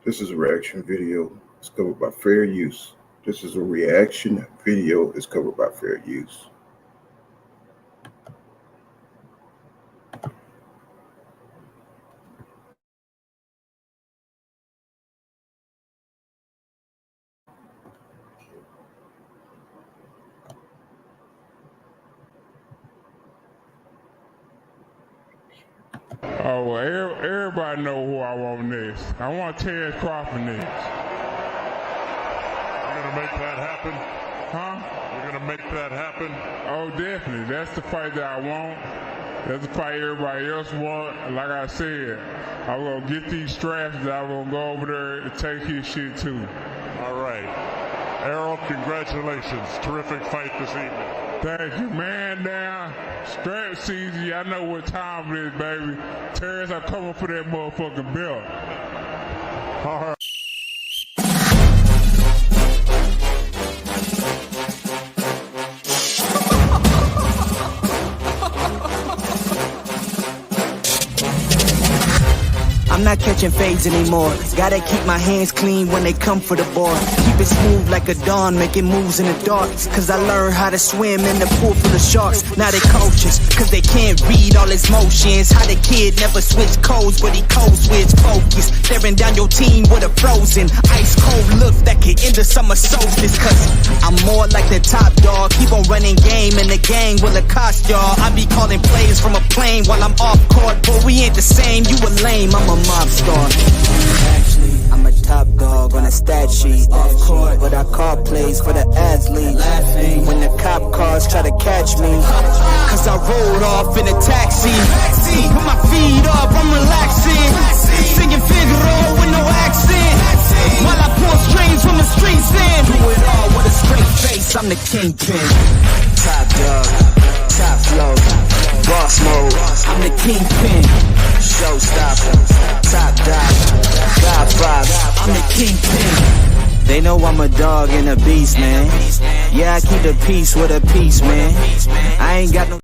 This is a reaction video. It's covered by fair use. This is a reaction video. It's covered by fair use. Oh, well, everybody know who I want next. I want Crawford next. You're going to make that happen? Huh? You're going to make that happen? Oh, definitely. That's the fight that I want. That's the fight everybody else want. Like I said, I'm going to get these straps that I'm going to go over there and take his shit too. All right. Errol, congratulations. Terrific fight this evening. Thank you, man. Now, strap season, y'all know what time it is, baby. Terrence, I'm coming for that motherfucking belt. All right. I'm not catching fades anymore. Gotta keep my hands clean when they come for the board. Keep it smooth like a dawn, making moves in the dark. Cause I learned how to swim in the pool full of sharks. Now they coaches, cause they can't read all his motions. How the kid never switch codes, but he codes with focus. Staring down your team with a frozen, ice cold look that could end the summer solstice. Cause I'm more like the top dog. Keep on running game and the gang will accost y'all. I be calling plays from a plane while I'm off court. But we ain't the same, you a lame, I'm a mob star. Actually, I'm a top dog on a stat sheet. Off court, but I call plays for the athlete. Laughing when the cop cars try to catch me. Cause I rolled off in a taxi. Put my feet up, I'm relaxing. Singing Figaro with no accent. While I pull strings from the streets in. Do it all with a straight face, I'm the kingpin. Top dog, top flow, boss mode. I'm the kingpin. Showstopper, top dog, God vibes, I'm the kingpin. They know I'm a dog and a beast, man. Yeah, I keep the peace with a piece, man. I ain't got no.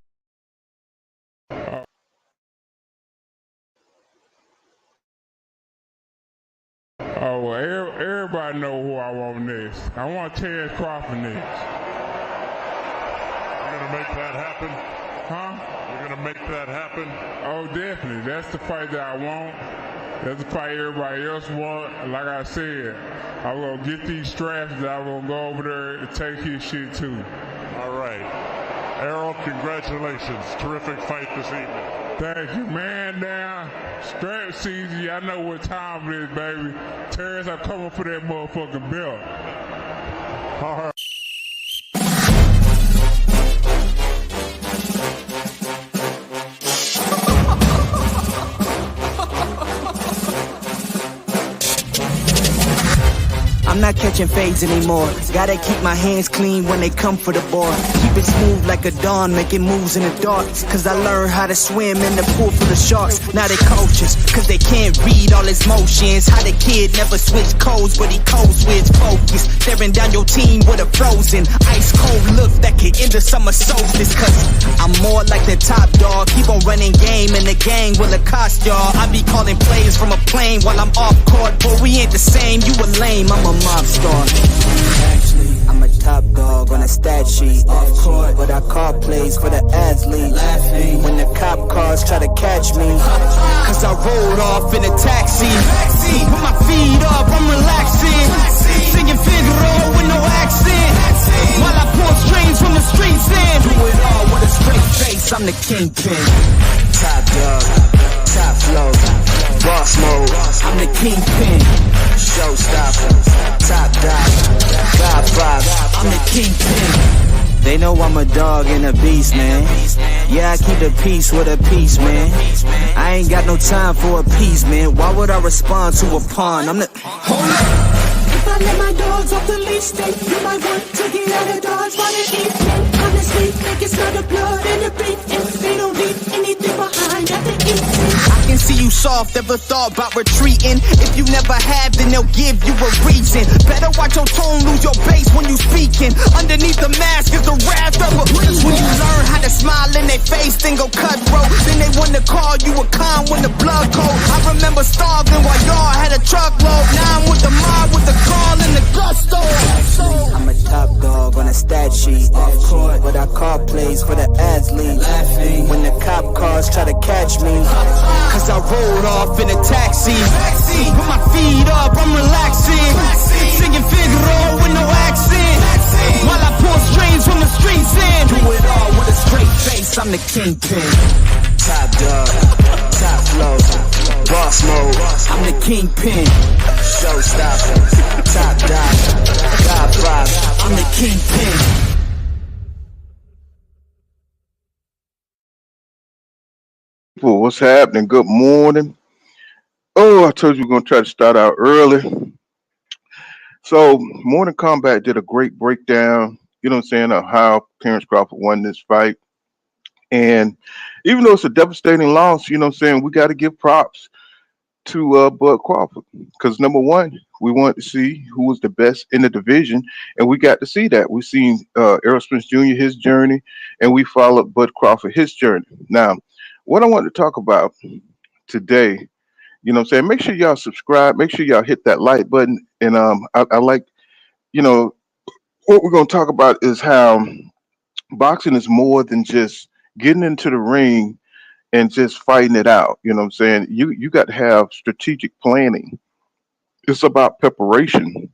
Oh, well, everybody know who I want next. I want Crawford next. You're going to make that happen? Huh? You're going to make that happen? Oh, definitely. That's the fight that I want. That's the fight everybody else want. Like I said, I'm going to get these straps that I'm going to go over there and take his shit too. All right. Errol, congratulations. Terrific fight this evening. Thank you, man. Now, strap season, y'all know what time it is, baby. Terrence, I'm coming for that motherfucking belt. All right. I'm not catching fades anymore. Gotta keep my hands clean when they come for the board. Keep it smooth like a dawn, making moves in the dark. Cause I learned how to swim in the pool full of sharks. Now they coaches, cause they can't read all his motions. How the kid never switch codes, but he codes with focus. Staring down your team with a frozen, ice cold look that could end the summer solstice. Cause I'm more like the top dog. Keep on running game and the gang will accost y'all. I be calling plays from a plane while I'm off court. But we ain't the same, you a lame, I'm a mob star. Actually, I'm a top dog on a stat sheet. Off court, but I call plays for the athlete. Laughing when the cop cars try to catch me. Cause I rolled off in a taxi. Put my feet up, I'm relaxing. Singing Figaro with no accent. While I pull strings from the streets in. Do it all with a straight face, I'm the kingpin. Top dog, top flow, boss mode. I'm the kingpin. Showstopper, top dog, God vibes, I'm the kingpin. They know I'm a dog and a beast, man. Yeah, I keep the peace with a piece, man. I ain't got no time for appeasement. Why would I respond to a pawn? I'm the. Hold up. If I let my dogs off the leash, then you might want to get out of Dodge while they eat. Honestly, think it's not the blood and the beef. If they don't leave anything behind that they eat. I can see you soft, ever thought about retreating? If you never have, then they'll give you a reason. Better watch your tone, lose your bass when you speaking. Underneath the mask is the wrath of a. When you learn how to smile in their face, then go cutthroat. Then they wanna call you a con when the blood cold. I remember starving while y'all had a truckload. Now I'm I call plays for the athletes. When the cop cars try to catch me, cause I rolled off in a taxi. Put my feet up, I'm relaxing. Singing Figaro with no accent. While I pull strings from the streets in. Do it all with a straight face, I'm the kingpin. Top dog, top flow, boss mode, I'm the kingpin. Showstopper, top dog, Godfather, I'm the kingpin. Well, what's happening? Good morning. Oh, I told you we're gonna try to start out early. So, Morning Combat did a great breakdown. You know what I'm saying? Of how Terrence Crawford won this fight, and even though it's a devastating loss, you know what I'm saying, we got to give props to Bud Crawford because number one, we wanted to see who was the best in the division, and we got to see that. We seen Errol Spence Jr. his journey, and we followed Bud Crawford his journey. Now, what I want to talk about today, you know what I'm saying, make sure y'all subscribe, make sure y'all hit that like button, and I like, you know, what we're gonna talk about is how boxing is more than just getting into the ring and just fighting it out. You know what I'm saying? You got to have strategic planning. It's about preparation.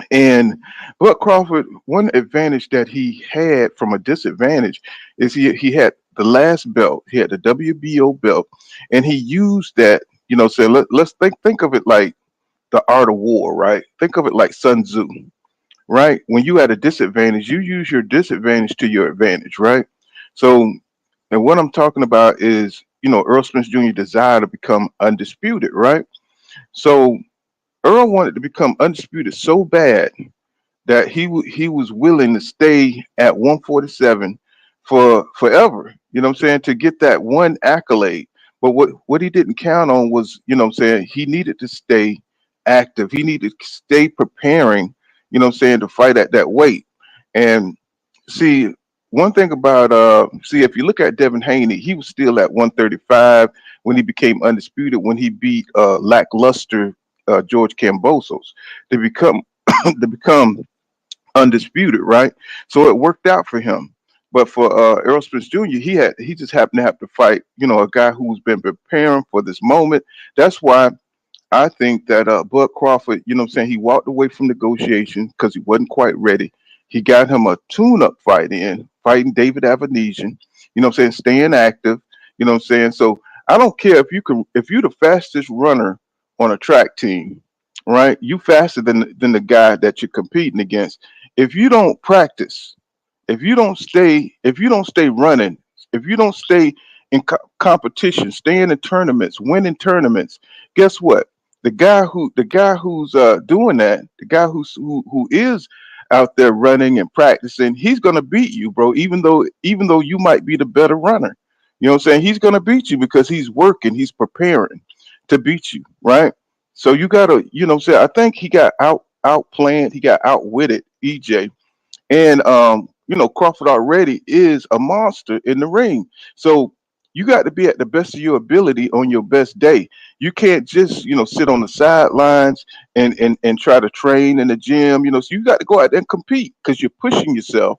And Bud Crawford, one advantage that he had from a disadvantage is he had the last belt. He had the WBO belt, and he used that. You know, say let's think of it like the art of war, right? Think of it like Sun Tzu, right? When you at a disadvantage, you use your disadvantage to your advantage, right? So, and what I'm talking about is, you know, Earl Spence Jr. desire to become undisputed, right? So Earl wanted to become undisputed so bad that he was willing to stay at 147 for forever. You know what I'm saying? To get that one accolade. But what he didn't count on was, you know what I'm saying, he needed to stay active. He needed to stay preparing, you know what I'm saying, to fight at that weight. And see, one thing about see, if you look at Devin Haney, he was still at 135 when he became undisputed, when he beat lackluster George Kambosos to become to become undisputed, right? So it worked out for him. But for Errol Spence Jr., he just happened to have to fight, you know, a guy who's been preparing for this moment. That's why I think that Bud Crawford, you know what I'm saying, he walked away from negotiation because he wasn't quite ready. He got him a tune-up fight in, fighting David Avanesian, you know what I'm saying, staying active, you know what I'm saying. So I don't care if you're the fastest runner on a track team, right? You faster than the guy that you're competing against. If you don't practice, if you don't stay running, if you don't stay in competition, staying in tournaments, winning tournaments, guess what? The guy who's doing that, the guy who is out there running and practicing, he's gonna beat you, bro. Even though you might be the better runner, you know what I'm saying? He's gonna beat you because he's working, he's preparing to beat you, right? So you gotta, you know what I'm saying? I think he got outplanned, he got outwitted, EJ, and you know, Crawford already is a monster in the ring. So you got to be at the best of your ability on your best day. You can't just, you know, sit on the sidelines and try to train in the gym, you know. So you got to go out there and compete because you're pushing yourself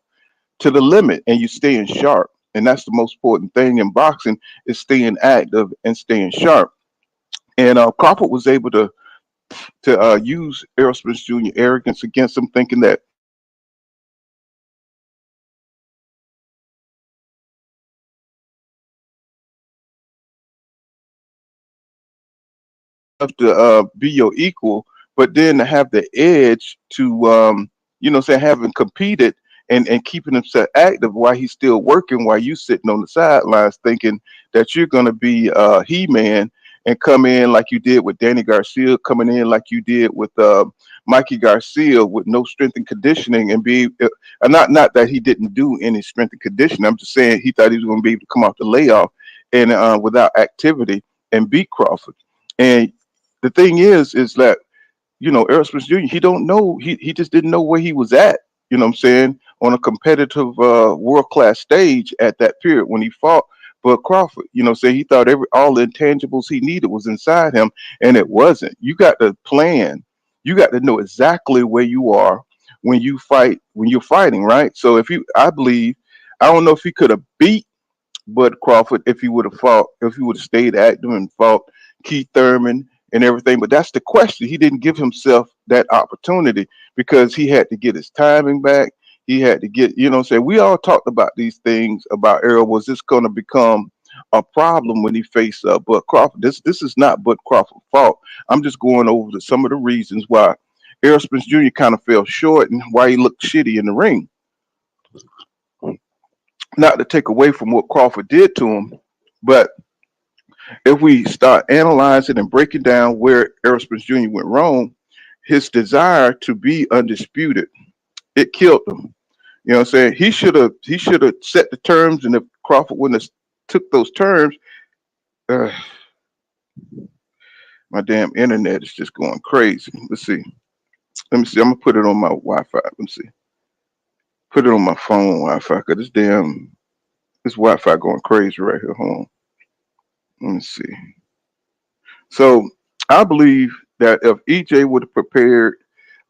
to the limit and you're staying sharp. And that's the most important thing in boxing is staying active and staying sharp. And Crawford was able to use Errol Spence Jr. arrogance against him, thinking that have to be your equal, but then to have the edge to, you know, say having competed and keeping himself active while he's still working, while you sitting on the sidelines thinking that you're going to be He-Man and come in like you did with Danny Garcia, coming in like you did with Mikey Garcia with no strength and conditioning and be not that he didn't do any strength and conditioning. I'm just saying he thought he was going to be able to come off the layoff and without activity and beat Crawford. And the thing is that, you know, Errol Spence Jr., he don't know, he just didn't know where he was at, you know what I'm saying, on a competitive world class stage at that period when he fought Bud Crawford. You know, say he thought all the intangibles he needed was inside him, and it wasn't. You got to plan, you got to know exactly where you are when you fight, when you're fighting, right? So if you I believe I don't know if he could have beat Bud Crawford if he would have fought, if he would have stayed active and fought Keith Thurman and everything. But that's the question. He didn't give himself that opportunity because he had to get his timing back. He had to get, you know what I'm saying? We all talked about these things about Errol. Was this going to become a problem when he faced Bud Crawford? This is not Bud Crawford's fault. I'm just going over some of the reasons why Errol Spence Jr. kind of fell short and why he looked shitty in the ring. Not to take away from what Crawford did to him, but if we start analyzing and breaking down where Errol Spence Jr. went wrong, his desire to be undisputed, it killed him. You know what I'm saying? He should have set the terms, and if Crawford wouldn't have took those terms, uh, my damn internet is just going crazy. Let's see. Let me see. I'm gonna put it on my Wi-Fi. Let me see. Put it on my phone Wi-Fi because this Wi-Fi going crazy right here. Hold on. Let me see. So I believe that if EJ would have prepared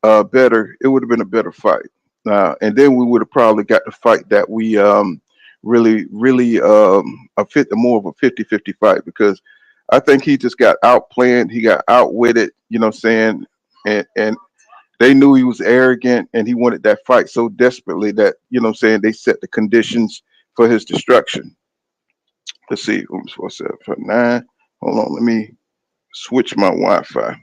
better, it would have been a better fight. And then we would have probably got the fight that we really a fit more of a 50-50 fight because I think he just got outplanned. He got outwitted, you know what I'm saying? And they knew he was arrogant and he wanted that fight so desperately that, you know what I'm saying, they set the conditions for his destruction. Let's see. 4759. Hold on, let me switch my Wi-Fi.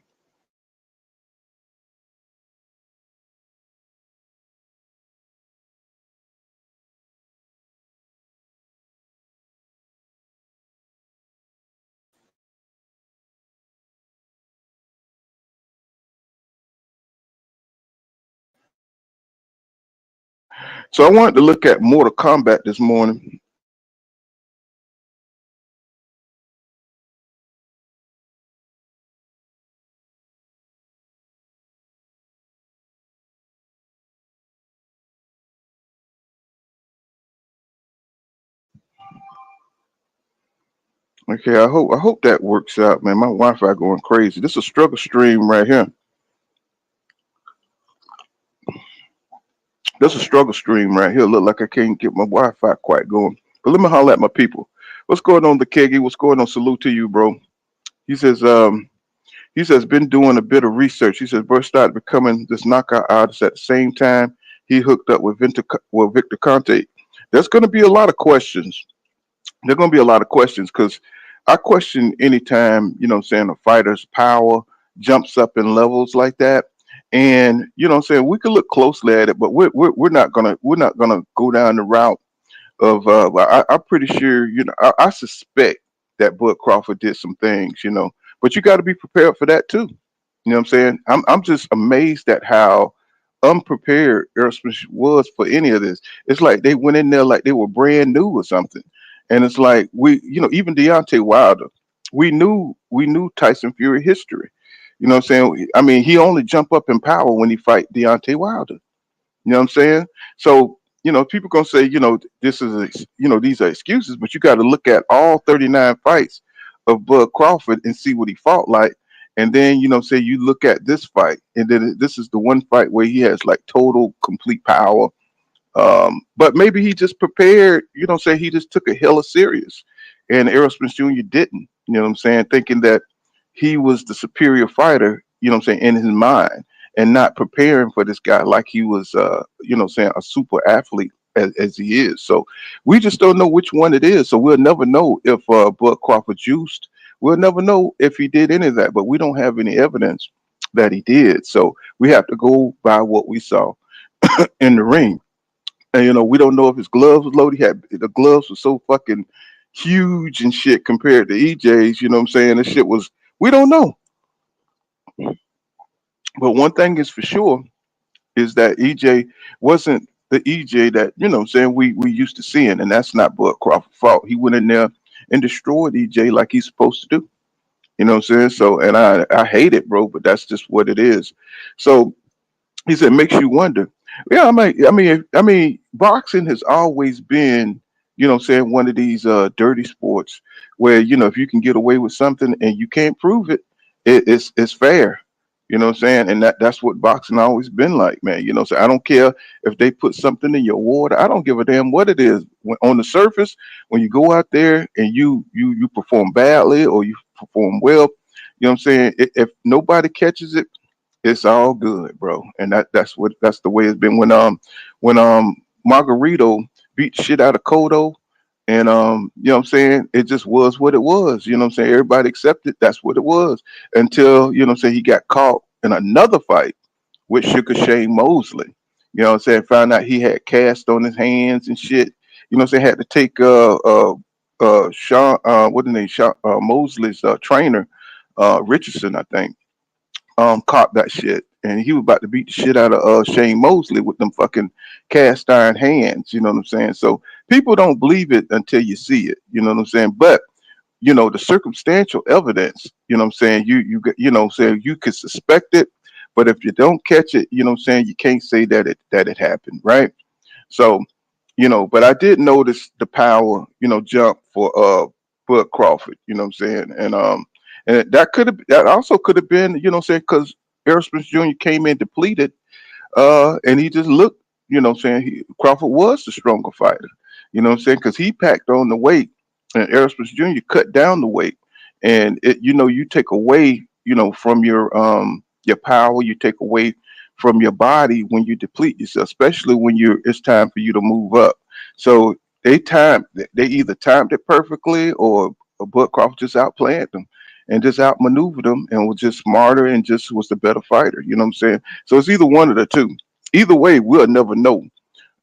So I wanted to look at Mortal Kombat this morning. Okay, I hope that works out, man. My Wi-Fi going crazy. This is a struggle stream right here. This is a struggle stream right here. Look like I can't get my Wi-Fi quite going. But let me holler at my people. What's going on, the Keggy? What's going on? Salute to you, bro. He says, been doing a bit of research. He says, bro started becoming this knockout artist at the same time he hooked up with Victor Conte. There's going to be a lot of questions. There's going to be a lot of questions because I question anytime, you know what I'm saying, a fighter's power jumps up in levels like that. And, you know what I'm saying, we could look closely at it, but we're not gonna go down the route of I'm pretty sure, you know, I suspect that Bud Crawford did some things, you know, but you got to be prepared for that too. You know what I'm saying? I'm just amazed at how unprepared Aerosmith was for any of this. It's like they went in there like they were brand new or something. And it's like you know, even Deontay Wilder, we knew Tyson Fury history. You know what I'm saying? I mean, he only jump up in power when he fight Deontay Wilder. You know what I'm saying? So, you know, people gonna say, you know, you know, these are excuses, but you got to look at all 39 fights of Bud Crawford and see what he fought like. And then, you know, say you look at this fight, and then this is the one fight where he has like total complete power. But maybe he just prepared, you know, say he just took it hella serious. And Aerosmith Jr. didn't, you know what I'm saying, thinking that he was the superior fighter, you know what I'm saying, in his mind and not preparing for this guy like he was, you know what I'm saying, a super athlete as he is. So we just don't know which one it is. So we'll never know if Bud Crawford juiced. We'll never know if he did any of that, but we don't have any evidence that he did. So we have to go by what we saw in the ring. And you know, we don't know if his gloves was loaded. He had the gloves were so fucking huge and shit compared to EJ's. You know what I'm saying? This shit was. We don't know. But one thing is for sure is that EJ wasn't the EJ that, you know what I'm saying, we used to seeing, and that's not Bud Crawford's fault. He went in there and destroyed EJ like he's supposed to do. You know what I'm saying? So, and I hate it, bro, but that's just what it is. So he said, makes you wonder. Yeah, I mean, boxing has always been, you know what I'm saying, one of these dirty sports where, you know, if you can get away with something and you can't prove it, it's fair. You know what I'm saying? And that's what boxing always been like, man. You know, so I don't care if they put something in your water. I don't give a damn what it is. When, on the surface, when you go out there and you perform badly or you perform well, you know what I'm saying? If nobody catches it, it's all good, bro. And that's the way it's been when Margarito beat shit out of Kodo, and you know what I'm saying, it just was what it was. You know what I'm saying? Everybody accepted that's what it was until, you know what I'm saying, he got caught in another fight with Sugar Shane Mosley. You know what I'm saying? Found out he had cast on his hands and shit. You know what I'm saying? Had to take Sean what the name Sean Mosley's trainer, Richardson, I think, caught that shit, and he was about to beat the shit out of Shane Mosley with them fucking cast iron hands. You know what I'm saying? So people don't believe it until you see it. You know what I'm saying? But you know the circumstantial evidence. You know what I'm saying? You know what I'm saying, you could suspect it, but if you don't catch it, you know what I'm saying, you can't say that it happened, right? So you know, but I did notice the power, you know, jump for Bud Crawford, you know what I'm saying? And that also could have been, you know what I'm saying, because Errol Spence Jr. came in depleted, and he just looked, you know what I'm saying, Crawford was the stronger fighter, you know what I'm saying, because he packed on the weight and Errol Spence Jr. cut down the weight. And it, you know, you take away, you know, from your power, you take away from your body when you deplete yourself, especially when it's time for you to move up. So they either timed it perfectly, or Bud Crawford just outplanned them and just outmaneuvered them and was just smarter and just was the better fighter. You know what I'm saying? So it's either one of the two. Either way, we'll never know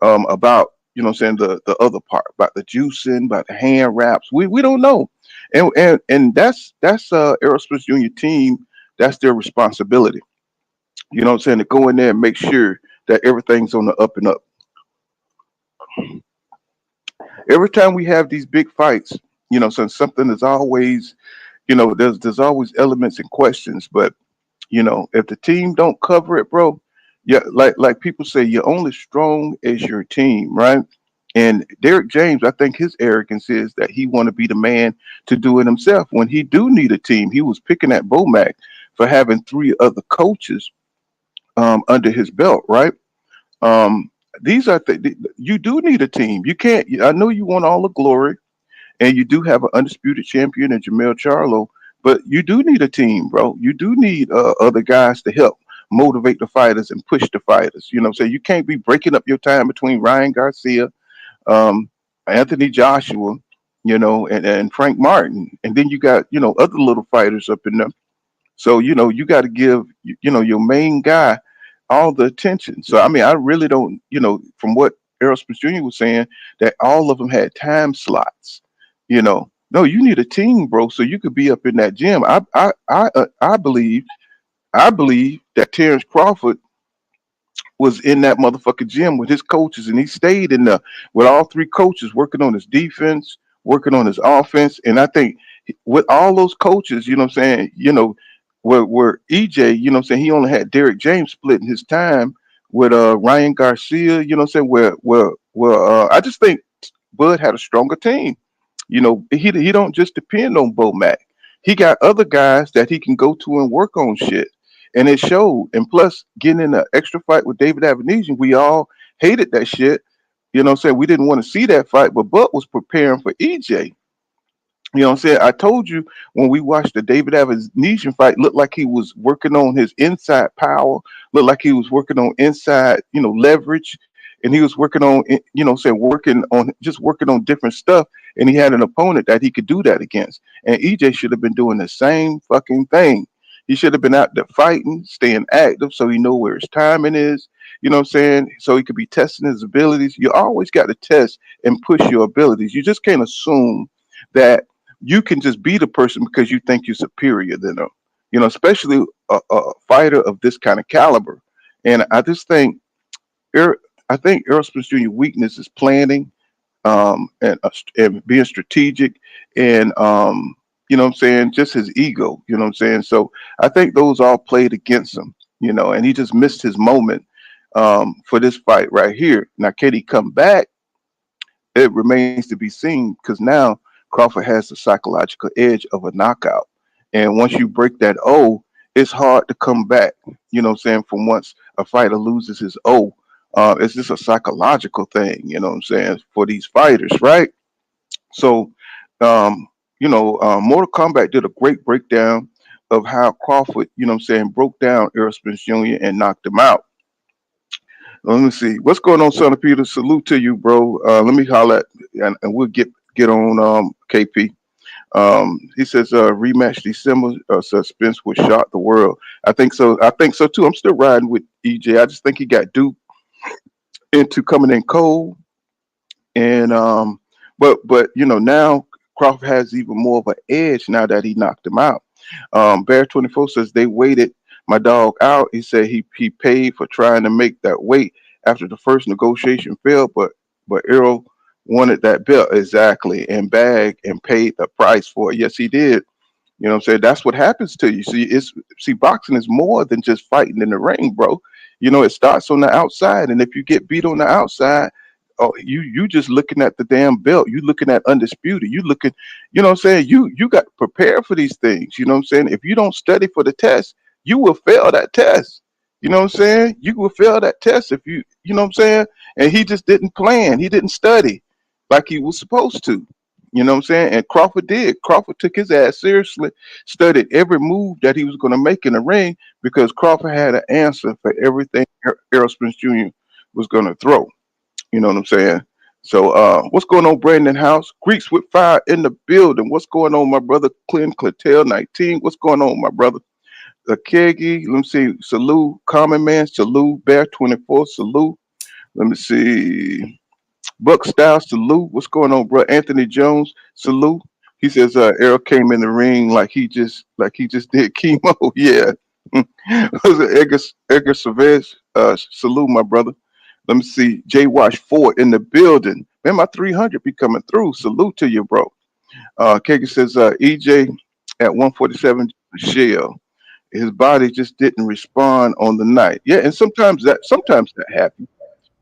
about, you know what I'm saying, the other part, about the juicing, about the hand wraps. We don't know. And that's Aerospace Junior team, that's their responsibility. You know what I'm saying? To go in there and make sure that everything's on the up and up. Every time we have these big fights, you know, so something is always, you know, there's always elements and questions. But you know, if the team don't cover it, bro, yeah, like people say, you're only strong as your team, right? And Derek James, I think his arrogance is that he want to be the man to do it himself. When he do need a team, he was picking at Bomac for having three other coaches under his belt, right? Um, these are you do need a team. You can't. I know you want all the glory, and you do have an undisputed champion in Jamel Charlo, but you do need a team, bro. You do need other guys to help motivate the fighters and push the fighters. You know what I'm saying? You can't be breaking up your time between Ryan Garcia, um, Anthony Joshua, you know, and Frank Martin. And then you got, you know, other little fighters up in there. So, you know, you got to give, you know, your main guy all the attention. So, I mean, I really don't, you know, from what Aerosmith Jr. was saying, that all of them had time slots, you know. No, you need a team, bro, so you could be up in that gym. I believe that Terrence Crawford was in that motherfucking gym with his coaches, and he stayed in the with all three coaches working on his defense, working on his offense. And I think with all those coaches, you know what I'm saying, you know, where EJ, you know what I'm saying, he only had Derek James splitting his time with Ryan Garcia, you know what I'm saying, where I just think Bud had a stronger team. You know, he don't just depend on Bo Mac. He got other guys that he can go to and work on shit. And it showed. And plus, getting in an extra fight with David Avenesian, we all hated that shit. You know what I'm saying? We didn't want to see that fight, but Buck was preparing for EJ. You know what I'm saying? I told you when we watched the David Avenesian fight, looked like he was working on his inside power, looked like he was working on inside, you know, leverage, and he was working on, you know, saying working on different stuff. And he had an opponent that he could do that against. And EJ should have been doing the same fucking thing. He should have been out there fighting, staying active, so he know where his timing is. You know what I'm saying? So he could be testing his abilities. You always got to test and push your abilities. You just can't assume that you can just beat a person because you think you're superior than them. You know, especially a fighter of this kind of caliber. And I just think, Er- I think Errol Spence Jr. weakness is planning, and being strategic, and you know what I'm saying, just his ego. You know what I'm saying. So I think those all played against him. You know, and he just missed his moment for this fight right here. Now, can he come back? It remains to be seen because now Crawford has the psychological edge of a knockout. And once you break that O, it's hard to come back. You know what I'm saying? From once a fighter loses his O, it's just a psychological thing. You know what I'm saying, for these fighters, right? So, um, Mortal Kombat did a great breakdown of how Crawford, you know what I'm saying, broke down Errol Spence Jr. and knocked him out. Let me see what's going on, son of Peter. Salute to you, bro. Let me holler at, and we'll get on KP. He says rematch December. Spence would shock the world. I think so. I think so too. I'm still riding with EJ. I just think he got duped into coming in cold, and but now Crawford has even more of an edge now that he knocked him out. Bear 24 says they waited my dog out. He said he paid for trying to make that weight after the first negotiation failed, but Errol wanted that belt exactly and bagged and paid the price for it. Yes, he did. You know what I'm saying? That's what happens to you. See, boxing is more than just fighting in the ring, bro. It starts on the outside, and if you get beat on the outside, oh, you just looking at the damn belt. You looking at undisputed. You looking, you know what I'm saying? You got to prepare for these things. You know what I'm saying? If you don't study for the test, you will fail that test. You know what I'm saying? You will fail that test if you know what I'm saying? And he just didn't plan. He didn't study like he was supposed to. You know what I'm saying? And Crawford did. Crawford took his ass seriously, studied every move that he was going to make in the ring because Crawford had an answer for everything Errol Spence Jr. was going to throw. You know what I'm saying? So, what's going on, Brandon House? Greeks with fire in the building. What's going on, my brother? Clint Clattel 19. What's going on, my brother? Kegi, let me see. Salute, Common Man. Salute, Bear 24. Salute. Let me see. Buck Style, salute. What's going on, bro? Anthony Jones, salute. He says Errol came in the ring like he just did chemo. Yeah. Was it Edgar Savage? Salute, my brother. Let me see. J Wash Ford in the building. Man, my 300 be coming through. Salute to you, bro. Kagan says EJ at 147 Shell. His body just didn't respond on the night. Yeah, and sometimes that happens.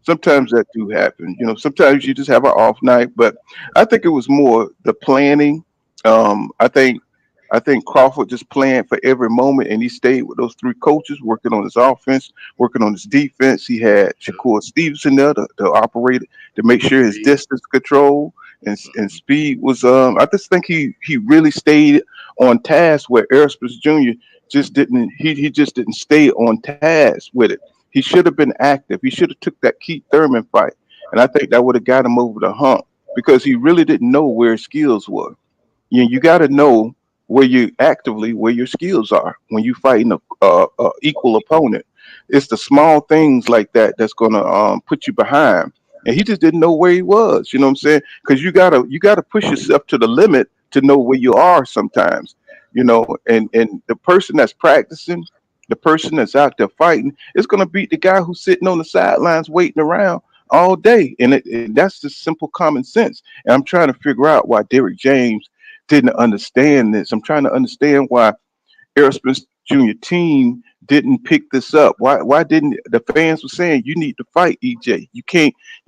Sometimes that do happen. Sometimes you just have an off night, but I think it was more the planning. I think Crawford just planned for every moment, and he stayed with those three coaches, working on his offense, working on his defense. He had Shakur Stevenson there to operate it, to make sure his distance control and speed was. I just think he really stayed on task where Aerospace Jr. just didn't. He just didn't stay on task with it. He should have been active. He should have took that Keith Thurman fight, and I think that would have got him over the hump because he really didn't know where his skills were. You got to know where your skills are when you fighting a equal opponent. It's the small things like that that's gonna put you behind. And he just didn't know where he was. You know what I'm saying? Because you gotta push yourself to the limit to know where you are sometimes. And the person that's practicing, the person that's out there fighting, is gonna beat the guy who's sitting on the sidelines waiting around all day. And that's just simple common sense. And I'm trying to figure out why Derrick James didn't understand this. I'm trying to understand why Aerospace Junior team didn't pick this up. Why didn't the fans were saying you need to fight EJ? You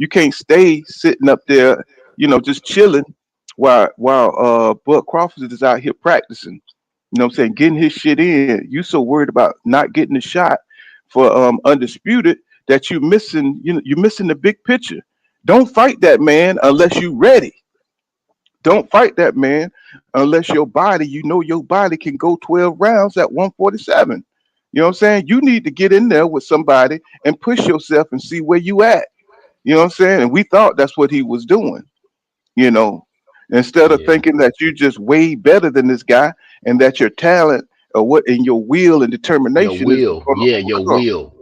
can't stay sitting up there, just chilling while Bud Crawford is out here practicing. You know what I'm saying? Getting his shit in. You so worried about not getting a shot for undisputed that you're missing the big picture. Don't fight that man unless you ready. Don't fight that man unless your body can go 12 rounds at 147. You know what I'm saying? You need to get in there with somebody and push yourself and see where you at. You know what I'm saying? And we thought that's what he was doing, you know, instead of Yeah, thinking that you're just way better than this guy and that your talent or what in your will and your determination is will. going to Yeah, your overcome. will.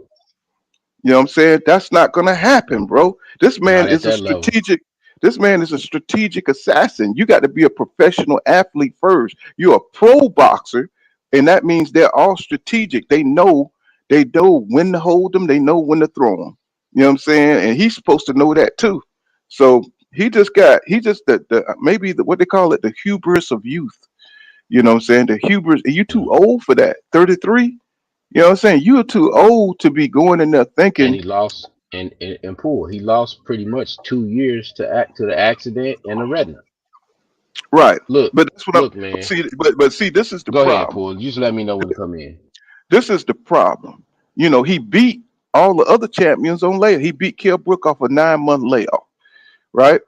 You know what I'm saying? That's not gonna happen, bro. This man Not at is a that level. strategic. This man is a strategic assassin. You got to be a professional athlete first. You're a pro boxer, and that means they're all strategic. They know when to hold them. They know when to throw them. You know what I'm saying? And he's supposed to know that too. So he just the maybe what they call it, the hubris of youth. You know what I'm saying? The hubris. You too Mm. old for that. 33. You know what I'm saying? You're too old to be going in there And thinking. he lost and poor. He lost pretty much 2 years to the accident and the retina. Right. Look, But that's what I'm look, man. see. But see, this is the Go ahead, problem. Paul. You just let me know when to come in. This is the problem. He beat all the other champions on layoff. He beat Kell Brook off a 9-month layoff, right?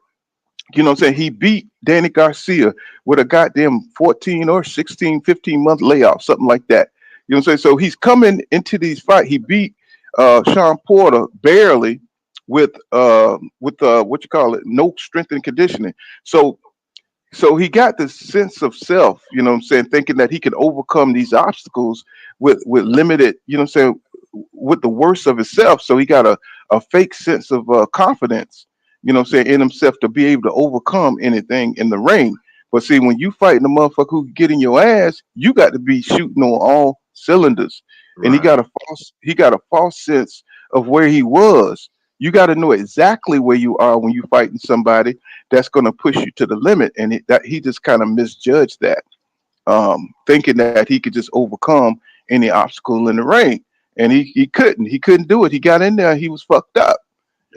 What I'm saying? He beat Danny Garcia with a goddamn 14 or 16, 15-month layoff, something like that. What I'm saying? So he's coming into these fights. He beat Sean Porter barely with what you call it, no strength and conditioning. So he got this sense of self, what I'm saying, thinking that he could overcome these obstacles with limited, what I'm saying, with the worst of himself. So he got a fake sense of confidence, what I'm saying, in himself to be able to overcome anything in the ring. But see, when you fighting a motherfucker who can get in your ass, you got to be shooting on all cylinders. And he Right. got a false sense of where he was. You got to know exactly where you are when you fighting somebody that's going to push you to the limit, and that he just kind of misjudged that, thinking that he could just overcome any obstacle in the ring, and he couldn't do it. He got in there, he was fucked up.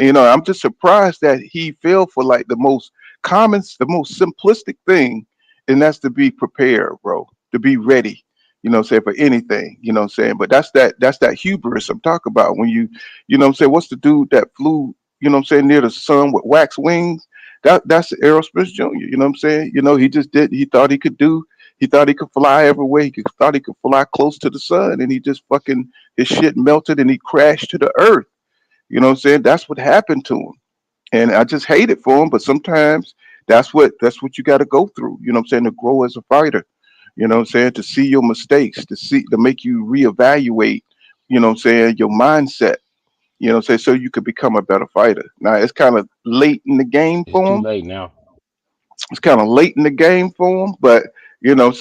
I'm just surprised that he fell for like the most simplistic thing, and that's to be prepared, bro, to be ready. Say for anything. Saying, but that's that hubris I'm talking about. When you, what's the dude that flew, saying, near the sun with wax wings? That's Errol Spence Jr. Saying, he just did. He thought he could do. He thought he could fly everywhere. Thought he could fly close to the sun, and he just fucking his shit melted, and he crashed to the earth. Saying? That's what happened to him. And I just hate it for him, but sometimes that's what you got to go through, to grow as a fighter, to see your mistakes, to make you reevaluate, your mindset, so you could become a better fighter. Now it's kind of late in the game It's for too him. late now. It's kind of late in the game for him, but it's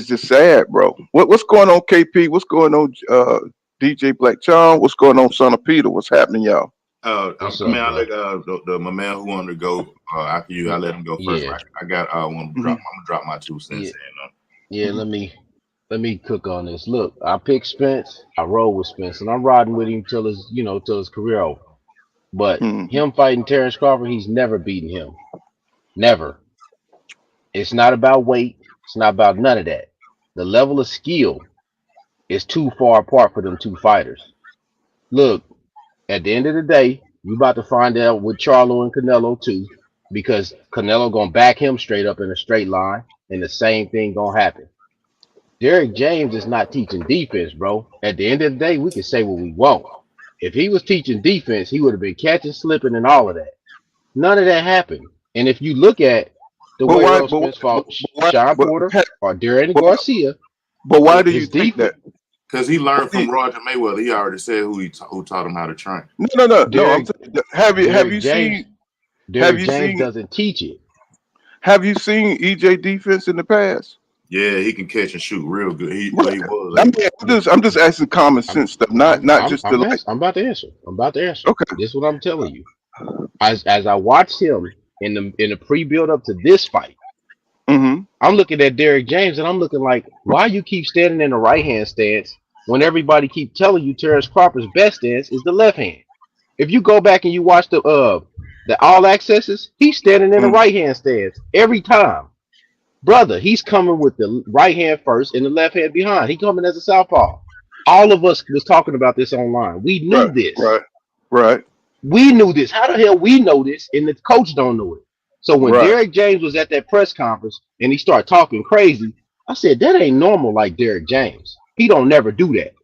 just sad, bro. What's going on, KP? What's going on, DJ Black John? What's going on, Son of Peter? What's happening, y'all? What's I mean, up, I bro? let my man who wanted to go after you. I let him go first. Yeah, I got want to Hmm. drop. I'm gonna drop my 2 cents yeah, in. yeah. Hmm. Let me cook on this. Look, I picked Spence. I roll with Spence, and I'm riding with him till his career over. But Hmm. him fighting Terrence Crawford, he's never beaten him. Never. It's not about weight. It's not about none of that. The level of skill is too far apart for them two fighters. Look, at the end of the day, you about to find out with Charlo and Canelo too, because Canelo gonna back him straight up in a straight line, and the same thing gonna happen. Derrick James is not teaching defense, bro. At the end of the day, we can say what we want. If he was teaching defense, he would have been catching, slipping, and all of that. None of that happened. And if you look at the But way why? Earl But why? Spence But, fought but why? Sean But, Porter or Darren but, Garcia, but why do you his think defense, that? Because he Why learned do you, from Roger Mayweather. He already said who taught him how to train. no, no, no, no. I'm Derrick saying, have Derrick you James seen have Derrick you James seen doesn't teach it. have you seen EJ defense in the past? Yeah, he can catch and shoot real good. Right. He was I able mean, to. I'm just asking common I'm sense stuff, not just to like. I'm about to answer. I'm about to answer. Okay. This is what I'm telling you. As I watched him in the pre build up to this fight, Mm-hmm. I'm looking at Derrick James and I'm looking like, why you keep standing in the right hand stance when everybody keep telling you Terrence Crawford's best stance is the left hand? If you go back and you watch the all accesses, he's standing in the Mm-hmm. right hand stance every time. Brother, he's coming with the right hand first and the left hand behind. He coming as a southpaw. All of us was talking about this online. We knew Right. this. Right. Right. We knew this. How the hell we know this and the coach don't know it? So when Right. Derrick James was at that press conference and he started talking crazy, I said that ain't normal like Derrick James. He don't never do that.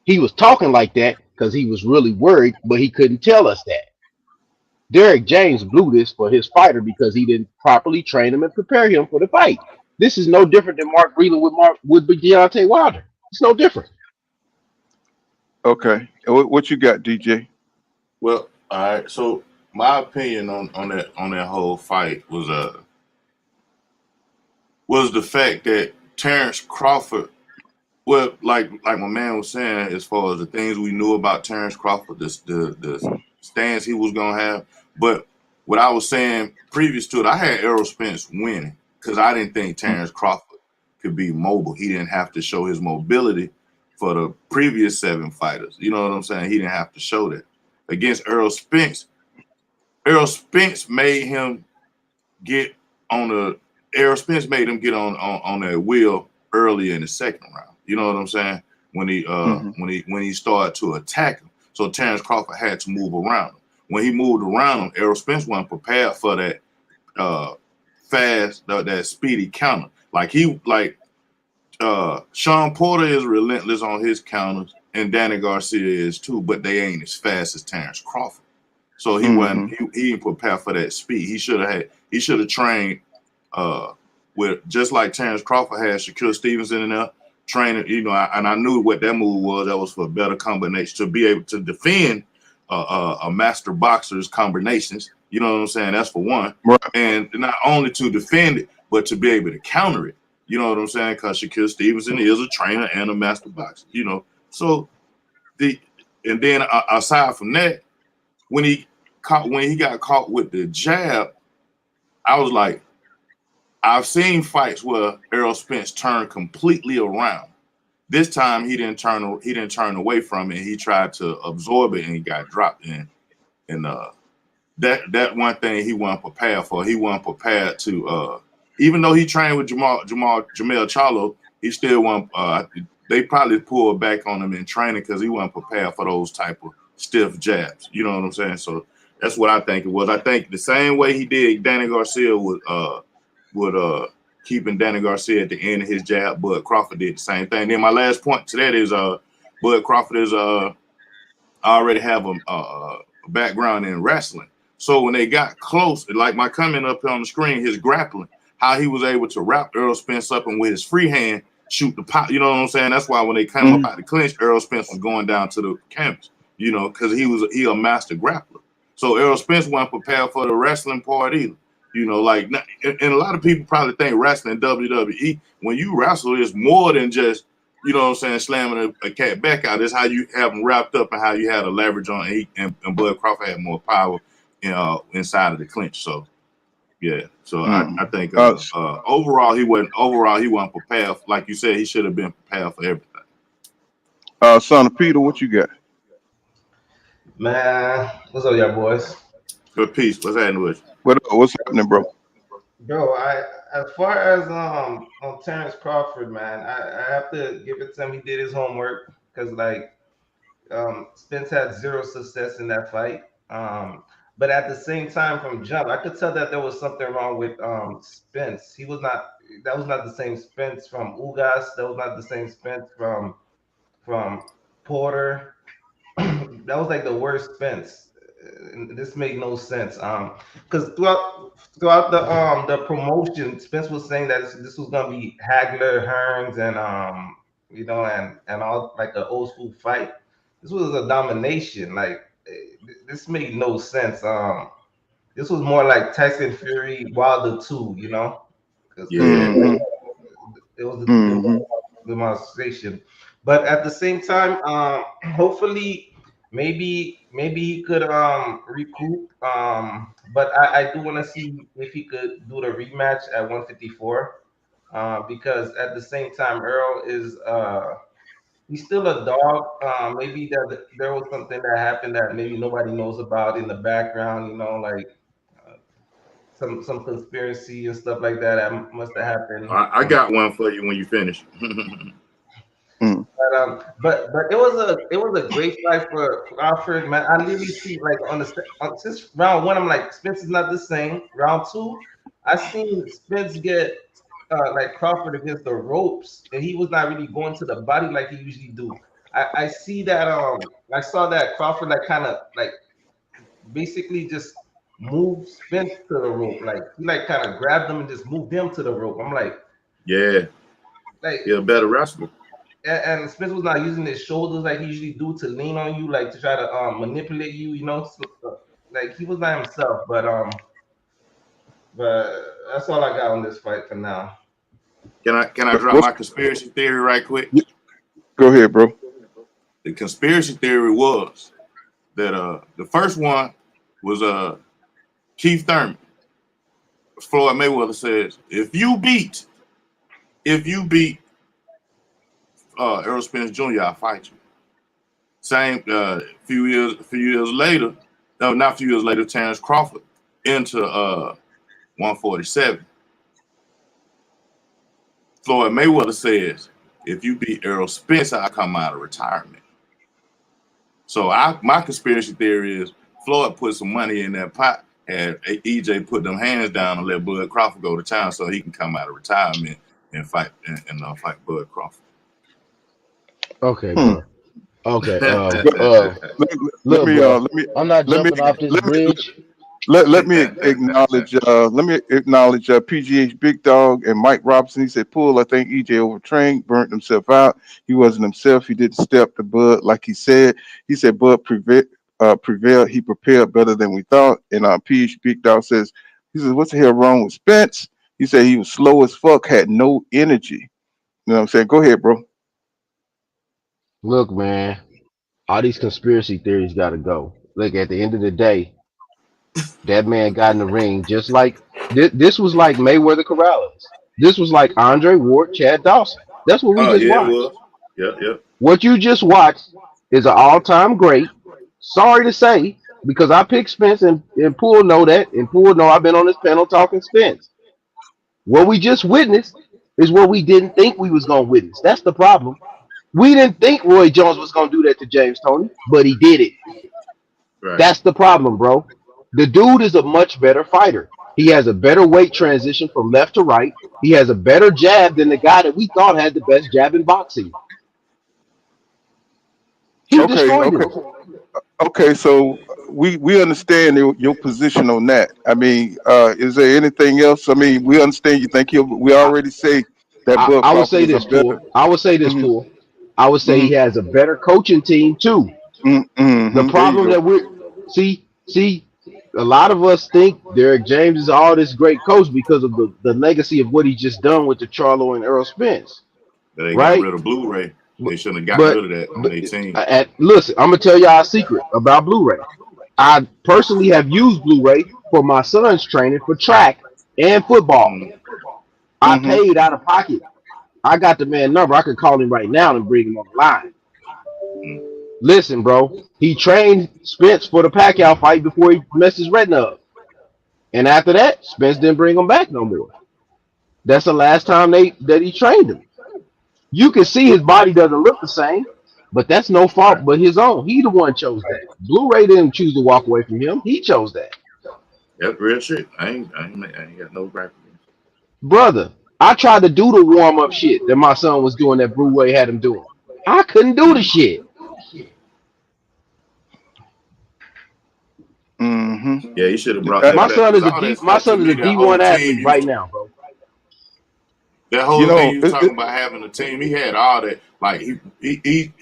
He was talking like that because he was really worried, but he couldn't tell us that. Derrick James blew this for his fighter because he didn't properly train him and prepare him for the fight. This is no different than Mark Breland with Deontay Wilder. It's no different. Okay. What you got, DJ? Well, all right. So my opinion on that whole fight was the fact that Terrence Crawford. Well, like my man was saying, as far as the things we knew about Terrence Crawford, the stance he was gonna have. But what I was saying previous to it, I had Errol Spence winning because I didn't think Terrence Crawford could be mobile. He didn't have to show his mobility for the previous 7 fighters. You know what I'm saying? He didn't have to show that. Against Errol Spence, made him get on the Errol Spence made him get on that wheel early in the second round. You know what I'm saying? When he started to attack him. So Terrence Crawford had to move around him. When he moved around him, Errol Spence wasn't prepared for that fast, that speedy counter. Sean Porter is relentless on his counters, and Danny Garcia is too, but they ain't as fast as Terrence Crawford. So he wasn't he ain't prepared for that speed. He should have trained with, just like Terrence Crawford had Shakur Stevenson in there training, and I knew what that move was. That was for better combination, to be able to defend a master boxer's combinations. You know what I'm saying? That's for one. Right. And not only to defend it, but to be able to counter it. You know what I'm saying? Because Shakur Stevenson is a trainer and a master boxer. So and then aside from that, when he got caught with the jab, I was like, I've seen fights where Errol Spence turned completely around. This time he didn't turn away from it. He tried to absorb it and he got dropped in. And that one thing he wasn't prepared for. He wasn't prepared to even though he trained with Jamel Charlo, he still wasn't they probably pulled back on him in training because he wasn't prepared for those type of stiff jabs. You know what I'm saying? So that's what I think it was. I think the same way he did Danny Garcia would keeping Danny Garcia at the end of his jab, Bud Crawford did the same thing. Then my last point to that is Bud Crawford is already have a background in wrestling. So when they got close, like my comment up here on the screen, his grappling, how he was able to wrap Errol Spence up and with his free hand shoot the pop. You know what I'm saying? That's why when they come up out the clinch, Errol Spence was going down to the canvas, because he a master grappler. So Errol Spence wasn't prepared for the wrestling part either. And a lot of people probably think wrestling WWE, when you wrestle, is more than just, slamming a cat back out. It's how you have them wrapped up and how you had a leverage on and Bud Crawford had more power inside of the clinch. So, yeah. So I think overall he wasn't prepared. Like you said, he should have been prepared for everything. Son of Peter, what you got? Man, what's up, y'all boys? Good peace. What's happening with you? What's happening, bro? Bro, as far as on Terrence Crawford, man, I have to give it to him. He did his homework because Spence had zero success in that fight. But at the same time, from jump, I could tell that there was something wrong with Spence. That was not the same Spence from Ugas. That was not the same Spence from Porter. That was like the worst Spence. This made no sense. Because throughout the promotion, Spence was saying that this was gonna be Hagler, Hearns, and and all like an old school fight. This was a domination. This made no sense. This was more like Tyson Fury Wilder 2, because it was the demonstration. But at the same time, hopefully, maybe he could recoup. But I do want to see if he could do the rematch at 154. Because at the same time, Errol is he's still a dog. Maybe there was something that happened that maybe nobody knows about in the background. Some conspiracy and stuff like that must have happened. I got one for you when you finish. But it was a great fight for Crawford, man. I literally see since round one, I'm like, Spence is not the same. Round two, I seen Spence get Crawford against the ropes, and he was not really going to the body like he usually do. I see that I saw that Crawford kind of basically just moved Spence to the rope, he kind of grabbed him and just moved him to the rope. I'm like, yeah, you're a better wrestler. And Spence was not using his shoulders like he usually do to lean on you, to try to manipulate you, So, he was not himself. But that's all I got on this fight for now. Can I drop my conspiracy theory right quick? Go ahead, bro. The conspiracy theory was that the first one was Keith Thurman. Floyd Mayweather says, if you beat Errol Spence Jr., I'll fight you. Same few years later, no, not a few years later, Terrence Crawford into 147. Floyd Mayweather says, if you beat Errol Spence, I'll come out of retirement. So my conspiracy theory is Floyd put some money in that pot, and EJ put them hands down and let Bud Crawford go to town so he can come out of retirement and fight fight Bud Crawford. Okay, Hmm. bro. Okay. Let, let Look, me bro. let me I'm not let me jumping off this let me bridge. let me acknowledge PGH Big Dog and Mike Robinson. He said, "Pull, I think EJ overtrained, burnt himself out. He wasn't himself. He didn't step to Bud like he said. He said Bud prevailed. He prepared better than we thought." And PH Big Dog says, "He says what's the hell wrong with Spence? He said he was slow as fuck, had no energy. You know what I'm saying? Go ahead, bro." Look, man. All these conspiracy theories got to go. Look, at the end of the day, that man got in the ring just like this was like Mayweather Corrales. This was like Andre Ward, Chad Dawson. That's what we Oh just yeah, it watched. was. Yeah. What you just watched is an all-time great. Sorry to say, because I picked Spence and Poole know that, and Poole know I've been on this panel talking Spence. What we just witnessed is what we didn't think we was gonna witness. That's the problem. We didn't think Roy Jones was gonna do that to James Toney, but he did it. Right. That's the problem, bro. The dude is a much better fighter. He has a better weight transition from left to right. He has a better jab than the guy that we thought had the best jab in boxing. He Okay, destroyed okay, him. okay. So we understand your position on that. I mean, is there anything else? I mean, we understand you think he'll. We I, already say that Bud I would Crawford say was a this, better. Pool. I would say this, Hmm. Pool. I would say Hmm. he has a better coaching team too. The Hmm. There you problem go. that we're see, a lot of us think Derek James is all this great coach because of the legacy of what he just done with the Charlo and Errol Spence, But they got right? rid of Blu-ray. They shouldn't have gotten But, rid of that on but their team. listen, I'm gonna tell y'all a secret about Blu-ray. I personally have used Blu-ray for my son's training for track and football. Mm, I Hmm. paid out of pocket. I got the man number. I could call him right now and bring him on the line. mm. Listen, bro, he trained Spence for the Pacquiao fight before he messed his retina up, and after that, Spence didn't bring him back no more. That's the last time that he trained him. You can see his body doesn't look the same, but that's no Right. fault but his own. He the one chose that. Blu-ray didn't choose to walk away from him. He chose that. That's real shit. I ain't got no gripe. Brother, I tried to do the warm-up shit that my son was doing that Blu-ray had him doing. I couldn't do the Mm. shit. Hmm. Yeah, he should have brought that My back son because is a all D that my stuff to son is me, a D1 athlete right now, bro. that You whole thing know, you was talking about having a team, he had all that. Like he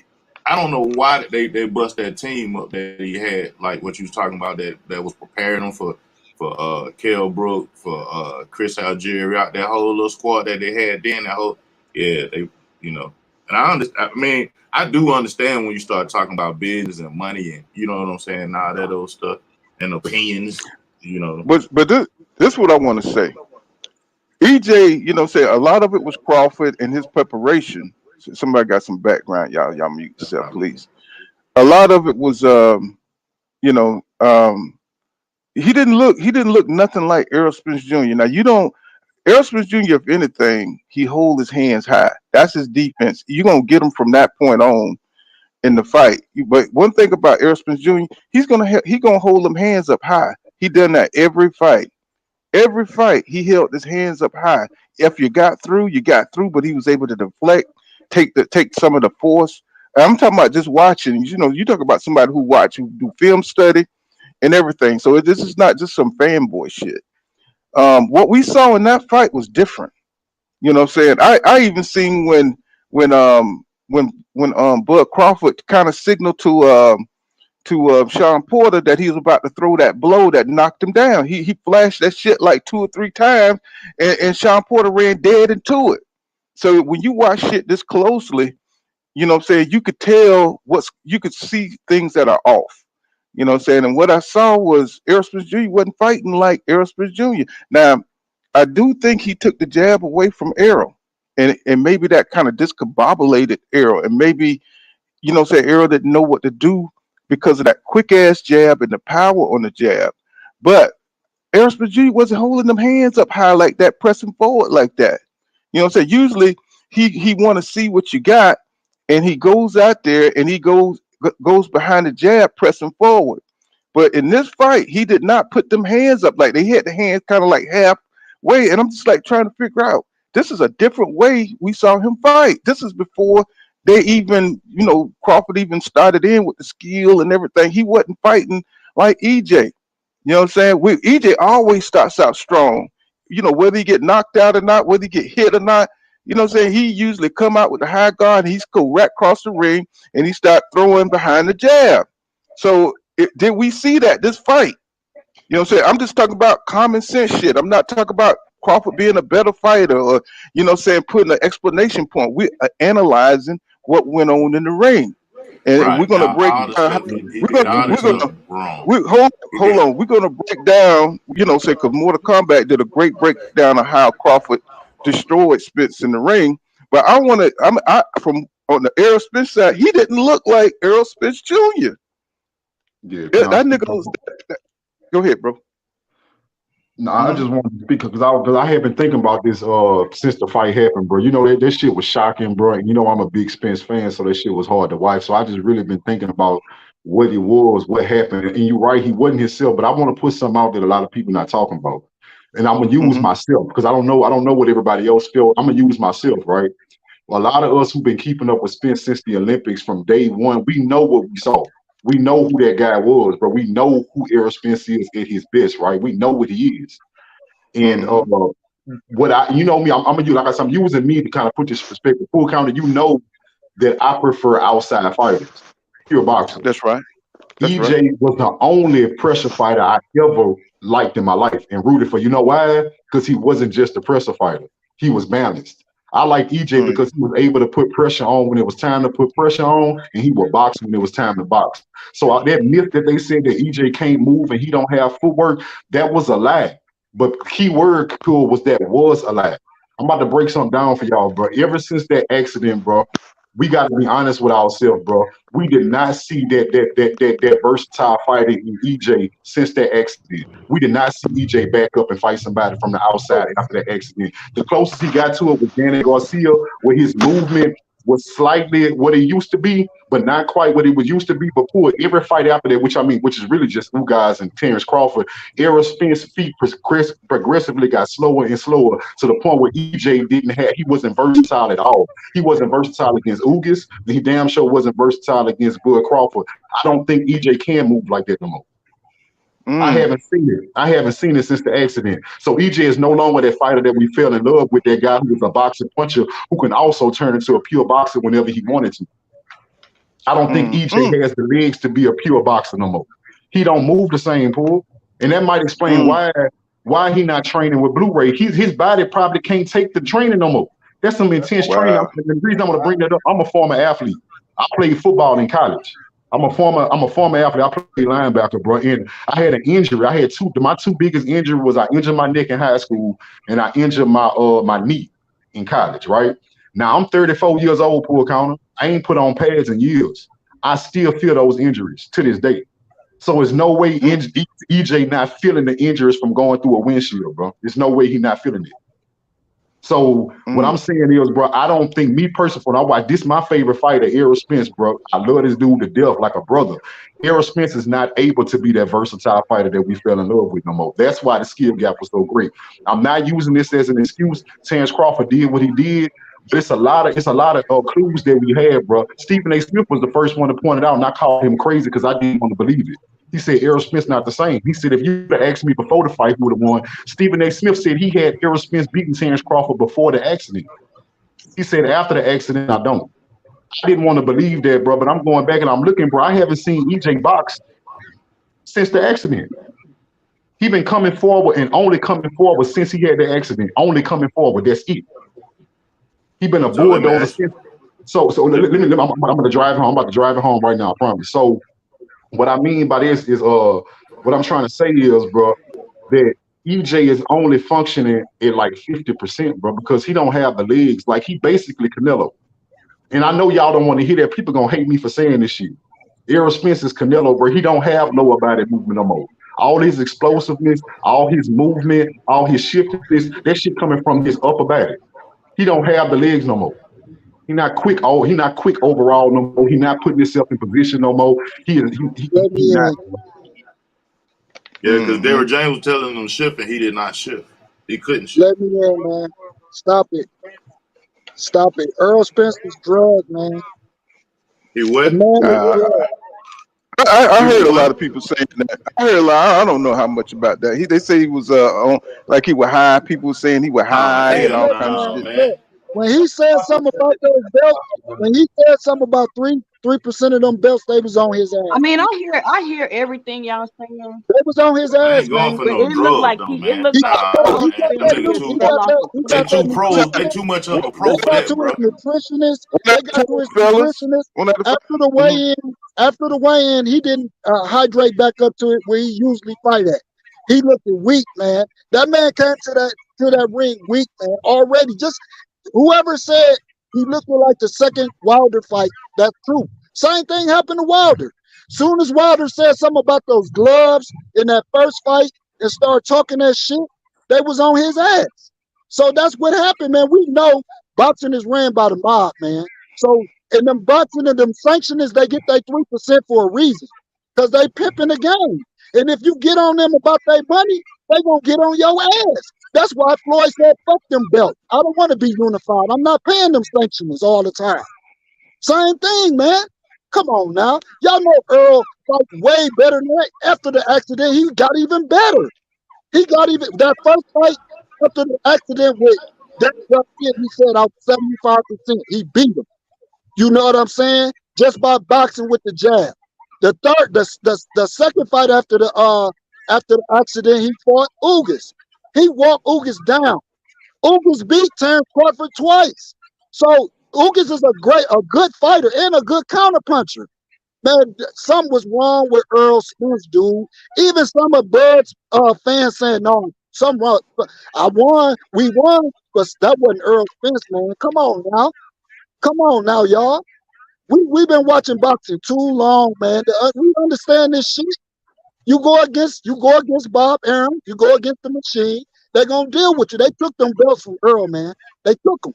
I don't know why they bust that team up that he had, like what you was talking about that was preparing him for Kell Brook, for Chris Algieri, that whole little squad that they had then, that whole they you know. And I understand, I mean, I do understand when you start talking about business and money and you know what I'm saying, all that old stuff and opinions, you know. but this is what I want to say. EJ, you know, say a lot of it was Crawford and his preparation. Somebody got some background, y'all mute That's yourself, probably please. A lot of it was, you know, he didn't look nothing like Errol Spence Jr. Now you don't Errol Spence Jr. If anything, he hold his hands high. That's his defense. You're gonna get him from that point on in the fight. But one thing about Errol Spence Jr., he gonna hold them hands up high. He done that every fight. Every fight, he held his hands up high. If you got through, you got through. But he was able to deflect, take some of the force. I'm talking about just watching. You know, you talk about somebody who do film study and everything. So this is not just some fanboy shit. What we saw in that fight was different. You know what I'm saying? I even seen when Bud Crawford kind of signaled to Sean Porter that he was about to throw that blow that knocked him down. He flashed that shit like 2 or 3 times, and Sean Porter ran dead into it. So when you watch shit this closely, you know what I'm saying, you could tell you could see things that are off. You know what I'm saying? And what I saw was Aerosmith Jr. wasn't fighting like Aerosmith Jr. Now, I do think he took the jab away from Errol. And maybe that kind of discombobulated Errol. And maybe, you know, say Errol didn't know what to do because of that quick ass jab and the power on the jab. But Aerosmith Jr. wasn't holding them hands up high like that, pressing forward like that. You know what I'm saying? Usually he want to see what you got, and he goes out there and he goes behind the jab, pressing forward. But in this fight, he did not put them hands up. Like they had the hands kind of like halfway, and I'm just like trying to figure out. This is a different way we saw him fight. This is before they even, Crawford even started in with the skill and everything. He wasn't fighting like EJ. You know what I'm saying? EJ always starts out strong. Whether he get knocked out or not, whether he get hit or not. You know what I'm saying? He usually come out with the high guard. And he's go right across the ring and he start throwing behind the jab. So did we see that this fight? You know what I'm saying? I'm just talking about common sense shit. I'm not talking about Crawford being a better fighter or, putting an explanation point. We're analyzing what went on in the ring. And we're Right. gonna break All the stuff he we're did, gonna all the we're stuff gonna wrong. we hold He hold did. on. We're gonna break down, say because Mortal Kombat did a great breakdown of how Crawford destroyed Spence in the ring. But I wanna from on the Errol Spence side, he didn't look like Errol Spence Jr. Yeah, can That, I that speak nigga on? was go ahead, bro. No, I Hmm. just wanted to speak because I have been thinking about this since the fight happened, bro. That shit was shocking, bro. And I'm a big Spence fan, so that shit was hard to watch. So I just really been thinking about what it was, what happened. And you're right, he wasn't himself, but I want to put something out that a lot of people not talking about. And I'm gonna use Hmm. myself because I don't know what everybody else feel. I'm gonna use myself, right? A lot of us who've been keeping up with Spence since the Olympics from day one, we know what we saw. We know who that guy was, bro. We know who Errol Spence is at his best, right? We know what he is. And Hmm. what me, I'm gonna use like I said, I'm using me to kind of put this perspective. Full counter, that I prefer outside fighters, pure boxers. That's right. That's right. EJ was the only pressure fighter I ever liked in my life and rooted for. You know why? Because he wasn't just a pressure fighter. He was balanced. I liked EJ Mm, because he was able to put pressure on when it was time to put pressure on, and he would box when it was time to box. So that myth that they said that EJ can't move and he don't have footwork, that was a lie. But key word cool was that was a lie. I'm about to break something down for y'all, bro. Ever since that accident, bro, we got to be honest with ourselves, bro. We did not see that versatile fighter in EJ since that accident. We did not see EJ back up and fight somebody from the outside after that accident. The closest he got to it was Danny Garcia, where his movement was slightly what it used to be, but not quite what it was used to be. But pull every fight after that, which is really just Ugas and Terrence Crawford. Errol Spence's feet progressively got slower and slower to the point where EJ he wasn't versatile at all. He wasn't versatile against Ugas. He damn sure wasn't versatile against Bud Crawford. I don't think EJ can move like that no more. I mm, haven't seen it. I haven't seen it since the accident. So EJ is no longer that fighter that we fell in love with, that guy who was a boxer puncher who can also turn into a pure boxer whenever he wanted to. I don't think mm, EJ mm, has the legs to be a pure boxer no more. He don't move the same, Paul. And that might explain mm. why he not training with Blu-ray. His body probably can't take the training no more. That's some intense training. Wow. The reason I'm gonna bring that up, I'm a former athlete. I played football in college. I'm a former athlete. I played linebacker, bro. And I had an injury. I had my two biggest injury was I injured my neck in high school and I injured my knee in college, right? Now I'm 34 years old, poor counter. I ain't put on pads in years. I still feel those injuries to this day. So there's no way Mm, EJ not feeling the injuries from going through a windshield, bro. There's no way he not feeling it. So what mm, I'm saying is, bro, I don't think me personally, when I watch this, my favorite fighter, Errol Spence, bro. I love this dude to death, like a brother. Errol Spence is not able to be that versatile fighter that we fell in love with no more. That's why the skill gap was so great. I'm not using this as an excuse. Terrence Crawford did what he did, but it's a lot of clues that we had, bro. Stephen A. Smith was the first one to point it out, and I called him crazy because I didn't want to believe it. He said Errol Spence not the same. He said if you would have asked me before the fight who would have won, Stephen A. Smith said he had Errol Spence beating Terrence Crawford before the accident. He said after the accident, I don't. I didn't want to believe that, bro, but I'm going back and I'm looking, bro. I haven't seen EJ box since the accident. He been coming forward and only coming forward since he had the accident. Only coming forward. That's it. He been a So let me bulldozer ask. since. So I'm gonna drive home. I'm about to drive it home right now. I promise. So what I mean by this is what I'm trying to say is, bro, that EJ is only functioning at like 50%, bro, because he don't have the legs. Like he basically Canelo. And I know y'all don't want to hear that. People gonna hate me for saying this shit. Errol Spence is Canelo, bro. He don't have lower body movement no more. All his explosiveness, all his movement, all his shiftiness, that shit coming from his upper body. He don't have the legs no more. He not quick. Oh, he not quick overall no more. He not putting himself in position no more. He Let me not. Yeah, because Derrick James was telling him to shift, and he did not shift. He couldn't shift. Let me in, man. Stop it. Stop it. Earl Spence was drugged, man. He The what? man was drugged. I heard a lot of people saying that. I heard a lot. I don't know how much about that. They say he was on, like he was high. People were saying he was high Hey, and all look, kind of man. shit. man. Look, when he said something about those belts, when he said something about 3% of them belts, they was on his I ass. mean, I hear everything y'all saying, They was on his I ass, ain't going man. for but no it looked drugs like though, it man. looked like Nah, Earl man. He Them Spence got niggas just too. fell off a They cliff. too pro. They nutritionist. too much of a pro They for got that, to bro. his nutritionist. One They at a got to time, his fellas. nutritionist. One at a time. After the weigh-in, he didn't hydrate back up to it where he usually fight at. He looked weak, man. That man came to that ring weak, man. Already, just whoever said he looked like the second Wilder fight, that's true. Same thing happened to Wilder. Soon as Wilder said something about those gloves in that first fight and started talking that shit, they was on his ass. So that's what happened, man. We know boxing is ran by the mob, man. So and them boxing and them sanctioners, they get their 3% for a reason. Because they pimping the game. And if you get on them about their money, they gonna get on your ass. That's why Floyd said, fuck them belts. I don't want to be unified. I'm not paying them sanctioners all the time. Same thing, man. Come on now. Y'all know Earl fight way better than that. After the accident, he got even better. He got even that first fight after the accident with that kid, he said I was 75%. He beat him. You know what I'm saying? Just by boxing with the jab. The second fight after the accident, he fought Ugas. He walked Ugas down. Ugas beat Terrence Crawford twice. So Ugas is a good fighter and a good counterpuncher. Man, something was wrong with Earl Spence, dude. Even some of Bud's fans saying, no, something wrong. We won, but that wasn't Earl Spence, man. Come on now, y'all. We've been watching boxing too long, man. We understand this shit. You go against Bob Arum, you go against the machine. They're gonna deal with you. They took them belts from Earl, man. They took them.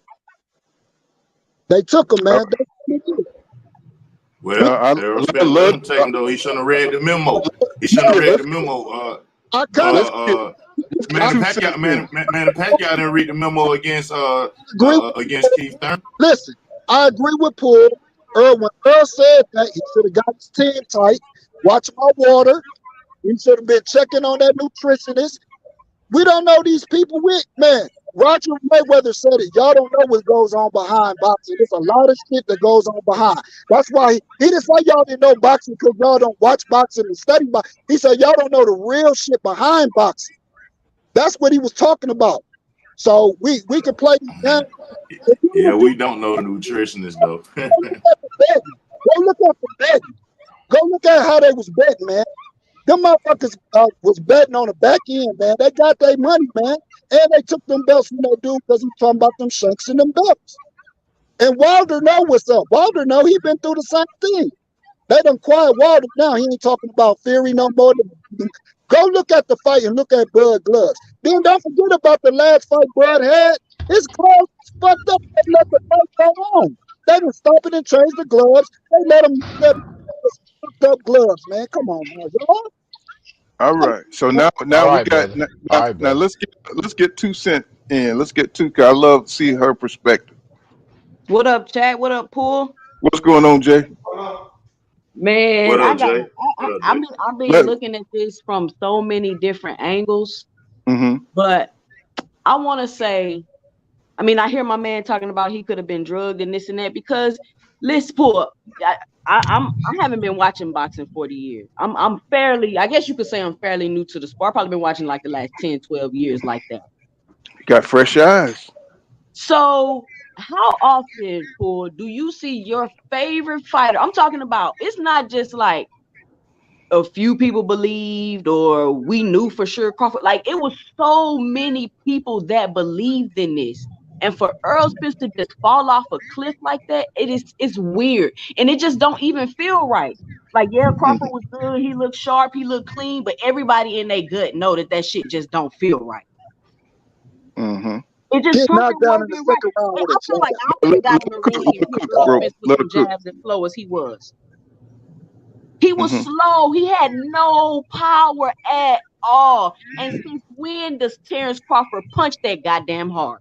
Man. Well, I Errol Spence let love. him take him though. He shouldn't have read the memo. He shouldn't have read the memo. I kind of Manny Pacquiao, Manny Pacquiao didn't read the memo against agree. against Keith Thurman. Listen, I agree with Paul. When Earl said that, he should have got his team tight. Watch my water. He should have been checking on that nutritionist. We don't know these people with, man. Roger Mayweather said it. Y'all don't know what goes on behind boxing. There's a lot of shit that goes on behind. That's why he didn't say y'all didn't know boxing because y'all don't watch boxing and study boxing. He said y'all don't know the real shit behind boxing. That's what he was talking about. So we can play these games. Yeah, we don't know the nutritionist though. Go look at the betting. Go look at how they was betting, man. Them motherfuckers was betting on the back end, man. They got their money, man. And they took them belts from that dude because he talking about them shanks and them belts. And Wilder know what's up. Wilder know he been through the same thing. They done quiet Wilder now. He ain't talking about Fury no more. Go look at the fight and look at Bud gloves. Then don't forget about the last fight Bud had. His gloves fucked up. They let the fight go on. They done stop it and change the gloves. They let him fucked up gloves, man. Come on, man. Y'all. All right. So now All we right, got brother. All right, now brother. let's get 2 Cent in. Let's get two. Cause I love to see her perspective. What up, Chad? What up, Pool? What's going on, Jay? Man, What up, Jay? What up, Jay? I've been Let. looking at this from so many different angles, Mm-hmm. but I want to say, I mean, I hear my man talking about he could have been drugged and this and that because let's pull. I haven't been watching boxing 40 years. I'm fairly, I guess you could say I'm fairly new to the sport. I've probably been watching like the last 10, 12 years like that. Got fresh eyes. So how often, Paul, do you see your favorite fighter? I'm talking about, it's not just like a few people believed or we knew for sure Crawford. Like it was so many people that believed in this. And for Earl Spence to just fall off a cliff like that, it's weird. And it just don't even feel right. Like, yeah, Crawford was good. He looked sharp. He looked clean. But everybody in their gut know that shit just don't feel right. Mm-hmm. It just Get something knocked down in wasn't the right. second round And with I a feel like jab. I would have got in the Cook, ring let and her hit cook, Earl bro. Spence with Let her some cook. jabs as slow as he was. He was Mm-hmm. slow. He had no power at all. And since when does Terrence Crawford punch that goddamn hard?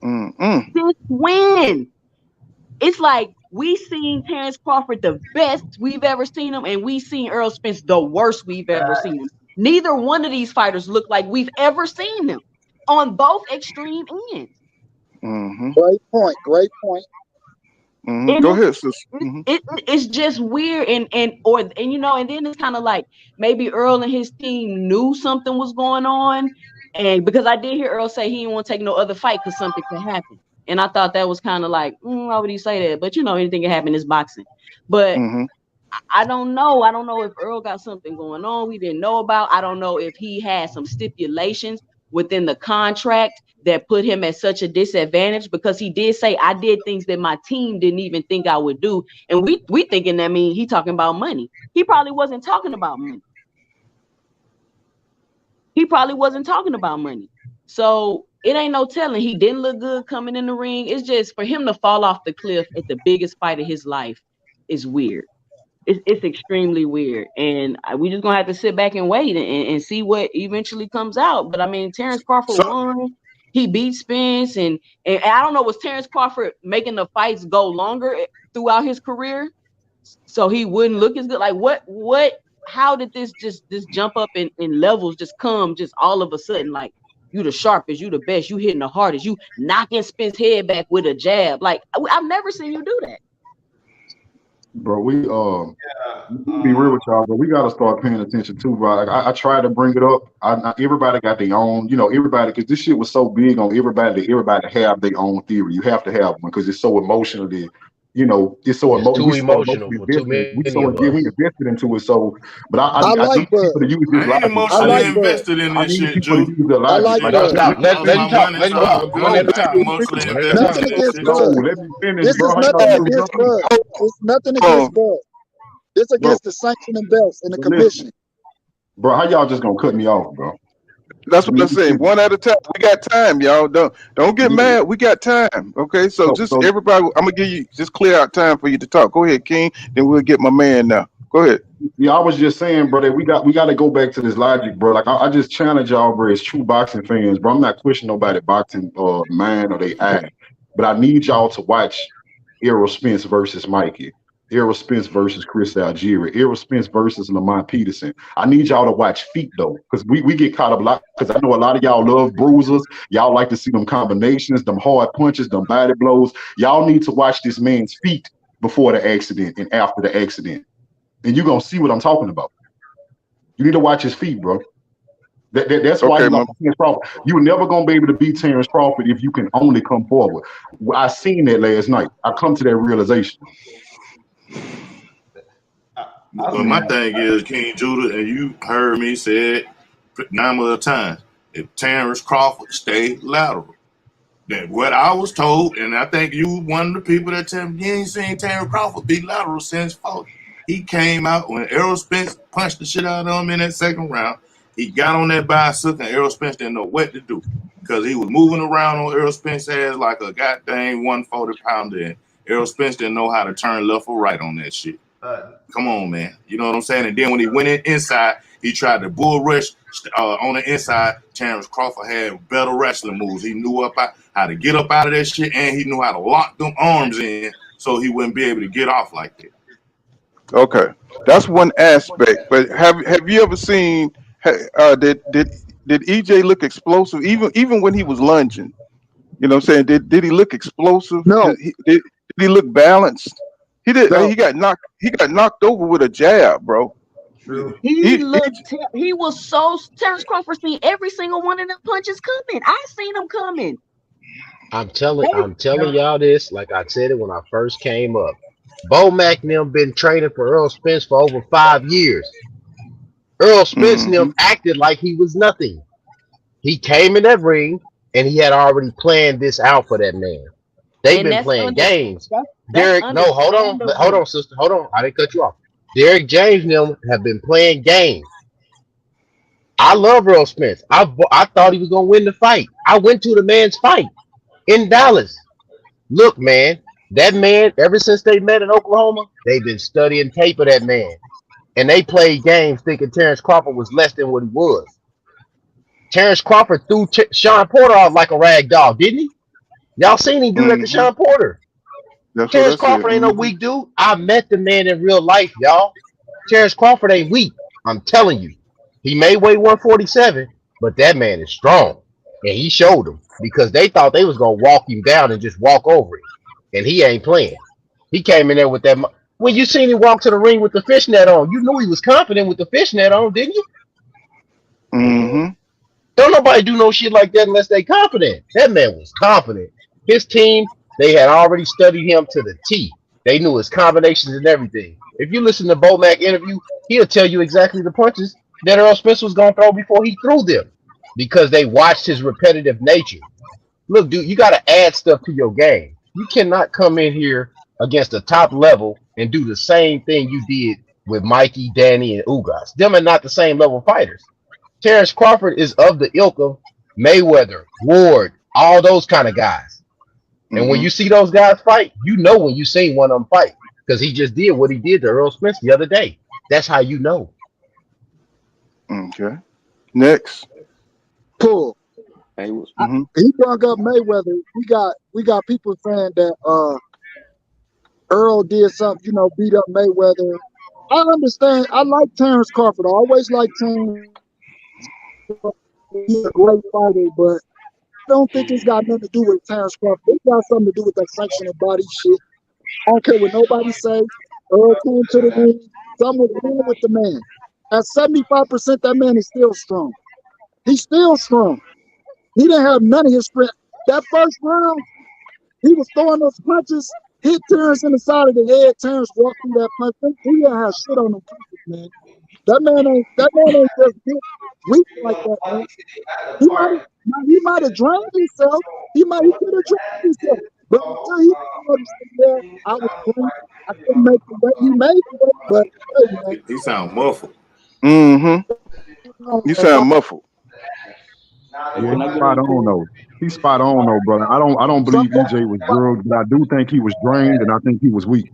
Mm-mm. Since when? It's like we seen Terrence Crawford the best we've ever seen him, and we seen Errol Spence the worst we've ever seen him. Neither one of these fighters look like we've ever seen them on both extreme ends. Mm-hmm. Great point. Great point. Mm-hmm. And Go ahead, sis. it's just weird and you know, and then it's kind of like maybe Earl and his team knew something was going on, and because I did hear Earl say he didn't want to take no other fight because something could happen, and I thought that was kind of like why would he say that? But you know, anything can happen in boxing. But Mm-hmm. I don't know. I don't know if Earl got something going on we didn't know about. I don't know if he had some stipulations within the contract that put him at such a disadvantage, because he did say I did things that my team didn't even think I would do. And we thinking that mean he talking about money. He probably wasn't talking about money. He probably wasn't talking about money. So it ain't no telling. He didn't look good coming in the ring. It's just for him to fall off the cliff at the biggest fight of his life is weird. It's extremely weird, and we just gonna have to sit back and wait and see what eventually comes out. But I mean, Terrence Crawford So, won. He beat Spence, and I don't know, was Terrence Crawford making the fights go longer throughout his career so he wouldn't look as good? Like what? How did this jump up in levels just come just all of a sudden? Like you the sharpest, you the best, you hitting the hardest, you knocking Spence head back with a jab. Like I've never seen you do that. Bro, we Yeah. be real with y'all, but we gotta start paying attention too, bro. Like, I try to bring it up. Everybody got their own, everybody, because this shit was so big on everybody that everybody have their own theory. You have to have one because it's so emotionally, it's so It's too we so emotional emotionally for too invested. many of We us. invested into it. So, but I I like need Bud. people to use this I ain't logic. I emotionally like Bud. invested in I this need shit, people to Jew. use their I logic. like Like Stop, Bud. stop. I Let lost him my talk. money, Let so him I talk. don't One go. at a I ain't time. emotionally One at a invested Nothing time. in this against shit. No, Bud. let me finish, This is bro. How nothing y'all oh, gonna against jump in? Bud. It's nothing oh, against Bud. It's bro, against the sanctioning belts and the But listen, commission. bro, how y'all just gonna cut me off, bro? that's what Let I'm me saying. finish. One at a time. We got time, y'all. Don't get Yeah. mad. We got time. Okay, so So, just so everybody. I'm gonna give you just clear out time for you to talk. Go ahead, King. Then we'll get my man now. Go ahead. yeah, I was just saying, bro, that we got to go back to this logic, bro. Like I just challenge y'all, bro, as true boxing fans, bro. I'm not questioning nobody boxing mind or they eye, but I need y'all to watch Errol Spence versus Mikey, Errol Spence versus Chris Algieri, Errol Spence versus Lamont Peterson. I need y'all to watch feet though, because we get caught up a lot. Because I know a lot of y'all love bruisers. Y'all like to see them combinations, them hard punches, them body blows. Y'all need to watch this man's feet before the accident and after the accident, and you're gonna see what I'm talking about. You need to watch his feet, bro. That's why he Okay, lost my to Terrence Crawford. You're never gonna be able to beat Terrence Crawford if you can only come forward. I seen that last night. I come to that realization. I'll But say my this. thing is, King Judah, and you heard me say it number of times. If Terrence Crawford stayed lateral, then what I was told, and I think you one of the people that tell me you ain't seen Terrence Crawford be lateral since fought. He came out when Errol Spence punched the shit out of him in that second round. He got on that bicycle, and Errol Spence didn't know what to do because he was moving around on Errol Spence's ass like a goddamn 140-pounder. And Errol Spence didn't know how to turn left or right on that shit. Come on, man. You know what I'm saying? And then when he went inside, he tried to bull rush on the inside. Terrence Crawford had better wrestling moves. He knew how to get up out of that shit, and he knew how to lock them arms in so he wouldn't be able to get off like that. okay. That's one aspect. But have you ever seen? Did EJ look explosive even when he was lunging? You know what I'm saying? Did he look explosive? No, Did he look balanced? He did. no. He got knocked. He got knocked over with a jab, bro. True. He was so Terrence Crawford seen every single one of them punches coming. I seen them coming. I'm telling y'all this, like I said it when I first came up. Bo Mack and them been training for Earl Spence for over 5 years. Earl Spence and Hmm. them acted like he was nothing. He came in that ring and he had already planned this out for that man. They've And been playing games. that's Derek, no, hold understandable. on, sister, hold on. I didn't cut you off. Derek James and them have been playing games. I love Errol Spence. I thought he was gonna win the fight. I went to the man's fight in Dallas. Look, man, that man. Ever since they met in Oklahoma, they've been studying tape of that man, and they played games thinking Terrence Crawford was less than what he was. Terrence Crawford threw Sean Porter off like a rag doll, didn't he? Y'all seen him do that to Mm-hmm. Sean Porter. That's what Terrence I said. Crawford ain't no Mm-hmm. weak dude. I met the man in real life, y'all. Terrence Crawford ain't weak. I'm telling you. He may weigh 147, but that man is strong. And he showed them because they thought they was going to walk him down and just walk over him. And he ain't playing. He came in there with that. When you seen him walk to the ring with the fishnet on, you knew he was confident with the fishnet on, didn't you? Mm-hmm. Don't nobody do no shit like that unless they confident. That man was confident. His team, they had already studied him to the T. They knew his combinations and everything. If you listen to Bo Mack interview, he'll tell you exactly the punches that Earl Spence was gonna throw before he threw them. Because they watched his repetitive nature. Look, dude, you gotta add stuff to your game. You cannot come in here against the top level and do the same thing you did with Mikey, Danny, and Ugas. Them are not the same level fighters. Terrence Crawford is of the ilk of Mayweather, Ward, all those kind of guys. And when Mm-hmm. you see those guys fight, you know when you seen one of them fight because he just did what he did to Earl Spence the other day. That's how you know. Okay. Next. Pull. Hey, Mm-hmm. He brought up Mayweather. We got people saying that Earl did something, beat up Mayweather. I understand. I like Terrence Crawford. I always like Terrence. He's a great fighter, but I don't think it's got nothing to do with Terrence Crawford. It's got something to do with that sanctioning body shit. I don't care what nobody say. Earl came to the ring. Something was wrong with the man. At 75%, that man is still strong. He's still strong. He didn't have none of his strength. That first round, he was throwing those punches, hit Terrence in the side of the head. Terrence walked through that punch. He didn't have shit on them punches, man. That man ain't just weak like that, man. He might have drained himself. He could have drained himself. But until he started saying, yeah, I was drained. I couldn't make the weight. He made the weight, but hey, man. He sound muffled. Mm-hmm. You Uh, sound muffled. Yeah, can I he's get spot in, on Paul? though. He's spot on though, brother. I don't believe somebody, EJ was drugged, but I do think he was drained and I think he was weak.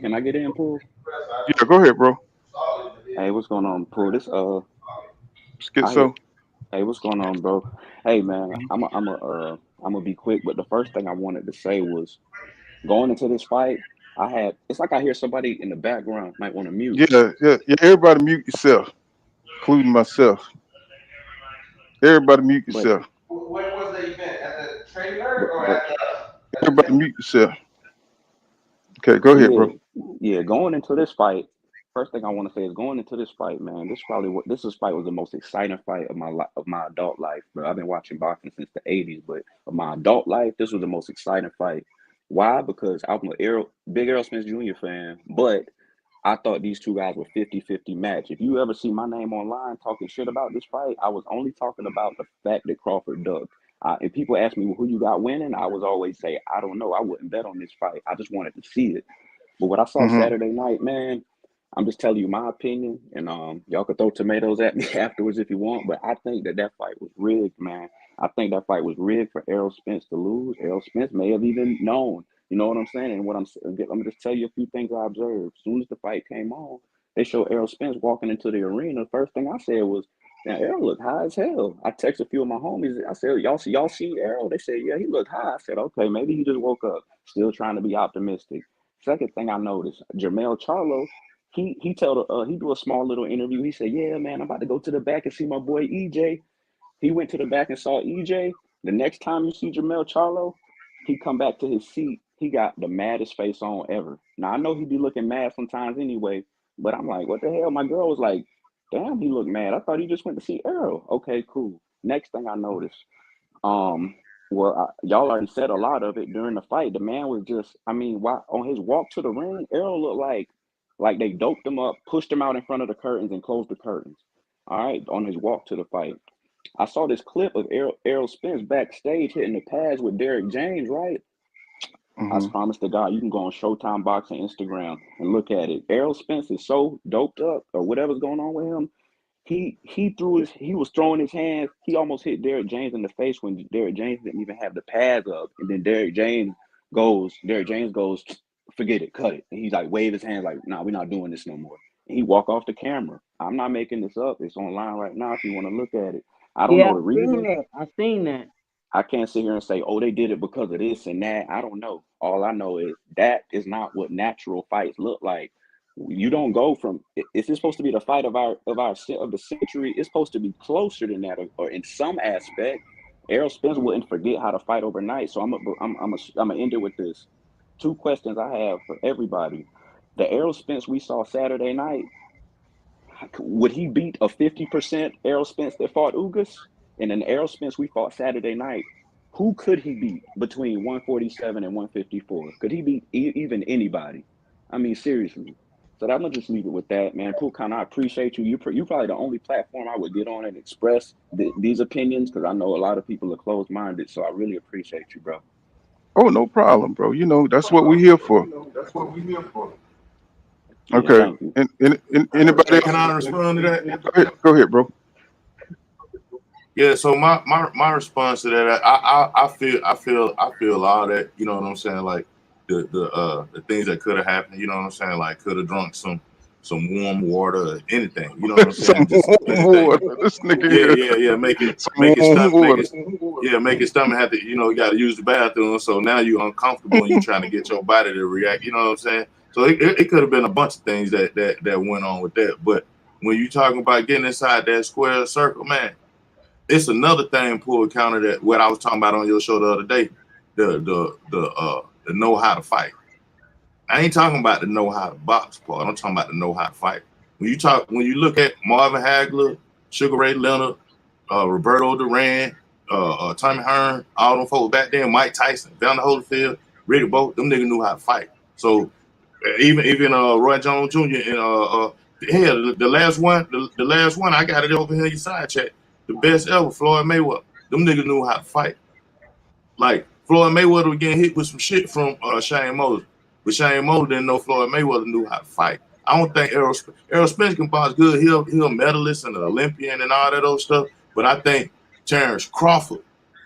Can I get in, Paul? Yeah, go ahead, bro. Hey, what's going on, Paul? I hear. Schizo. Hey, what's going on, bro? Hey, man, I'm gonna be quick, but the first thing I wanted to say was going into this fight, it's like I hear somebody in the background might want to mute, Yeah. Everybody mute yourself, including myself. Everybody mute but yourself. What was the event at the trailer but or but at the Everybody gym? mute yourself. Okay, go ahead, yeah, bro. yeah. Going into this fight, first thing I want to say is going into this fight, man. This fight was the most exciting fight of my adult life, bro. I've been watching boxing since the '80s, but of my adult life, this was the most exciting fight. Why? Because I'm a big Errol Spence Jr. fan, but I thought these two guys were 50-50 match. If you ever see my name online talking shit about this fight, I was only talking about the fact that Crawford ducked. If people ask me, well, who you got winning, I was always say, I don't know. I wouldn't bet on this fight. I just wanted to see it. But what I saw Mm-hmm. Saturday night, man, I'm just telling you my opinion, and y'all could throw tomatoes at me afterwards if you want. But I think that fight was rigged, man. I think that fight was rigged for Errol Spence to lose. Errol Spence may have even known. You know what I'm saying? And let me just tell you a few things I observed. As soon as the fight came on, they showed Errol Spence walking into the arena. The first thing I said was, "Now Errol looked high as hell." I texted a few of my homies. I said, y'all see Errol?" They said, "Yeah, he looked high." I said, "Okay, maybe he just woke up." Still trying to be optimistic. Second thing I noticed, Jermell Charlo, he do a small little interview. He said, "Yeah, man, I'm about to go to the back and see my boy EJ." He went to the back and saw EJ. The next time you see Jermell Charlo, he come back to his seat. He got the maddest face on ever. Now I know he be looking mad sometimes anyway, but I'm like, what the hell? My girl was like, damn, he looked mad. I thought he just went to see Errol. Okay, cool. Next thing I noticed, um, y'all already said a lot of it during the fight. The man was just, I mean, on his walk to the ring, Errol looked like they doped him up, pushed him out in front of the curtains, and closed the curtains. All right, on his walk to the fight. I saw this clip of Errol Spence backstage hitting the pads with Derek James, right? I Mm-hmm. promise to God, you can go on Showtime Boxing Instagram and look at it. Errol Spence is so doped up, or whatever's going on with him. he was throwing his hands. He almost hit Derrick James in the face when Derrick James didn't even have the pads up. And then Derrick James goes, forget it, cut it. And he's like, wave his hands like, nah, we're not doing this no more. And he walk off the camera. I'm not making this up. It's online right now if you want to look at it. I don't know the reason. I've seen that. I can't sit here and say, oh, they did it because of this and that. I don't know. All I know is that is not what natural fights look like. You don't go from, if it's supposed to be the fight of the century, it's supposed to be closer than that, or in some aspect. Errol Spence wouldn't forget how to fight overnight. So I'm gonna end it with this. 2 questions I have for everybody. The Errol Spence we saw Saturday night, would he beat a 50% Errol Spence that fought Ugas? And then the Errol Spence we fought Saturday night, who could he beat between 147 and 154? Could he beat even anybody? I mean, seriously. So I'm gonna just leave it with that, man. Pookan, I appreciate you. You're probably the only platform I would get on and express these opinions, because I know a lot of people are closed-minded. So I really appreciate you, bro. Oh, no problem, bro. That's what we're here for. Yeah, Okay. thank you. And anybody Can I respond to that? Go ahead, bro. Yeah, so my response to that, I feel all that, you know what I'm saying, like the things that could have happened, you know what I'm saying, like could have drunk some warm water or anything, you know what I'm saying, just Warm water. This nigga yeah, make it stomach have to, you got to use the bathroom, so now you're uncomfortable and you're trying to get your body to react, you know what I'm saying. So it could have been a bunch of things that went on with that, but when you talking about getting inside that square circle, man, it's another thing, Pull counter, that what I was talking about on your show the other day, the know how to fight. I ain't talking about the know how to box part. I'm talking about the know how to fight. When you look at Marvin Hagler, Sugar Ray Leonard, Roberto Duran, Tommy Hearn, all them folks back there, Mike Tyson, Vander Holyfield, Ricky Boat, them niggas knew how to fight. So even Roy Jones Jr. and the last one, I got it over here in your side chat. The best ever, Floyd Mayweather. Them niggas knew how to fight. Like Floyd Mayweather was getting hit with some shit from Shane Mosley, but Shane Mosley didn't know Floyd Mayweather knew how to fight. I don't think Errol Spence can box good. He'll a medalist and an Olympian and all that old stuff. But I think Terrence Crawford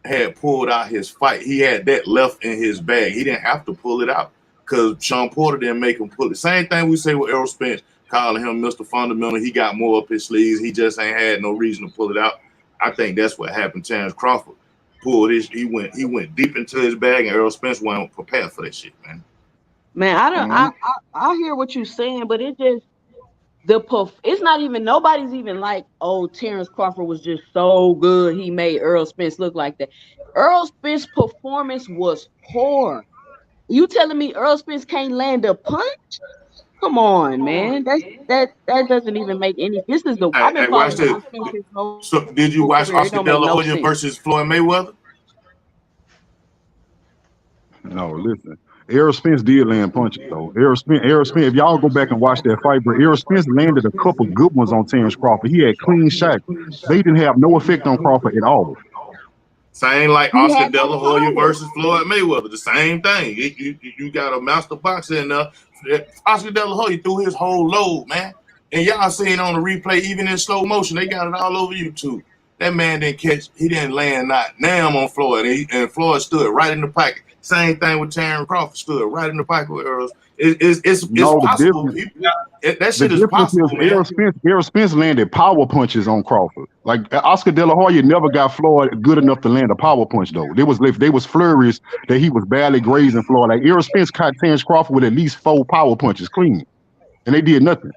had pulled out his fight. He had that left in his bag. He didn't have to pull it out because Sean Porter didn't make him pull it. Same thing we say with Errol Spence, calling him Mr. Fundamental. He got more up his sleeves. He just ain't had no reason to pull it out. I think that's what happened. Terrence Crawford pulled his. He went deep into his bag, and Errol Spence wasn't prepared for that shit, man. Man, I hear what you're saying, but it just it's not even, nobody's even like, oh, Terrence Crawford was just so good he made Errol Spence look like that. Errol Spence's performance was poor. You telling me Errol Spence can't land a punch? Come on, man. That doesn't even make any. This is the I've been Watch following this. Spence his whole So did you watch career. It Oscar don't make De La no Hoya sense. versus Floyd Mayweather? No, listen. Errol Spence did land punches though. Errol Spence, if y'all go back and watch that fight, bro, Errol Spence landed a couple good ones on Terrence Crawford. He had clean shots. They didn't have no effect on Crawford at all. Same like He Oscar had De no La Hoya power. versus Floyd Mayweather. The same thing. You got a master boxer in there. Oscar De La Hoya threw his whole load, man. And y'all seen on the replay, even in slow motion, they got it all over YouTube. That man didn't catch, he didn't land not damn on Floyd. And Floyd stood right in the pocket. Same thing with Terrence Crawford, stood right in the pocket with Earl. It's No, possible, people. That shit is difference possible, is man. Errol Spence landed power punches on Crawford. Like Oscar De La Hoya never got Floyd good enough to land a power punch though. There was flurries that he was barely grazing Floyd. Like Errol Spence caught Terrence Crawford with at least 4 power punches clean, and they did nothing.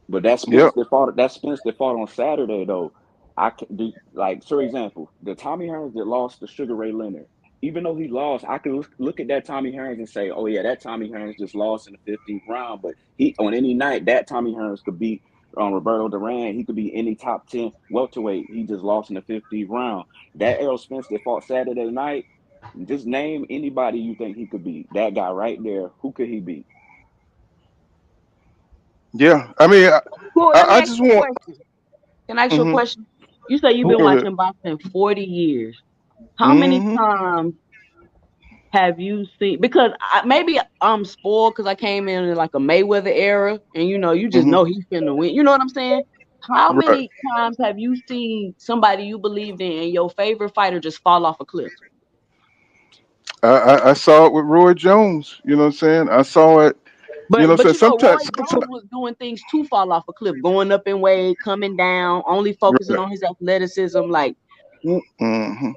But that Spence that fought on Saturday though, I can do, like, for example, the Tommy Hearns that lost to Sugar Ray Leonard. Even though he lost, I can look at that Tommy Hearns and say, oh yeah, that Tommy Hearns just lost in the 15th round. But he, on any night, that Tommy Hearns could beat Roberto Duran. He could be any top 10 welterweight. He just lost in the 15th round. That Errol Spence that fought Saturday night, just name anybody you think he could beat. That guy right there, who could he beat? Yeah, I mean, Cool, let me I ask just you a want. question. Can I ask you a question? You say you've been Go ahead. watching boxing 40 years. How many times have you seen? Because maybe I'm spoiled because I came in like a Mayweather era, and you just know he's finna win. You know what I'm saying? How Right. many times have you seen somebody you believed in and your favorite fighter just fall off a cliff? I saw it with Roy Jones. You know what I'm saying? I saw it. You know But what I'm saying? you know, Roy Sometimes, Jones was doing things to fall off a cliff, going up in weight, coming down, only focusing right. on his athleticism. Like, Hmm.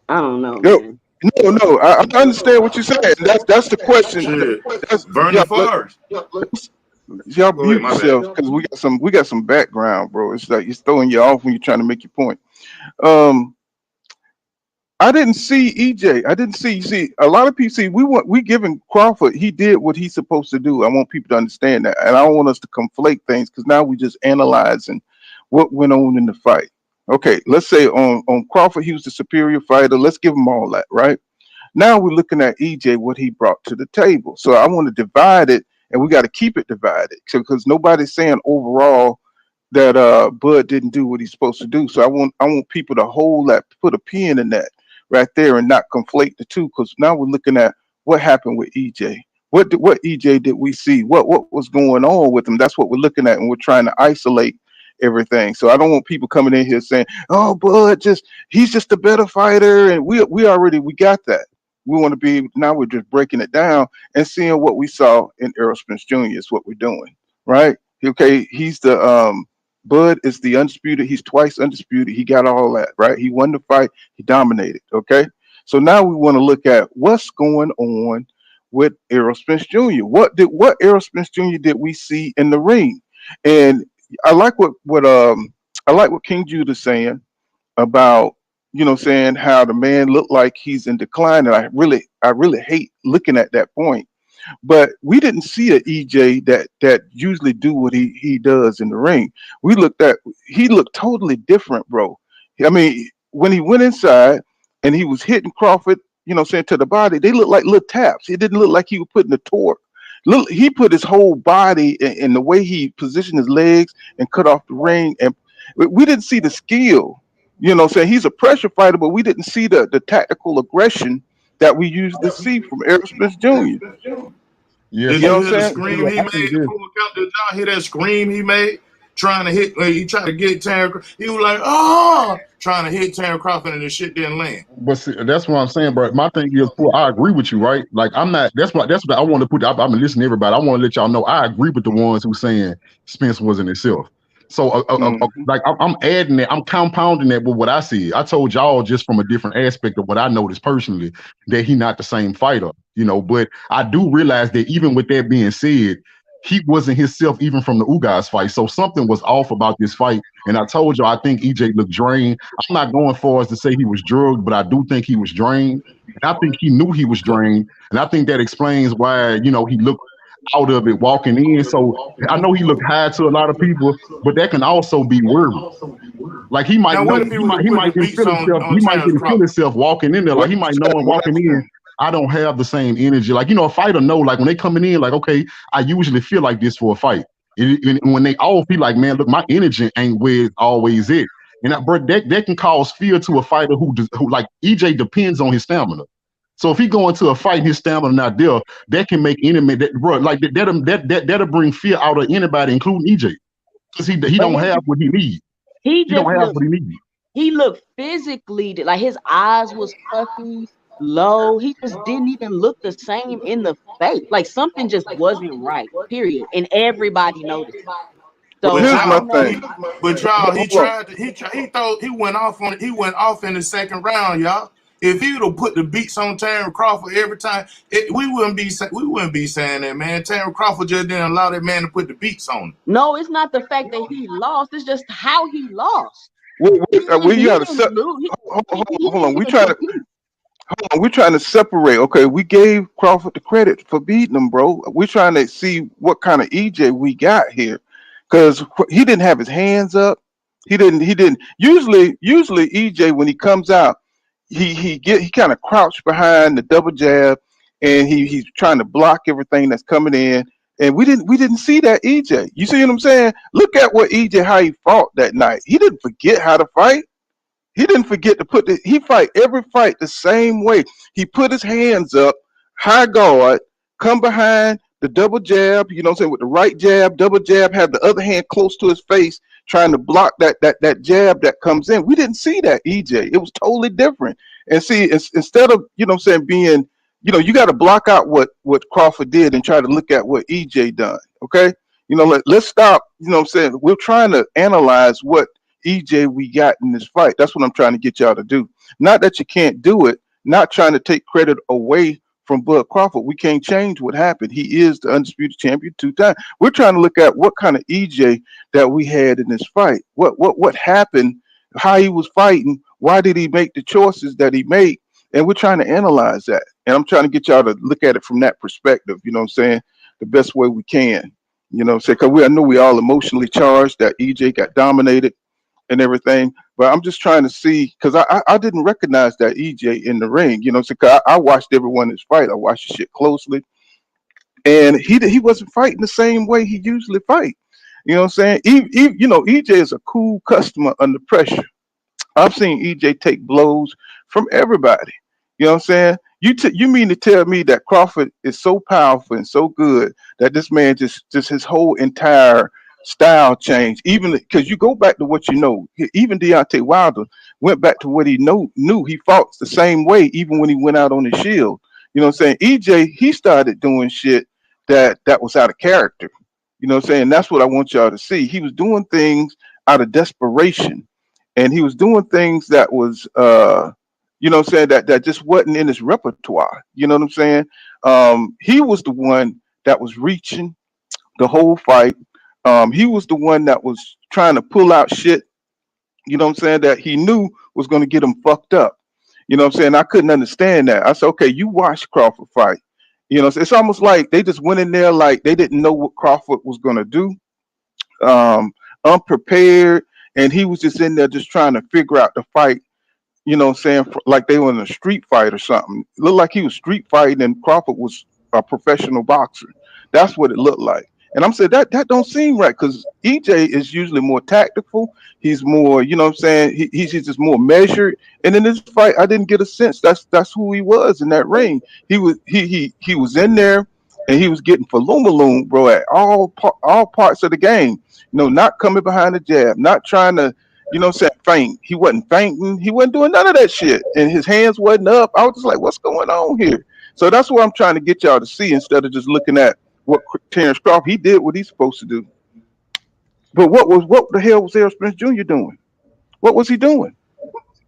I don't know, Yo, man. no. I understand what you're saying. That's the question. Shit. That's Vernon y'all. Forrest. Y'all Go ahead, mute my bad. yourselves because we got some background, bro. It's like it's throwing you off when you're trying to make your point. Um, I didn't see EJ. I didn't see. See, a lot of people see we giving Crawford. He did what he's supposed to do. I want people to understand that, and I don't want us to conflate things because now we just analyzing what went on in the fight. Okay, let's say on Crawford he was the superior fighter. Let's give him all that, right? Now we're looking at EJ what he brought to the table. So I want to divide it, and we got to keep it divided because nobody's saying overall that Bud didn't do what he's supposed to do. So I want people to hold that, put a pin in that right there, and not conflate the two. Because now we're looking at what happened with EJ. What EJ did we see? What was going on with him? That's what we're looking at, and we're trying to isolate everything. So I don't want people coming in here saying, "Oh, Bud, just he's just a better fighter," and we got that. We want to be now. We're just breaking it down and seeing what we saw in Errol Spence Jr. is what we're doing, right? Okay, he's the Bud is the undisputed. He's twice undisputed. He got all that, right? He won the fight. He dominated. Okay. So now we want to look at what's going on with Errol Spence Jr. What Errol Spence Jr. did we see in the ring? And I like what King Judah saying about saying how the man looked like he's in decline, and I really hate looking at that point, but we didn't see a EJ that usually do what he does in the ring. We looked at He looked totally different, bro. I mean, when he went inside and he was hitting Crawford, saying to the body, they looked like little taps. It didn't look like he was putting the torque. Look, he put his whole body in the way he positioned his legs and cut off the ring, and we didn't see the skill. Saying he's a pressure fighter, but we didn't see the tactical aggression that we usually see from Errol Spence Jr. Yeah, Did You so know you what hear the I'm saying? scream yeah, he I made? think The this. full count? Did y'all hear that scream he made? Trying to hit, he tried to get Terry. He was like, oh, trying to hit Terry Crawford, and the shit didn't land. But see, that's what I'm saying, bro. My thing is, Paul, I agree with you, right? Like, I'm not. That's what I want to put. I've been listening to everybody. I want to let y'all know I agree with the ones who saying Spence wasn't himself. So, Hmm. like, I'm adding that. I'm compounding that with what I see. I told y'all just from a different aspect of what I noticed personally that he not the same fighter, But I do realize that even with that being said, he wasn't himself even from the Ugas fight. So something was off about this fight. And I told y'all I think EJ looked drained. I'm not going far as to say he was drugged, but I do think he was drained. And I think he knew he was drained. And I think that explains why, he looked out of it walking in. So I know he looked high to a lot of people, but that can also be worry. Like he might Now, know what if he would have he put the might didn't beats feel himself, on he might Terrence didn't feel Crawford? himself walking in there. Like he might know him walking in. I don't have the same energy. Like, a fighter know, like when they coming in, like, okay, I usually feel like this for a fight. And when they all feel like, man, look, my energy ain't where it's always it. And bro, that can cause fear to a fighter who like EJ depends on his stamina. So if he go into a fight, his stamina not there, that can make enemy that bro, like that'll bring fear out of anybody, including EJ, because he But don't have what he needs. he He don't just have looked what he needs. he looked physically like his eyes was puffy, low. He just didn't even look the same in the face. Like something just wasn't right. Period. And everybody noticed it. Well, So here's I my don't know. thing. He Hold on. tried to, he thought he went off he went off in the second round, y'all. If he would have put the beats on Terrence Crawford every time, we wouldn't be saying that, man. Terrence Crawford just didn't allow that man to put the beats on him. No, it's not the fact that he lost. It's just how he lost. We He got to didn't lose. He hold didn't on. even compete. We're trying to separate. Okay, we gave Crawford the credit for beating him, bro. We're trying to see what kind of EJ we got here, because he didn't have his hands up. He didn't. He didn't. Usually EJ when he comes out, he kind of crouched behind the double jab, and he's trying to block everything that's coming in. And we didn't see that EJ. You see what I'm saying? Look at what EJ how he fought that night. He didn't forget how to fight. He didn't forget to he fight every fight the same way. He put his hands up, high guard, come behind the double jab, you know what I'm saying, with the right jab, double jab, have the other hand close to his face, trying to block that jab that comes in. We didn't see that EJ. It was totally different. And see, instead of being, you got to block out what Crawford did and try to look at what EJ done. Okay, let's stop. We're trying to analyze what EJ we got in this fight. That's what I'm trying to get y'all to do. Not that you can't do it. Not trying to take credit away from Bud Crawford. We can't change what happened. He is the undisputed champion 2 times. We're trying to look at what kind of EJ that we had in this fight. What happened, how he was fighting, why did he make the choices that he made? And we're trying to analyze that. And I'm trying to get y'all to look at it from that perspective, you know what I'm saying? The best way we can. You know what I'm saying? Because I know we all emotionally charged that EJ got dominated and everything. But I'm just trying to see, because I didn't recognize that EJ in the ring. You know, so I watched everyone in his fight. I watched the shit closely, and he wasn't fighting the same way he usually fight. You know what I'm saying? EJ is a cool customer under pressure. I've seen EJ take blows from everybody. You know what I'm saying? You mean to tell me that Crawford is so powerful and so good that this man just his whole entire style changed? Even because you go back to what you know, even Deontay Wilder went back to what he knew. He fought the same way even when he went out on his shield. You know what I'm saying? EJ, he started doing shit that was out of character. You know what I'm saying? That's what I want y'all to see. He was doing things out of desperation, and he was doing things that was you know what I'm saying, that just wasn't in his repertoire. You know what I'm saying? He was the one that was reaching the whole fight. He was the one that was trying to pull out shit, you know what I'm saying, that he knew was going to get him fucked up. You know what I'm saying? I couldn't understand that. I said, okay, you watch Crawford fight. You know, it's almost like they just went in there like they didn't know what Crawford was going to do, unprepared, and he was just in there just trying to figure out the fight. You know what I'm saying? Like they were in a street fight or something. It looked like he was street fighting and Crawford was a professional boxer. That's what it looked like. And I'm saying that don't seem right, because EJ is usually more tactical. He's more, you know what I'm saying? He's just more measured. And in this fight, I didn't get a sense that's who he was in that ring. He was in there and he was getting falumaloom, bro, at all parts of the game. You know, not coming behind the jab, not trying to, you know what I'm saying, faint. He wasn't fainting. He wasn't doing none of that shit. And his hands wasn't up. I was just like, what's going on here? So that's what I'm trying to get y'all to see, instead of just looking at what Terrence Crawford, he did what he's supposed to do. But what the hell was Errol Spence Jr. doing? What was he doing?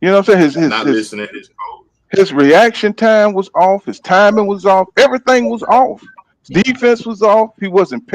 You know what I'm saying? Not listening to his coach. His reaction time was off. His timing was off. Everything was off. His defense was off. He wasn't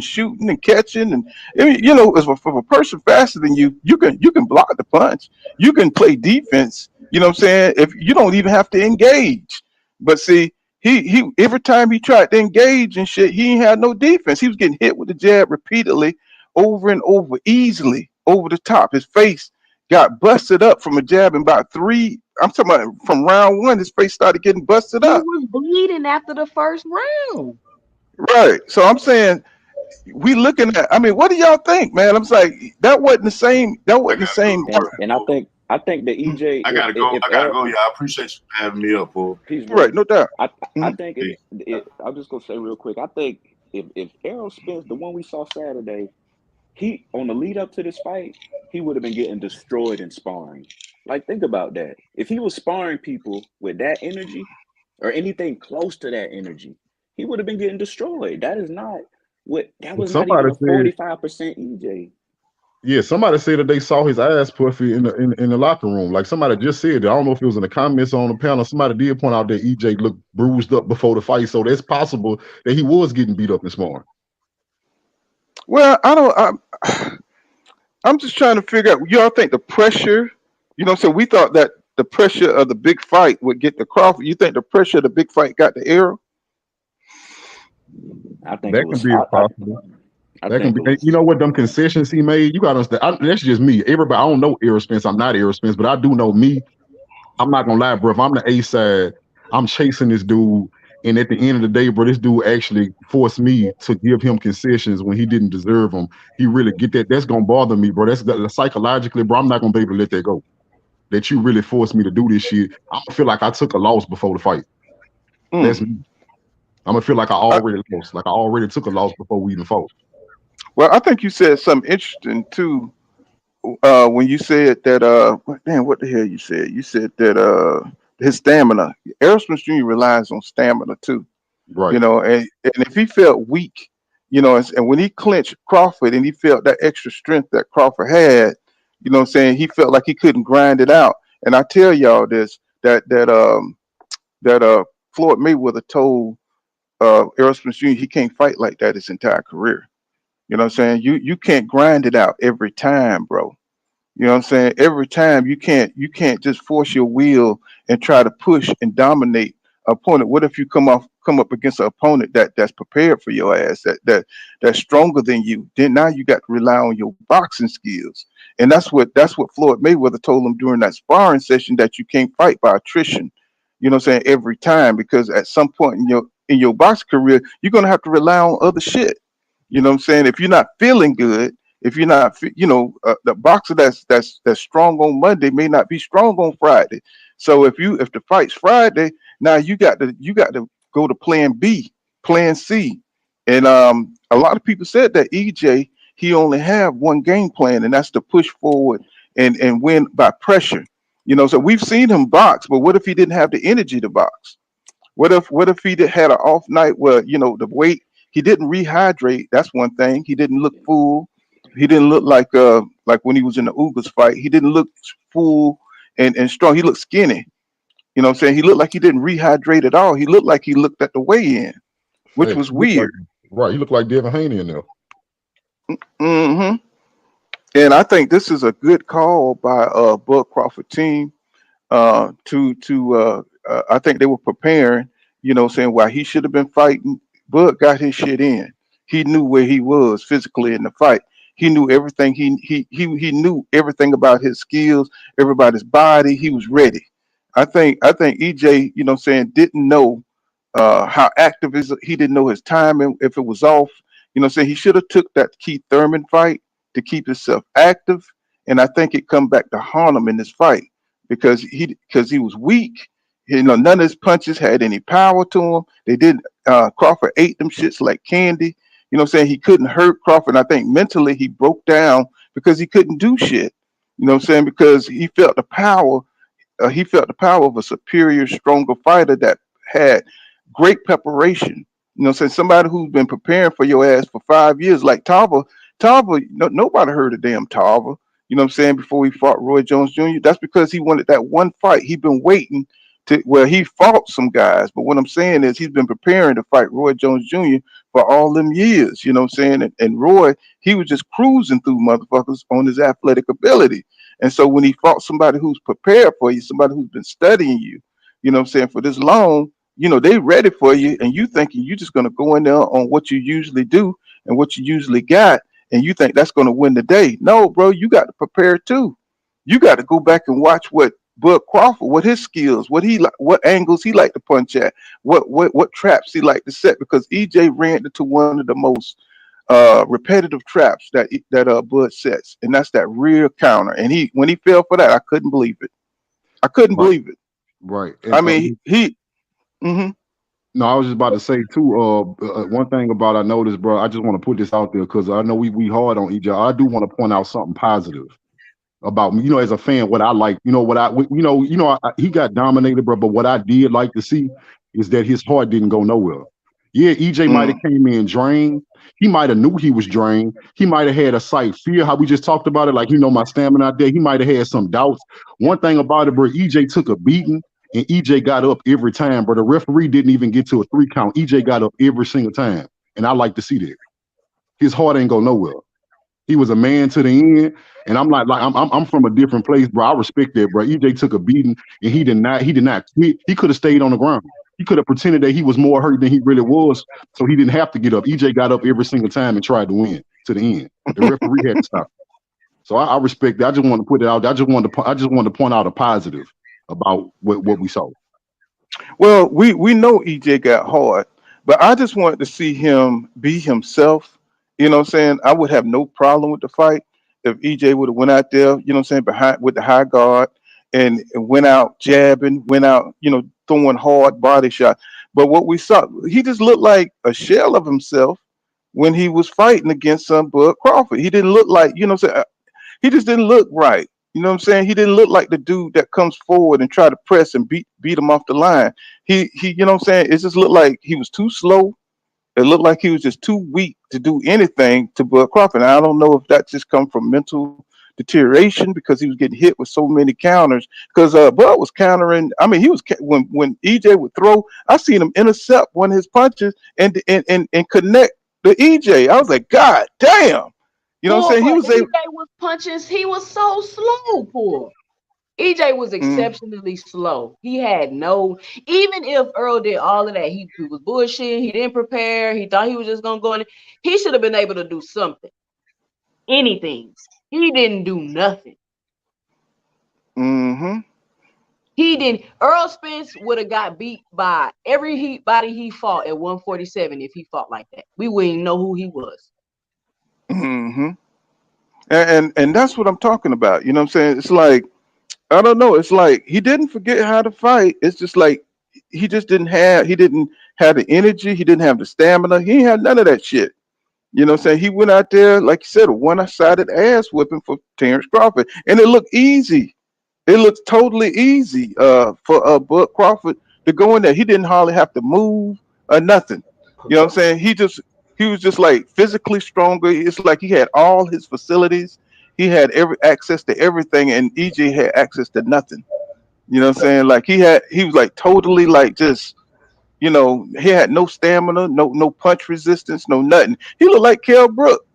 shooting and catching. And I mean, you know, as for a person faster than you, you can block the punch. You can play defense. You know what I'm saying? If you don't even have to engage. But see, he every time he tried to engage and shit, he ain't had no defense. He was getting hit with the jab repeatedly, over and over, easily over the top. His face got busted up from a jab in about 3. I'm talking about from round 1. His face started getting busted He up. was bleeding after the first round. Right. So I'm saying, we looking at. I mean, what do y'all think, man? I'm like, that wasn't the same. That wasn't the same. And I think the EJ. I gotta go. I gotta go. Yeah, I appreciate you having me up, Paul. Right, no doubt. I think I'm just gonna say real quick. I think if Errol Spence, the one we saw Saturday, he on the lead up to this fight, he would have been getting destroyed in sparring. Like, think about that. If he was sparring people with that energy or anything close to that energy, he would have been getting destroyed. That is not what. That was not even a 45% EJ. Yeah, somebody said that they saw his ass puffy in the locker room. Like, somebody just said that. I don't know if it was in the comments or on the panel. Somebody did point out that EJ looked bruised up before the fight, so that's possible that he was getting beat up this morning. Well, I'm just trying to figure out. Y'all think the pressure? You know, so we thought that the pressure of the big fight would get to Crawford. You think the pressure of the big fight got to Errol? I think that can be possible. That can be. You know what? Them concessions he made. You got to understand. That's just me. Everybody. I don't know Errol Spence. I'm not Errol Spence, but I do know me. I'm not gonna lie, bro. If I'm the A side, I'm chasing this dude, and at the end of the day, bro, this dude actually forced me to give him concessions when he didn't deserve them. He really get that. That's gonna bother me, bro. That's psychologically, bro. I'm not gonna be able to let that go. That you really forced me to do this shit. I feel like I took a loss before the fight. That's me. I'm gonna feel like I already lost. Like I already took a loss before we even fought. Well, I think you said something interesting too, when you said that what the hell you said? You said that his stamina. Errol Spence Jr. relies on stamina too. Right. And if he felt weak, and when he clinched Crawford and he felt that extra strength that Crawford had, he felt like he couldn't grind it out. And I tell y'all this that Floyd Mayweather told Errol Spence Jr. he can't fight like that his entire career. You know what I'm saying? You can't grind it out every time, bro. You know what I'm saying? Every time you can't just force your will and try to push and dominate a opponent. What if you come up against an opponent that's prepared for your ass, that's stronger than you? Then now you got to rely on your boxing skills. And that's what Floyd Mayweather told him during that sparring session, that you can't fight by attrition. You know what I'm saying? Every time, because at some point in your boxing career, you're gonna have to rely on other shit. You know what I'm saying? If you're not feeling good, if you're not, the boxer that's strong on Monday may not be strong on Friday. So if the fight's Friday, now you got to go to Plan B, Plan C, and a lot of people said that EJ he only have one game plan, and that's to push forward and win by pressure. So we've seen him box, but what if he didn't have the energy to box? What if he had an off night where the weight he didn't rehydrate? That's one thing. He didn't look full. He didn't look like when he was in the Ugas fight. He didn't look full and strong. He looked skinny. You know what I'm saying? He looked like he didn't rehydrate at all. He looked like he looked at the weigh-in, which Facts. was He looked like weird. right. He looked like Devin Haney in there. hmm And I think this is a good call by Bud Crawford team. I think they were preparing, saying why he should have been fighting. Bud got his shit in. He knew where he was physically in the fight. He knew everything. He knew everything about his skills, everybody's body. He was ready. I think EJ, didn't know how active is he didn't know his timing if it was off. He should have took that Keith Thurman fight to keep himself active, and I think it come back to haunt him in this fight because he was weak. None of his punches had any power to him. They didn't. Crawford ate them shits like candy. He couldn't hurt Crawford. And I think mentally he broke down because he couldn't do shit. Because he felt the power of a superior, stronger fighter that had great preparation. Somebody who's been preparing for your ass for 5 years, like Tava. Nobody heard of damn Tava. Before he fought Roy Jones Jr. That's because he wanted that one fight. He'd been waiting he fought some guys. But what I'm saying is he's been preparing to fight Roy Jones Jr. for all them years. And Roy, he was just cruising through motherfuckers on his athletic ability. And so when he fought somebody who's prepared for you, somebody who's been studying you, for this long, they ready for you, and you thinking you're just gonna go in there on what you usually do and what you usually got, and you think that's gonna win the day. No, bro, you got to prepare too. You got to go back and watch what Bud Crawford, what his skills, what angles he like to punch at, what traps he like to set, because EJ ran into one of the most repetitive traps that Bud sets, and that's that rear counter. And when he fell for that, I couldn't believe it. I couldn't Right. believe it. Right. I And mean, hmm no, I was just about to say too. One thing about I noticed, bro. I just want to put this out there because I know we hard on each other. I do want to point out something positive about me. As a fan, what I like. What he got dominated, bro. But what I did like to see is that his heart didn't go nowhere. Yeah, EJ might have mm, came in drained. He might have knew he was drained. He might have had a slight fear, how we just talked about it. Like, my stamina out there. He might have had some doubts. One thing about it, bro, EJ took a beating and EJ got up every time, bro. The referee didn't even get to a 3 count. EJ got up every single time. And I like to see that. His heart ain't go nowhere. He was a man to the end, and I'm like I'm from a different place, bro. I respect that, bro. EJ took a beating, and he did not quit. He could have stayed on the ground. He could have pretended that he was more hurt than he really was, so he didn't have to get up. EJ got up every single time and tried to win to the end. The referee had to stop. So I respect that. I just want to put it out. I just wanted to point out a positive about what we saw. well, we know EJ got hard, but I just wanted to see him be himself. What I'm saying? I would have no problem with the fight if EJ would have went out there, behind with the high guard and went out jabbing, went out, throwing hard body shots. But what we saw, he just looked like a shell of himself when he was fighting against some Bud Crawford. He didn't look like, He just didn't look right. You know what I'm saying? He didn't look like the dude that comes forward and try to press and beat him off the line. He you know what I'm saying? It just looked like he was too slow. It looked like he was just too weak to do anything to Bud Crawford. And I don't know if that just come from mental deterioration because he was getting hit with so many counters. Because Bud was countering. I mean, he was when EJ would throw. I seen him intercept one of his punches and connect the EJ. I was like, God damn. You know what I'm Poor, saying? He but was able. EJ was punching. He was so slow. Poor. EJ was Mm, exceptionally slow. He had no, even if Earl did all of that, he was bullshit. He didn't prepare. He thought he was just gonna go in. He should have been able to do something, anything. He didn't do nothing. mm-hmm. He didn't. Earl Spence would have got beat by everybody he fought at 147 if he fought like that. We wouldn't know who he was. Mm-hmm. And that's what I'm talking about. You know what I'm saying? It's like I don't know. It's like he didn't forget how to fight. It's just like he didn't have the energy. He didn't have the stamina. He ain't had none of that shit. You know what I'm saying? He went out there, like you said, a one-sided ass whipping for Terrence Crawford. And it looked easy. It looked totally easy for Bud Crawford to go in there. He didn't hardly have to move or nothing. You know what I'm saying? He was just like physically stronger. It's like he had all his facilities. He had every access to everything, and EJ had access to nothing. You know what I'm saying? Like he was like totally like just he had no stamina, no punch resistance, no nothing. He looked like Kell Brook.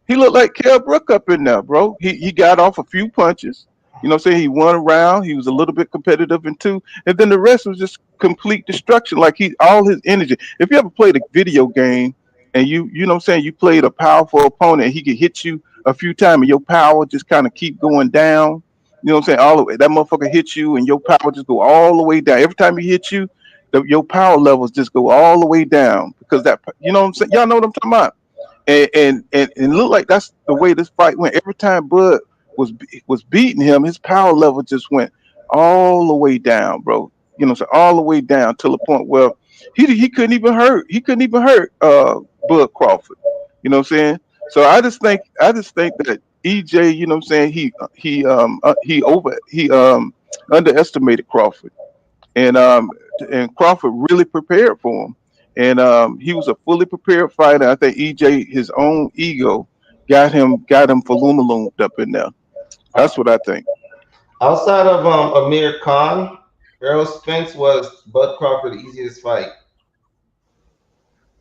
He looked like Kell Brook up in there, bro. He got off a few punches. You know what I'm saying? He won a round. He was a little bit competitive in two. And then the rest was just complete destruction. Like he all his energy. If you ever played a video game and you know what I'm saying, you played a powerful opponent and he could hit you a few times and your power just kind of keep going down. You know what I'm saying? All the way. That motherfucker hit you and your power just go all the way down. Every time he hit you, your power levels just go all the way down because that you know what I'm saying? Y'all know what I'm talking about? And it looked like that's the way this fight went. Every time Bud was beating him, his power level just went all the way down, bro. You know, so all the way down to the point where he couldn't even hurt. He couldn't even hurt Bud Crawford. You know what I'm saying? So I just think that EJ, you know what I'm saying, he underestimated Crawford and Crawford really prepared for him. And he was a fully prepared fighter. I think EJ, his own ego, got him for loomed up in there. That's what I think. Outside of Amir Khan, Errol Spence was Bud Crawford the easiest fight.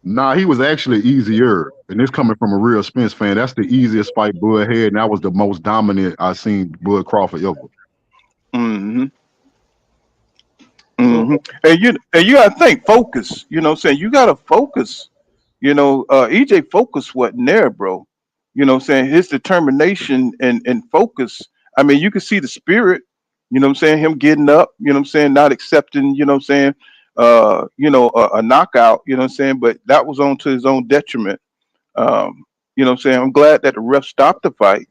Nah, he was actually easier. And this coming from a real Spence fan. That's the easiest fight Bud had, and that was the most dominant I seen Bud Crawford ever. Hmm. So Hmm. And you gotta think focus. You know what I'm saying? You gotta focus. EJ focus wasn't there, bro. You know what I'm saying? His determination and focus. I mean, you can see the spirit, you know what I'm saying, him getting up, you know what I'm saying, not accepting, you know what I'm saying, a knockout, you know what I'm saying, but that was on to his own detriment. You know what I'm saying? I'm glad that the ref stopped the fight.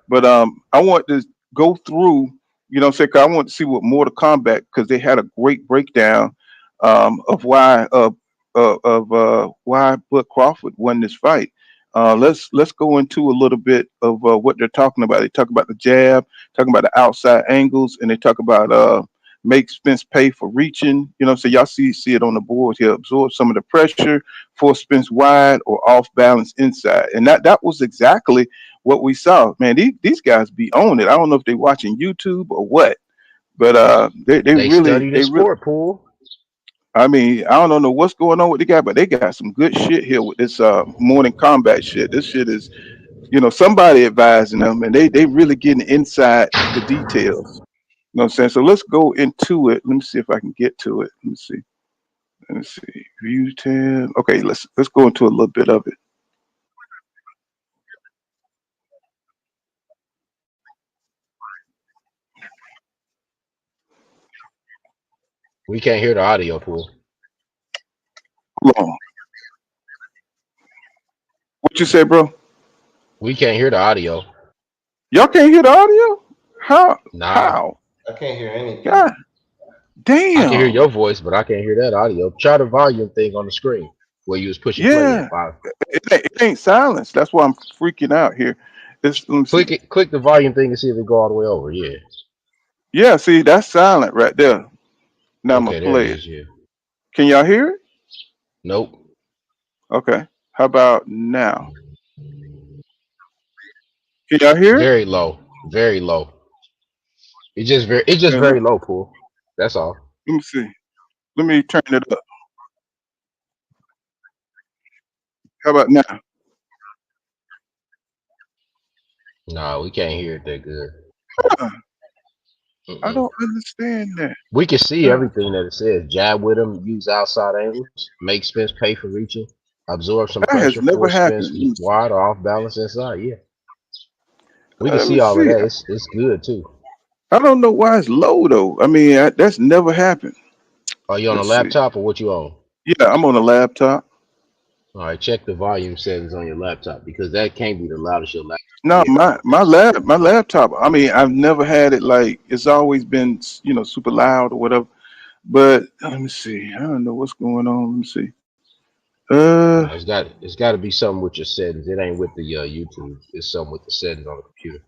But I want to go through, you know what I'm saying? 'Cause I want to see what Mortal Kombat because they had a great breakdown of why Bud Crawford won this fight. Let's go into a little bit of what they're talking about. They talk about the jab, talking about the outside angles, and they talk about make Spence pay for reaching. You know, so y'all see it on the board here. Absorb some of the pressure, force Spence wide or off balance inside, and that was exactly what we saw. Man, these guys be on it. I don't know if they watching YouTube or what, but they They really study the they really. sport, Pool. I mean, I don't know what's going on with the guy, but they got some good shit here with this morning combat shit. This shit is, somebody advising them, and they really getting inside the details. You know what I'm saying? So let's go into it. Let me see if I can get to it. Let me see. Let me see. View tab. Okay, let's go into a little bit of it. We can't hear the audio, Pool. Hold on. What you say, bro? We can't hear the audio. Y'all can't hear the audio? How? Nah. How? I can't hear anything. God I can hear damn. your voice, but I can't hear that audio. Try the volume thing on the screen where you was pushing play at Yeah. five. It ain't silence. That's why I'm freaking out here. It's let me see. Click the volume thing and see if it go all the way over. Yeah. Yeah, see, that's silent right there. Now I'm gonna Okay, there it play it. is. Yeah. Can y'all hear it? Nope. Okay. How about now? Can y'all hear it? Very low. Very low. It's just Yeah, very low, Pool. That's all. let me see. Let me turn it up. How about now? No, we can't hear it that good. Huh, I Mm-mm. don't understand that. We can see Uh, everything that it says. Jab with him, use outside angles, make Spence pay for reaching, absorb some that has pressure, never force happened. Spence wide or off balance inside. Yeah, we can Let me see all of see. that. It's good too. I don't know why it's low though. I mean, that's never happened. Are you on a Let's see. laptop or what you on? Yeah, I'm on a laptop. All right, check the volume settings on your laptop because that can't be the loudest your laptop No, get. my laptop. I mean, I've never had it like it's always been super loud or whatever. But let me see. I don't know what's going on. Let me see. Uh, No, it's got to be something with your settings. It ain't with the YouTube. It's something with the settings on the computer.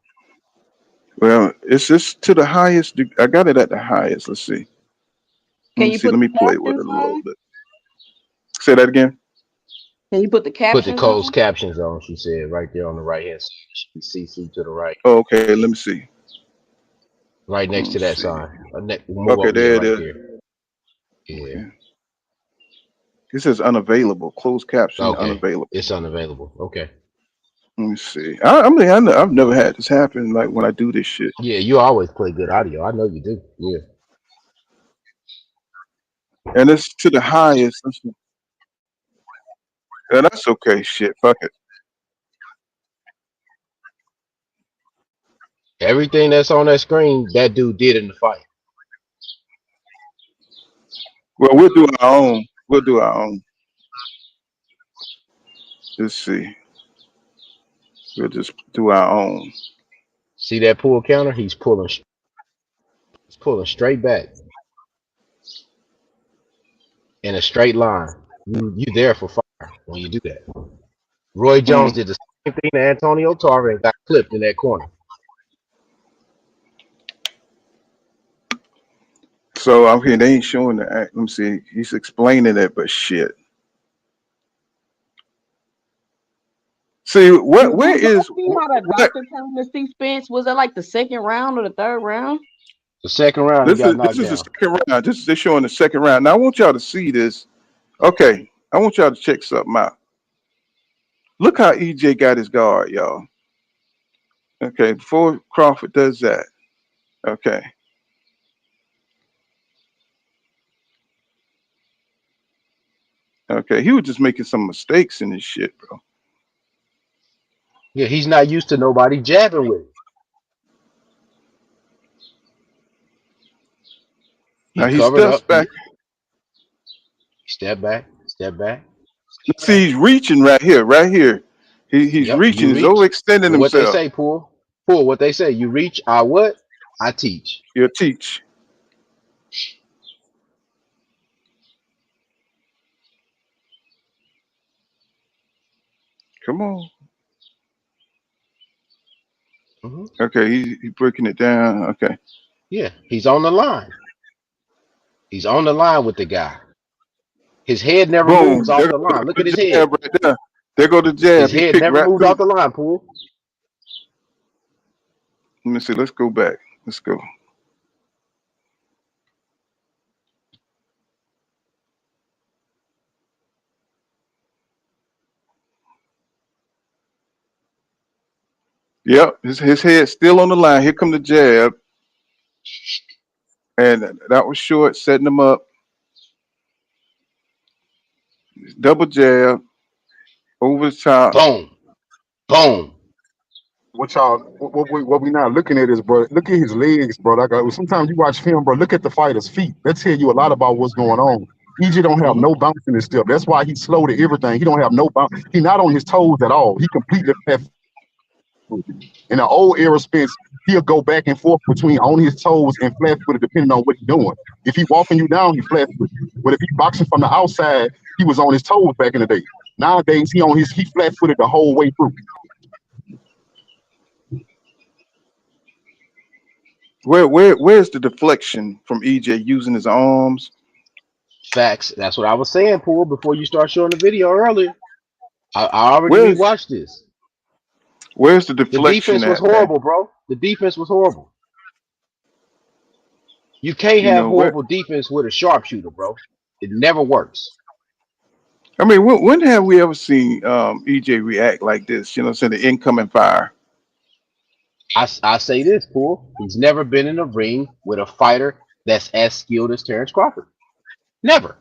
well, it's just to the highest. I got it at the highest. Let's see. Let Can me you see. put Let the me play with captions it a little on? bit. Say that again. Can you put the Put the captions closed on? captions on. She said right there on the right hand side. It should be CC to the right, Oh, okay, let me see. right Let next me to that see. sign. Move Okay, over. Yeah, there it right is. there. Yeah. Okay. It says unavailable. Closed caption Okay. unavailable. It's unavailable. Okay. Let me see. I've never had this happen. Like when I do this shit, Yeah, you always play good audio. I know you do. Yeah. and it's to the highest. Let's see. Yeah, that's okay. Shit, fuck it. Everything that's on that screen, that dude did in the fight. Well, we'll do our own. We'll do our own. Let's see. We'll just do our own. See that pull counter? He's pulling straight back in a straight line. You there for fire when you do that. Roy Jones Mm. did the same thing to Antonio Tarver and got clipped in that corner. So I'm here. They ain't showing the act. Let me see. He's explaining it, but shit. See what? Where Did y'all is see how the what? doctor came to see Spence? Was it like the second round or the third round? The second round, he got This knocked is the down. second round. This is they're showing the second round. Now I want y'all to see this. Okay, I want y'all to check something out. Look how EJ got his guard, y'all. Okay, before Crawford does that. Okay, okay, he was just making some mistakes in this shit, bro. Yeah, he's not used to nobody jabbing with him. He Now he covered steps up. back. He step back, step back, Now, step see, back. he's reaching right here, right here. He's Yep, you reaching. He's reach. overextending What they himself. say, pull. Pull, what they say. You reach, I what? I teach. He'll teach. Come on. Hmm. Okay, he's breaking it down. Okay. Yeah, he's on the line. He's on the line with the guy. His head never moves Boom. off There the go line. Look at the his head. jab right there. There go the His jab. He head picked never right moved through. off the line, pull. Let me see. Let's go back. Let's go. Yep. His head's still on the line. Here come the jab. And that was short, setting him up. Double jab over the top. Boom, boom. What y'all, what we not looking at is, bro, look at his legs, bro. Like sometimes you watch film, bro. Look at the fighter's feet. That tell you a lot about what's going on. EJ don't have Hmm. no bounce in his step. That's why he's slow to everything. He don't have no bounce. He not on his toes at all. He completely flat. In the old era Spence, he'll go back and forth between on his toes and flat footed, depending on what he's doing. If he walking you down, he flat footed. But if he boxing from the outside, he was on his toes back in the day. Nowadays, he flat footed the whole way through. Where's the deflection from EJ using his arms? Facts. That's what I was saying, Paul, before you start showing the video earlier. I already Where's rewatched this. where's the The deflection defense was at, man? horrible, bro. The defense was horrible. You can't You have know what? horrible defense with a sharpshooter, bro. It never works. I mean, when have we ever seen EJ react like this? You know, what I'm saying the incoming fire. I say this, Paul. He's never been in a ring with a fighter that's as skilled as Terrence Crawford. Never.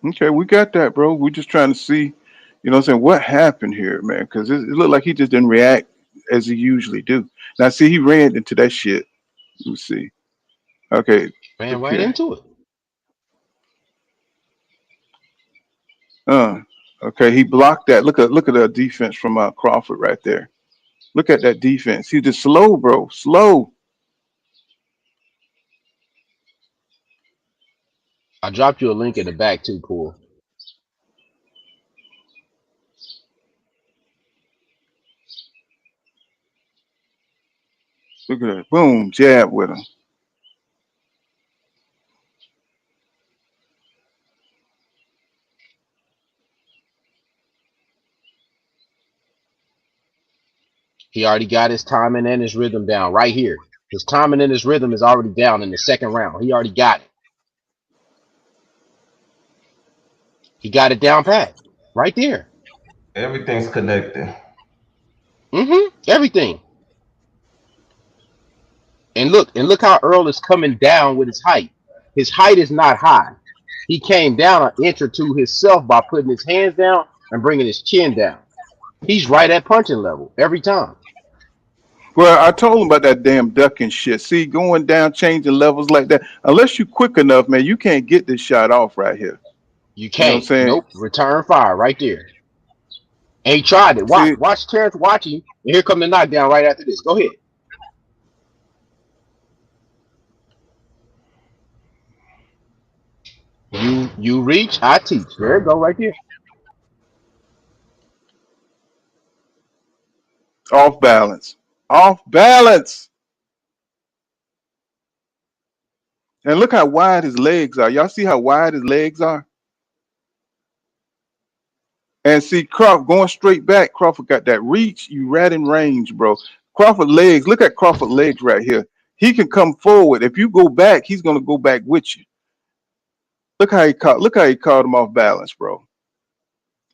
Okay, we got that, bro. We're just trying to see, you know, what I'm saying what happened here, man, because it looked like he just didn't react as he usually do. Now, see, he ran into that shit. Let me see. Okay, Ran look right here. into it. Uh, okay, he blocked that. Look at the defense from Crawford right there. Look at that defense. He's just slow, bro. Slow. I dropped you a link in the back too, Paul. Look at that. Boom, jab with him. He already got his timing and his rhythm down right here. His timing and his rhythm is already down in the second round. He already got it. He got it down pat. Right there. Everything's connected. Everything. And look how Earl is coming down with his height. His height is not high. He came down an inch or two himself by putting his hands down and bringing his chin down. He's right at punching level every time. Well, I told him about that damn ducking shit. See, going down, changing levels like that. Unless you quick enough, man, you can't get this shot off right here. You You know what I'm can't. saying? Nope. Return fire right there. And he tried it. See, Watch Terrence watching. And here come the knockdown right after this. Go ahead. You reach, I teach. There you go, right there. off balance. Off balance. And look how wide his legs are. Y'all see how wide his legs are? And see Crawford going straight back. Crawford got that reach. You right in range, bro. Crawford legs. Look at Crawford legs right here. He can come forward. If you go back, he's gonna go back with you. Look how he caught. Look how he caught him off balance, bro.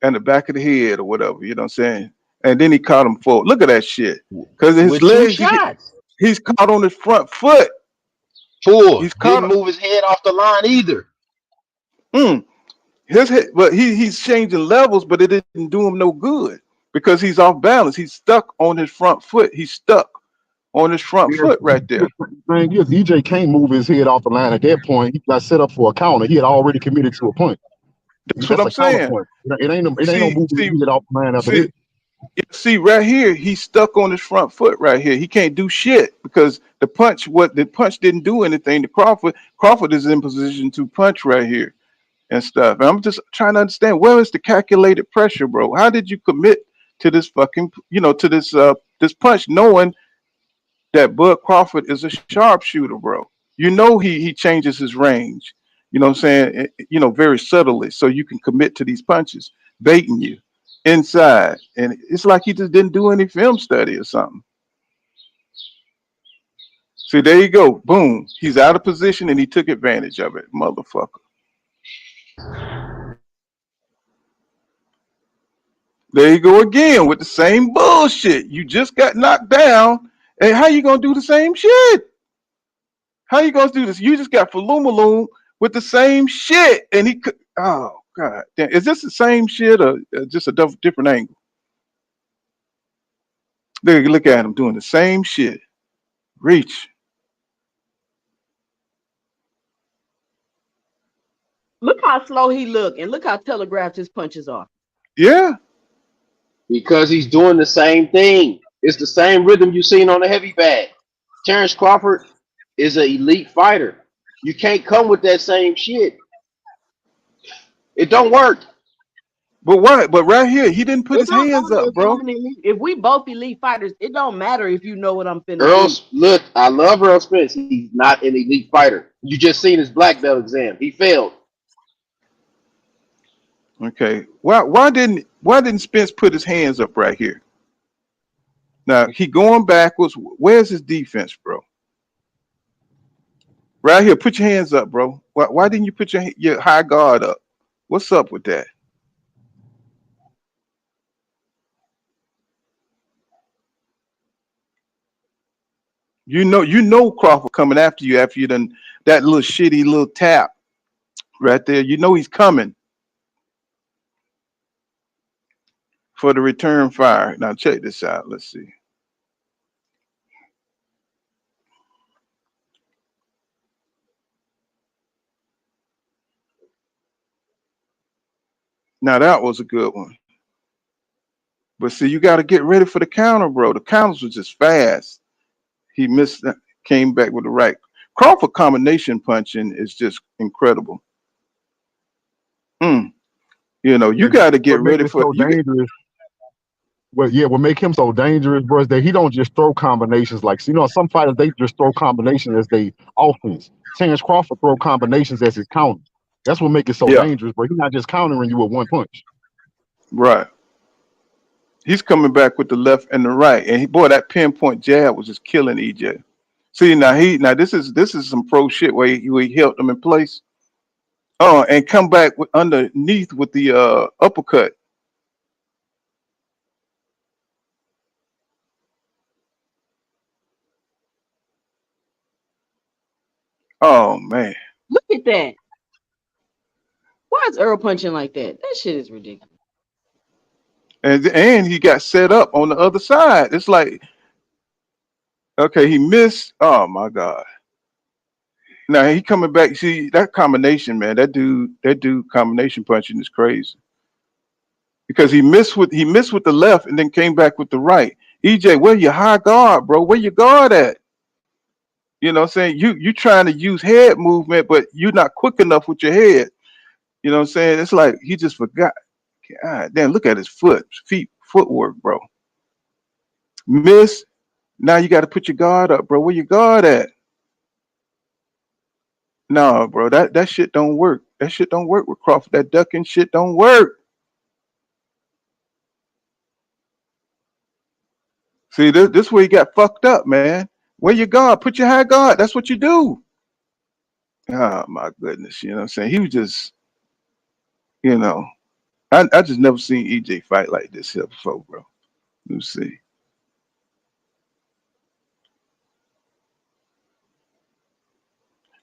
And the back of the head or whatever. You know what I'm saying? And then he caught him forward. Look at that shit. Because his With two legs, shots. he's caught on his front foot. Four. He's caught. Didn't move his head off the line either. His head, but he's changing levels, but it didn't do him no good because he's off balance. He's stuck on his front foot. He's stuck on his front Yeah, foot right there. the thing is, EJ can't move his head off the line at that point. He got set up for a counter. He had already committed to a punch. That's what That's I'm a counter saying. point. It ain't no See, moving see, his head off the line after see, that. see, right here, he's stuck on his front foot right here. He can't do shit because the punch didn't do anything to Crawford. Crawford is in position to punch right here and stuff. And I'm just trying to understand where is the calculated pressure, bro? How did you commit to this fucking, to this punch, knowing that Bud Crawford is a sharpshooter, bro? You know he changes his range. You know what I'm saying? Very subtly, so you can commit to these punches, baiting you inside, and it's like he just didn't do any film study or something. See, there you go, boom. He's out of position and he took advantage of it, motherfucker. There you go again with the same bullshit. You just got knocked down, and how you gonna do the same shit? How you gonna do this? You just got Falumaloom with the same shit, and he could. Oh God, damn. Is this the same shit or just a different angle? Look at him doing the same shit. Reach. Look how slow he look, and look how telegraphed his punches are. Yeah. Because he's doing the same thing. It's the same rhythm you seen on the heavy bag. Terrence Crawford is an elite fighter. You can't come with that same shit. It don't work. But why? But right here, he didn't put It his don't hands matter up, if I'm bro. an elite. If we both elite fighters, it don't matter if you know what I'm finna do. Look, I love Earl Spence. He's not an elite fighter. You just seen his black belt exam. He failed. Okay. Why didn't Spence put his hands up right here? Now he going backwards. Where's his defense, bro? Right here. Put your hands up, bro. Why didn't you put your high guard up? What's up with that? You know Crawford coming after you done that little shitty little tap right there. You know he's coming for the return fire. Now check this out. Let's see. Now that was a good one. But see, you got to get ready for the counter, bro. The counters was just fast. He missed that, came back with the right. Crawford combination punching is just incredible. Mm. You But got to get what make ready it for so you. dangerous? What make him so dangerous, bro, is that he don't just throw combinations like some fighters they just throw combinations as they offense. Terrence Crawford throw combinations as his counter. That's what make it so Yeah, dangerous, bro. He's not just countering you with one punch. right. He's coming back with the left and the right, and boy, that pinpoint jab was just killing EJ. See, now this is some pro shit where he held them in place. Oh, and come back with underneath with the uppercut. Oh man, Look at that. Why is Earl punching like that? That shit is ridiculous. and he got set up on the other side. It's like, okay, he missed. Oh my god. Now he coming back. See that combination, man. That dude combination punching is crazy because he missed with the left and then came back with the right. EJ, where your high guard, bro? Where your guard at? You know what I'm saying? You trying to use head movement, but you're not quick enough with your head. You know what I'm saying? It's like he just forgot. God damn, look at his footwork, bro. Miss. Now you got to put your guard up, bro. Where your guard at? No, bro. That shit don't work. That shit don't work with Crawford. That ducking shit don't work. See, this where you got fucked up, man. Where your guard? Put your high guard. That's what you do. Oh my goodness. You know what I'm saying? He was just, you know, I just never seen EJ fight like this here before, bro. Let me see.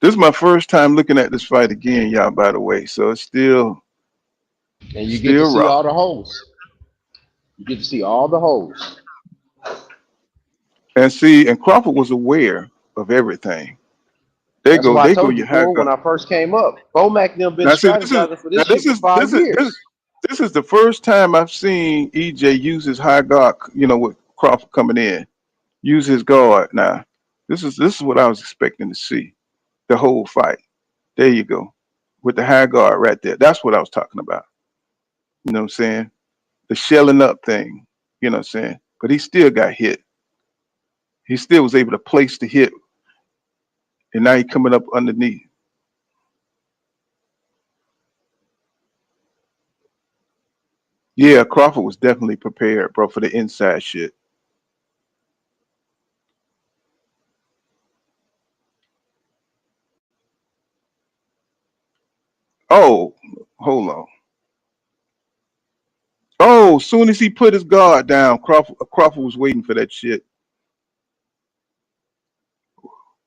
This is my first time looking at this fight again, y'all, by the way. So it's still And you get to still see raw. all the holes. You get to see all the holes. And see, and Crawford was aware of everything. They That's go, why I they go told you, your high fool, when guard. I first came up. Bomac and them been Now see, this is strategizing for now this shit for this 5 is this, years. this is the first time I've seen EJ use his high guard, with Crawford coming in. Use his guard. Now, this is what I was expecting to see the whole fight. There you go. With the high guard right there. That's what I was talking about. You know what I'm saying? The shelling up thing. You know what I'm saying? But he still got hit. He still was able to place the hit, and now he coming up underneath. Yeah, Crawford was definitely prepared, bro, for the inside shit. Oh, hold on. Oh, soon as he put his guard down, Crawford was waiting for that shit.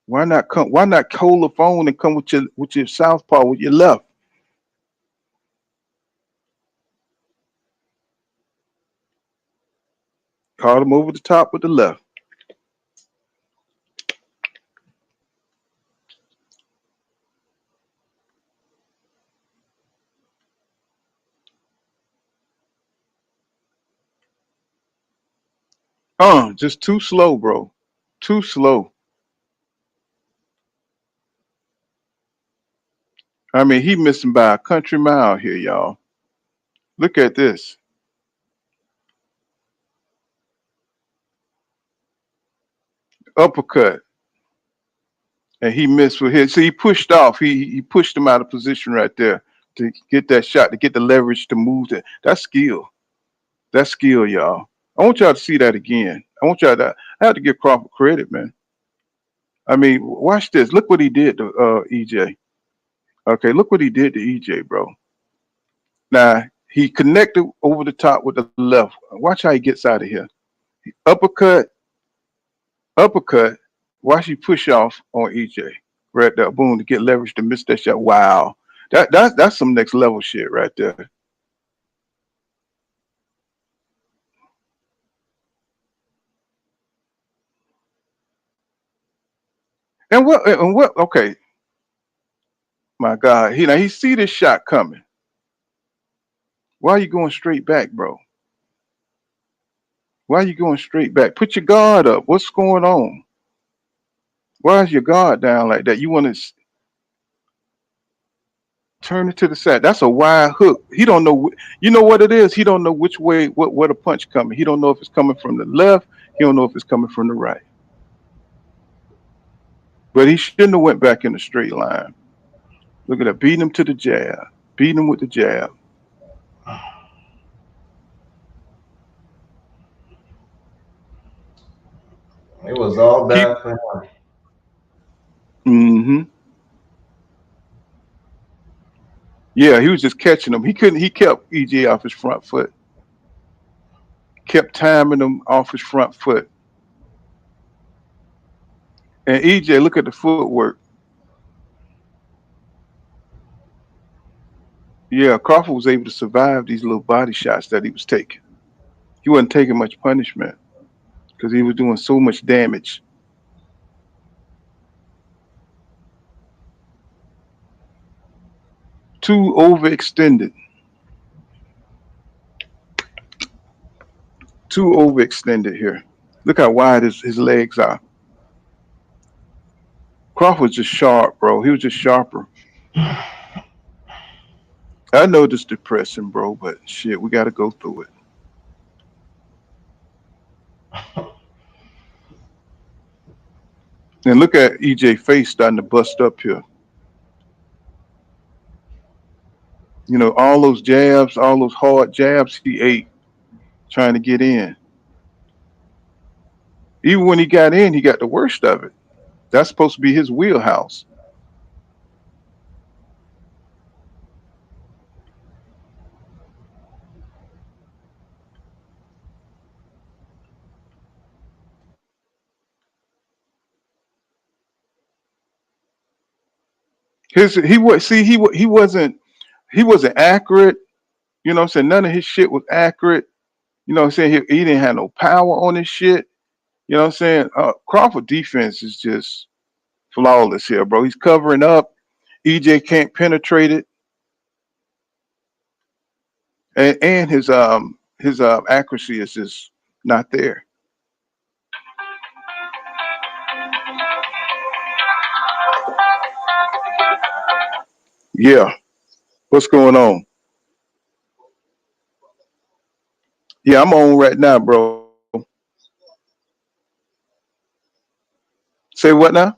Why not come? Why not hold the phone and come with your southpaw with your left? Caught him over the top with the left. Just too slow, bro. Too slow. I mean, he missing by a country mile here, y'all. Look at this. Uppercut. And he missed with his. So he pushed off. He pushed him out of position right there to get that shot, to get the leverage to move it. That's skill. That's skill, y'all. I want y'all to see that again. I want y'all to. I have to give Crawford credit, man. I mean, watch this. Look what he did to EJ. Okay, look what he did to EJ, bro. Now he connected over the top with the left. Watch how he gets out of here. Uppercut, uppercut. Watch he push off on EJ. Right there, boom, to get leverage to miss that shot. Wow, that's some next level shit right there. And what? And what? Okay, my God, he see this shot coming. Why are you going straight back, bro? Why are you going straight back? Put your guard up. What's going on? Why is your guard down like that? You want to turn it to the side. That's a wide hook. He don't know. You know what it is? He don't know which way, what a punch coming. He don't know if it's coming from the left. He don't know if it's coming from the right. But he shouldn't have went back in a straight line. Look at that. Beating him to the jab. Beating him with the jab. It was all He. bad for him. Mm-hmm. Yeah, he was just catching him. He couldn't. He kept EJ off his front foot. Kept timing him off his front foot. And EJ, look at the footwork. Yeah, Crawford was able to survive these little body shots that he was taking. He wasn't taking much punishment because he was doing so much damage. Too overextended. Too overextended here. Look how wide his legs are. Crawford's just sharp, bro. He was just sharper. I know this depressing, bro, but shit, we got to go through it. And look at EJ face starting to bust up here. You know, all those jabs, all those hard jabs he ate trying to get in. Even when he got in, he got the worst of it. That's supposed to be his wheelhouse. His he was see he wasn't accurate. You know what I'm saying? None of his shit was accurate. You know what I'm saying? He didn't have no power on his shit. You know what I'm saying? Crawford defense is just flawless here, bro. He's covering up. EJ can't penetrate it, and his accuracy is just not there. Yeah, what's going on? Yeah, I'm on right now, bro. Say what now?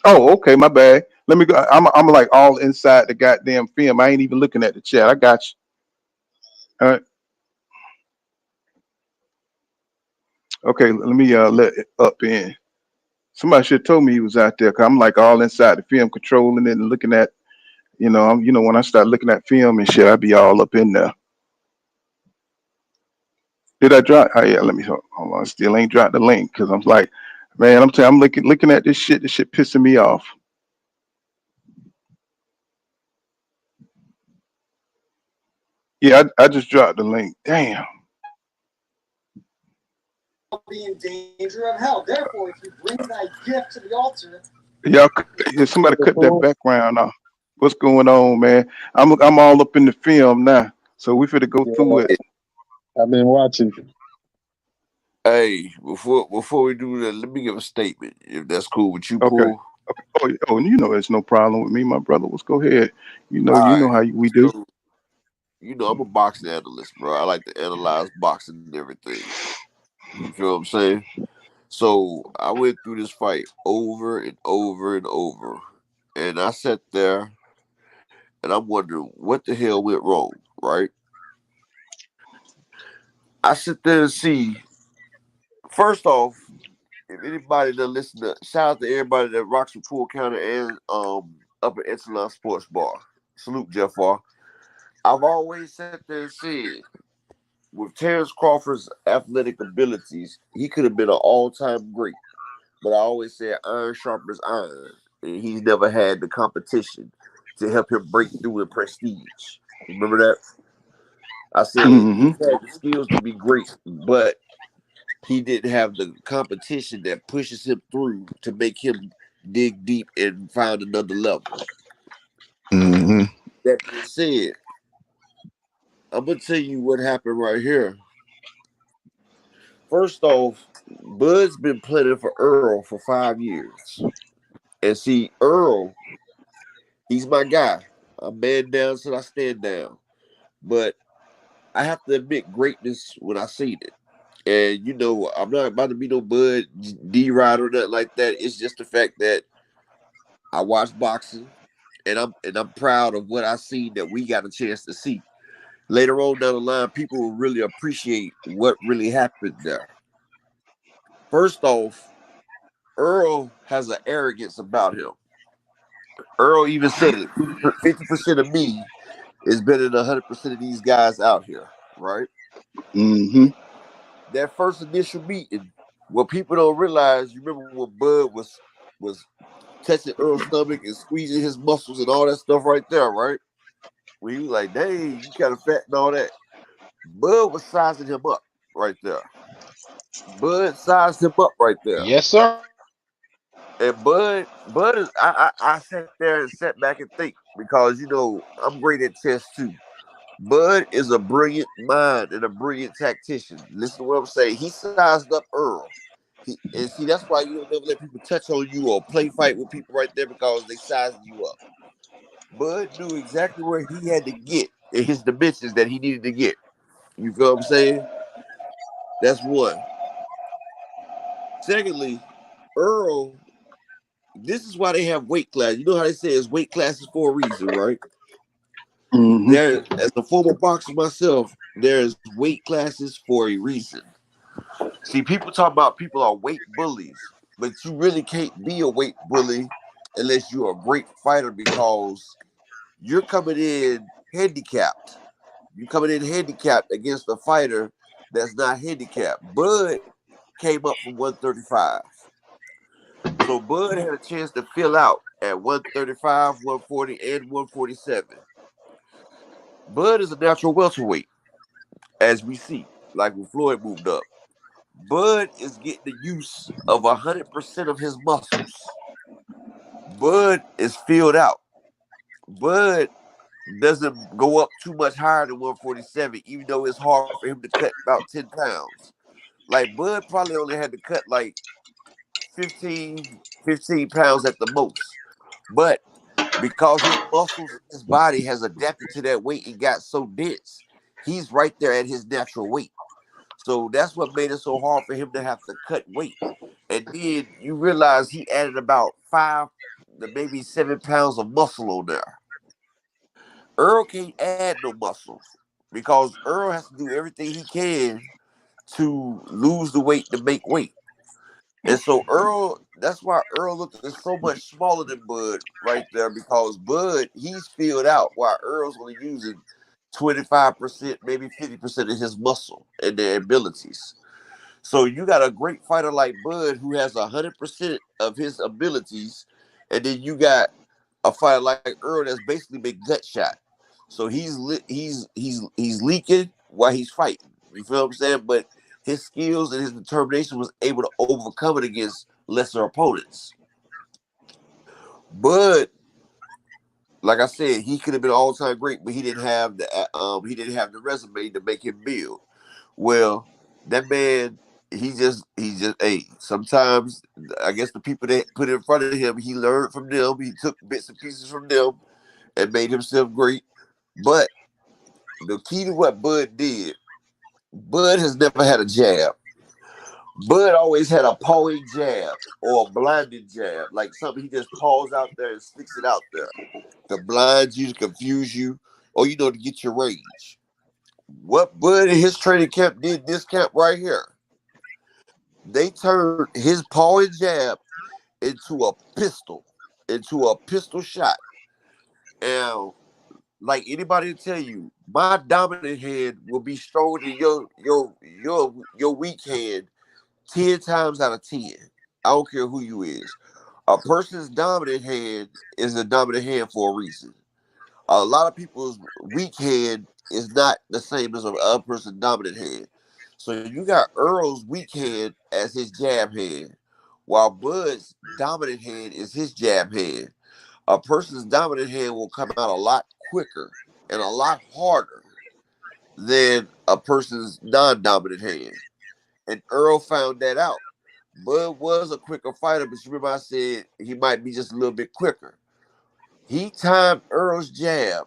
Oh, okay, my bad. Let me go. I'm like all inside the goddamn film. I ain't even looking at the chat. I got you. All right. Okay, let me let it up in. Somebody should have told me he was out there. Cause I'm like all inside the film, controlling it and looking at. When I start looking at film and shit, I be all up in there. Did I drop? Oh yeah, let me hold on. Still ain't dropped the link because I'm like, man, I'm telling. I'm looking at this shit. This shit pissing me off. Yeah, I just dropped the link. Damn. Be in danger of hell. Therefore, if you bring thy gift to the altar, Y'all, somebody cut that background off. What's going on, man? I'm all up in the film now, so we finna go through it. I've been watching. Hey, before we do that, let me give a statement, if that's cool with you, Okay. Paul. Okay. Oh, you know, there's no problem with me, my brother. Let's go ahead. You All know right. how we do. So, I'm a boxing analyst, bro. I like to analyze boxing and everything. You feel what I'm saying? So I went through this fight over and over and over. And I sat there and I'm wondering what the hell went wrong, right? I sit there and see, first off, if anybody that listen to, shout out to everybody that rocks with Pool Counter and Upper Echelon Sports Bar. Salute, Jeff R. I've always sat there and said, with Terrence Crawford's athletic abilities, he could have been an all-time great. But I always said iron sharpens iron. And he's never had the competition to help him break through in prestige. Remember that? I said he Mm-hmm. had the skills to be great, but he didn't have the competition that pushes him through to make him dig deep and find another level. Mm-hmm. That being said, I'm gonna tell you what happened right here. First off, Bud's been planning for Earl for 5 years. And see, Earl, he's my guy. I'm man down till I stand down. But I have to admit greatness when I seen it. And I'm not about to be no Bud D Rod or nothing like that. It's just the fact that I watch boxing and I'm proud of what I seen that we got a chance to see. Later on down the line, people will really appreciate what really happened there. First off, Earl has an arrogance about him. Earl even said it. 50% of me is better than 100% of these guys out here, right? Mm-hmm. That first initial meeting, what people don't realize, you remember when Bud was touching Earl's stomach and squeezing his muscles and all that stuff right there, right? When he was like, dang, you kind of fat and all that. Bud was sizing him up right there. Bud sized him up right there. Yes, sir. And Bud is I sat there and sat back and think because I'm great at chess too. Bud is a brilliant mind and a brilliant tactician. Listen to what I'm saying. He sized up Earl. And see, that's why you don't never let people touch on you or play fight with people right there because they sizing you up. Bud knew exactly where he had to get in his dimensions that he needed to get. You feel what I'm saying? That's one. Secondly, Earl, this is why they have weight class. You know how they say it's weight classes for a reason, right? Mm-hmm. There, as a former boxer myself, there's weight classes for a reason. See, people talk about people are weight bullies, but you really can't be a weight bully unless you're a great fighter because you're coming in handicapped. You're coming in handicapped against a fighter that's not handicapped. Bud came up from 135. So Bud had a chance to fill out at 135, 140, and 147. Bud is a natural welterweight, as we see, like when Floyd moved up. Bud is getting the use of 100% of his muscles. Bud is filled out. Bud doesn't go up too much higher than 147, even though it's hard for him to cut about 10 pounds. Like Bud probably only had to cut like 15 pounds at the most. But because his muscles and his body has adapted to that weight and got so dense, he's right there at his natural weight. So that's what made it so hard for him to have to cut weight. And then you realize he added about 5 to maybe 7 pounds of muscle on there. Earl can't add no muscle because Earl has to do everything he can to lose the weight to make weight. And so Earl, that's why Earl looking so much smaller than Bud right there because Bud, he's filled out while Earl's only using 25%, maybe 50% of his muscle and their abilities. So you got a great fighter like Bud who has 100% of his abilities, and then you got a fighter like Earl that's basically been gut shot. So he's leaking while he's fighting. You feel what I'm saying? But his skills and his determination was able to overcome it against lesser opponents. Bud, like I said, he could have been all time great, but he didn't have the resume to make him build. Well, that man, he just sometimes I guess the people that put in front of him, he learned from them. He took bits and pieces from them and made himself great. But the key to what Bud did, Bud has never had a jab. Bud always had a pawing jab or a blinding jab, like something he just paws out there and sticks it out there to blind you, to confuse you, or to get your range. What Bud and his training camp did this camp right here, they turned his pawing jab into a pistol shot. And like anybody will tell you, my dominant hand will be stronger than your weak hand 10 times out of 10. I don't care who you is. A person's dominant hand is a dominant hand for a reason. A lot of people's weak hand is not the same as a other person's dominant hand. So you got Earl's weak hand as his jab hand, while Bud's dominant hand is his jab hand. A person's dominant hand will come out a lot quicker and a lot harder than a person's non-dominant hand. And Earl found that out. Bud was a quicker fighter, but you remember I said he might be just a little bit quicker. He timed Earl's jab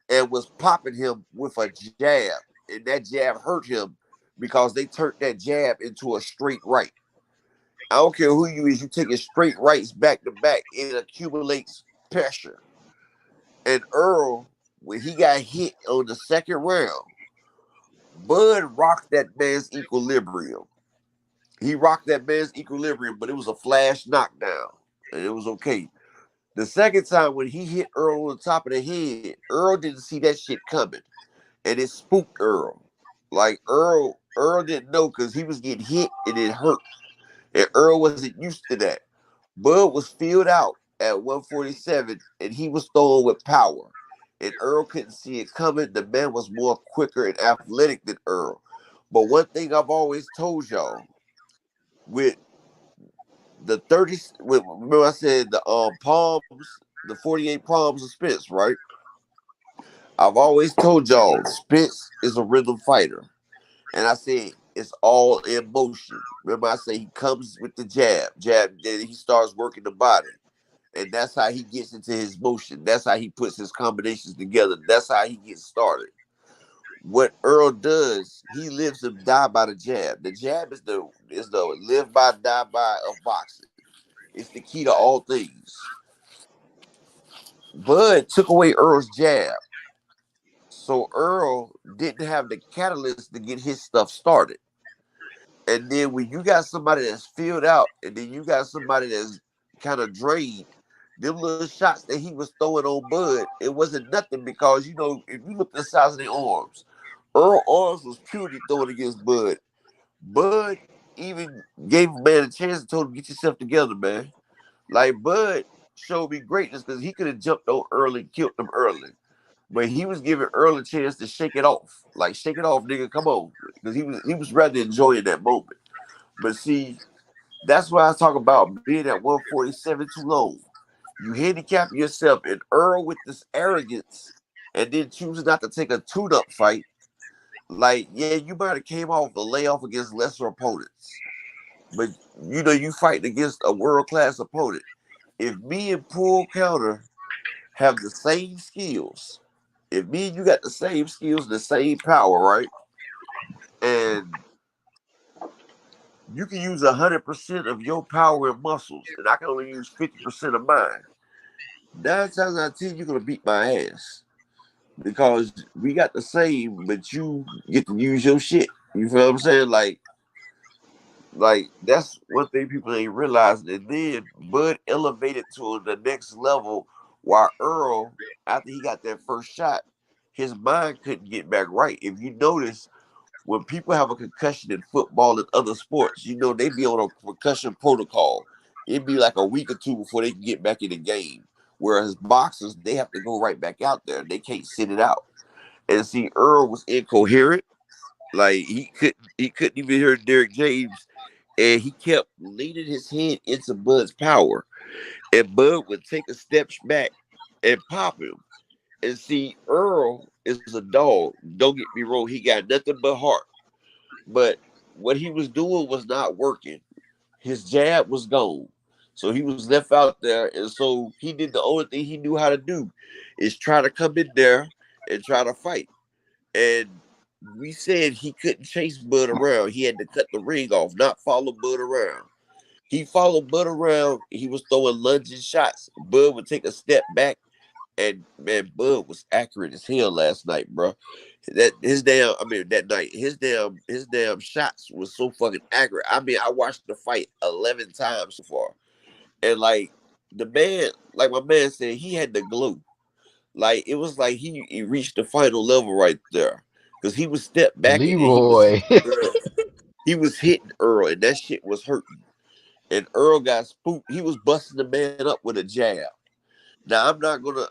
and was popping him with a jab, and that jab hurt him because they turned that jab into a straight right. I don't care who you is, you taking straight rights back to back, it accumulates pressure. And Earl, when he got hit on the second round, Bud rocked that man's equilibrium. He rocked that man's equilibrium, but it was a flash knockdown, and it was okay. The second time when he hit Earl on the top of the head, Earl didn't see that shit coming, and it spooked Earl. Like Earl didn't know because he was getting hit and it hurt, and Earl wasn't used to that. Bud was filled out at 147, and he was throwing with power, and Earl couldn't see it coming. The man was more quicker and athletic than Earl. But one thing I've always told y'all, with the 30, remember I said the palms, the 48 palms of Spence, right? I've always told y'all Spence is a rhythm fighter. And I said it's all in motion. Remember I said he comes with the jab, then he starts working the body. And that's how he gets into his motion. That's how he puts his combinations together. That's how he gets started. What Earl does, he lives and die by the jab. The jab is the live by, die by of boxing. It's the key to all things. Bud took away Earl's jab, so Earl didn't have the catalyst to get his stuff started. And then when you got somebody that's filled out, and then you got somebody that's kind of drained, them little shots that he was throwing on Bud, it wasn't nothing because, if you look at the size of their arms, Earl arms was purely throwing against Bud. Bud even gave a man a chance and told him, get yourself together, man. Like, Bud showed me greatness because he could have jumped on early and killed them early. But he was giving Earl a chance to shake it off. Like, shake it off, nigga, come on. Because he was rather enjoying that moment. But see, that's why I talk about being at 147 too long. You handicap yourself, and Earl with this arrogance and then choosing not to take a tune-up fight. Like, yeah, you might have came off a layoff against lesser opponents. But, you fight against a world-class opponent. If me and Pool Counter have the same skills, if me and you got the same skills, the same power, right? And you can use 100% of your power and muscles, and I can only use 50% of mine. 9 times out of 10, you're going to beat my ass. Because we got the same, but you get to use your shit. You feel what I'm saying? Like that's one thing people ain't realizing. And then Bud elevated to the next level, while Earl, after he got that first shot, his mind couldn't get back right. If you notice, when people have a concussion in football and other sports, they be on a concussion protocol. It'd be like a week or two before they can get back in the game. Whereas boxers, they have to go right back out there. They can't sit it out. And see, Earl was incoherent. Like he couldn't even hear Derrick James. And he kept leaning his head into Bud's power. And Bud would take a step back and pop him. And see, Earl is a dog. Don't get me wrong, he got nothing but heart. But what he was doing was not working. His jab was gone. So he was left out there. And so he did the only thing he knew how to do is try to come in there and try to fight. and we said he couldn't chase Bud around. He had to cut the ring off, not follow Bud around. He followed Bud around. He was throwing lunging shots. Bud would take a step back, and man, Bud was accurate as hell last night, bro. That night, his damn shots was so fucking accurate. I mean, I watched the fight 11 times so far, and like the man, like my man said, he had the glue. Like it was like he reached the final level right there, because he was step back and he was Leroy. hitting Earl. He was hitting Earl, and that shit was hurting. And Earl got spooked. He was busting the man up with a jab. Now I'm not gonna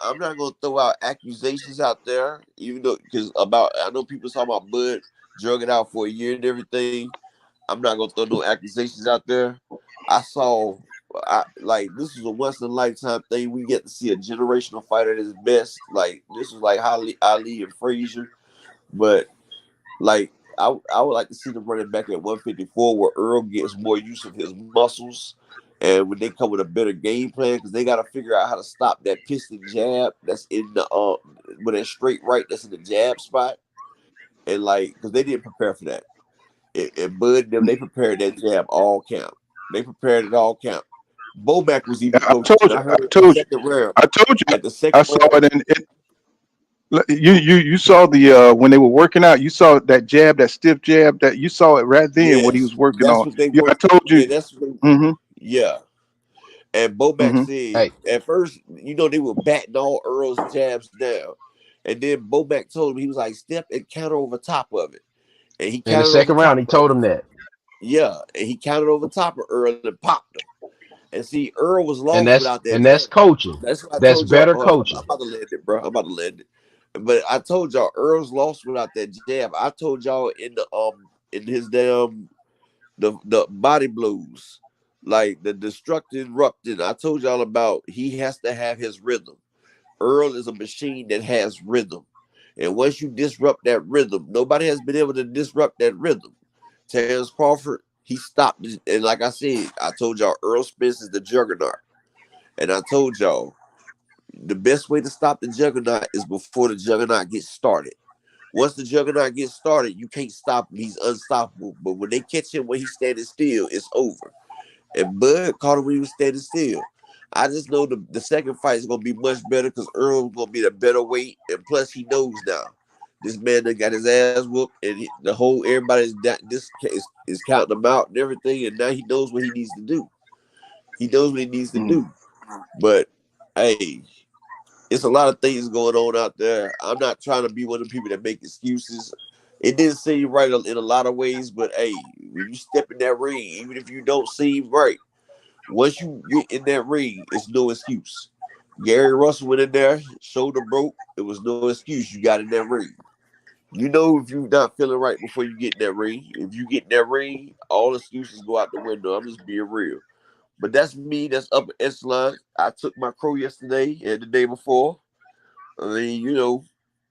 throw out accusations out there, even though because about I know people talking about Bud drug it out for a year and everything. I'm not gonna throw no accusations out there. Like this was a once in a lifetime thing. We get to see a generational fighter at his best. Like this was like Ali and Frazier, but like I would like to see them running back at 154 where Earl gets more use of his muscles, and when they come with a better game plan because they got to figure out how to stop that piston jab that's in the with that straight right that's in the jab spot, and like because they didn't prepare for that. And Bud them they prepared that jab all camp. They prepared it all camp. Boback was even I coaching. told you. I I heard at the told you. second round. I told you. At the I second saw round, it in. You saw the when they were working out. You saw that jab, that stiff jab. That you saw it right then what he was yes, working that's on. what they Yeah, I worked. told you. Yeah, that's what they. Hmm. Yeah. And Bomac Hmm. said Hey, at first, they were batting all Earl's jabs down. And then Bomac told him he was like, step and counter over top of it. And he in the countered over second round, top he of told it. him that, Yeah. And he countered over top of Earl and popped him. And see, Earl was and lost that's without that and that's jab. coaching. That's what I That's told y'all. better Oh, I'm coaching. about to land it, bro. I'm about to land it. But I told y'all Earl's lost without that jab. I told y'all in his damn the body blows, like the destructive erupting. I told y'all about he has to have his rhythm. Earl is a machine that has rhythm. And once you disrupt that rhythm, nobody has been able to disrupt that rhythm. Terrence Crawford, he stopped it. And like I said, I told y'all Earl Spence is the juggernaut. And I told y'all the best way to stop the juggernaut is before the juggernaut gets started. Once the juggernaut gets started, you can't stop him. He's unstoppable. But when they catch him when he's standing still, it's over. And Bud caught him when he was standing still. I just know the second fight is gonna be much better because Earl's gonna be the better weight, and plus he knows now. This man that got his ass whooped, and the whole everybody's is counting him out and everything, and now he knows what he needs to do. He knows what he needs to Hmm. do. But hey, it's a lot of things going on out there. I'm not trying to be one of the people that make excuses. It didn't seem right in a lot of ways, but hey, when you step in that ring, even if you don't seem right, once you get in that ring, it's no excuse. Gary Russell went in there, shoulder broke. It was no excuse. You got in that ring. You know if you're not feeling right before you get in that ring. If you get in that ring, all excuses go out the window. I'm just being real. But that's me. That's upper echelon. I took my crow yesterday and the day before. I mean,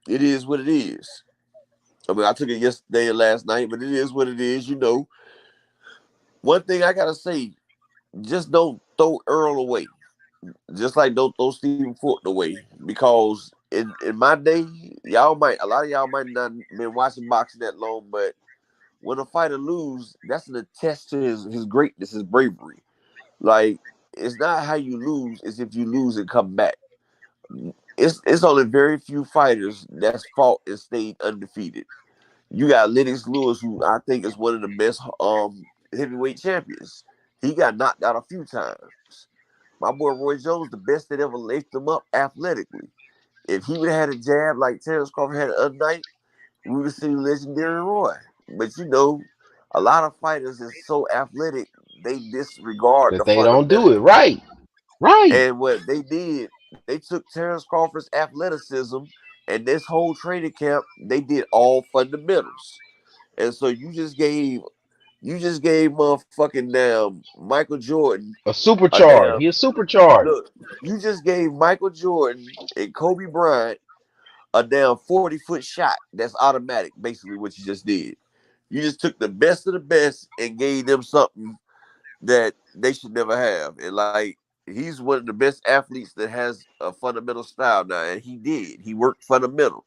it is what it is. I mean, I took it yesterday and last night, but it is what it is. One thing I gotta say, just don't throw Earl away. Just like don't throw Stephen Fulton away. Because in my day, a lot of y'all might not been watching boxing that long, but when a fighter lose, that's an attest to his greatness, his bravery. Like it's not how you lose, it's if you lose and come back. It's only very few fighters that's fought and stayed undefeated. You got Lennox Lewis, who I think is one of the best heavyweight champions. He got knocked out a few times. My boy Roy Jones, the best that ever laced him up athletically. If he would have had a jab like Terrence Crawford had the other night, we would have seen legendary Roy. But a lot of fighters is so athletic, they disregard that the they don't do it fundamentals. right. Right. And what they did, they took Terrence Crawford's athleticism and this whole training camp, they did all fundamentals. And so you just gave motherfucking damn Michael Jordan A a supercharge. damn He a supercharge. look. You just gave Michael Jordan and Kobe Bryant a damn 40-foot shot. That's automatic, basically what you just did. You just took the best of the best and gave them something that they should never have. And like he's one of the best athletes that has a fundamental style now, and he did. He worked fundamental.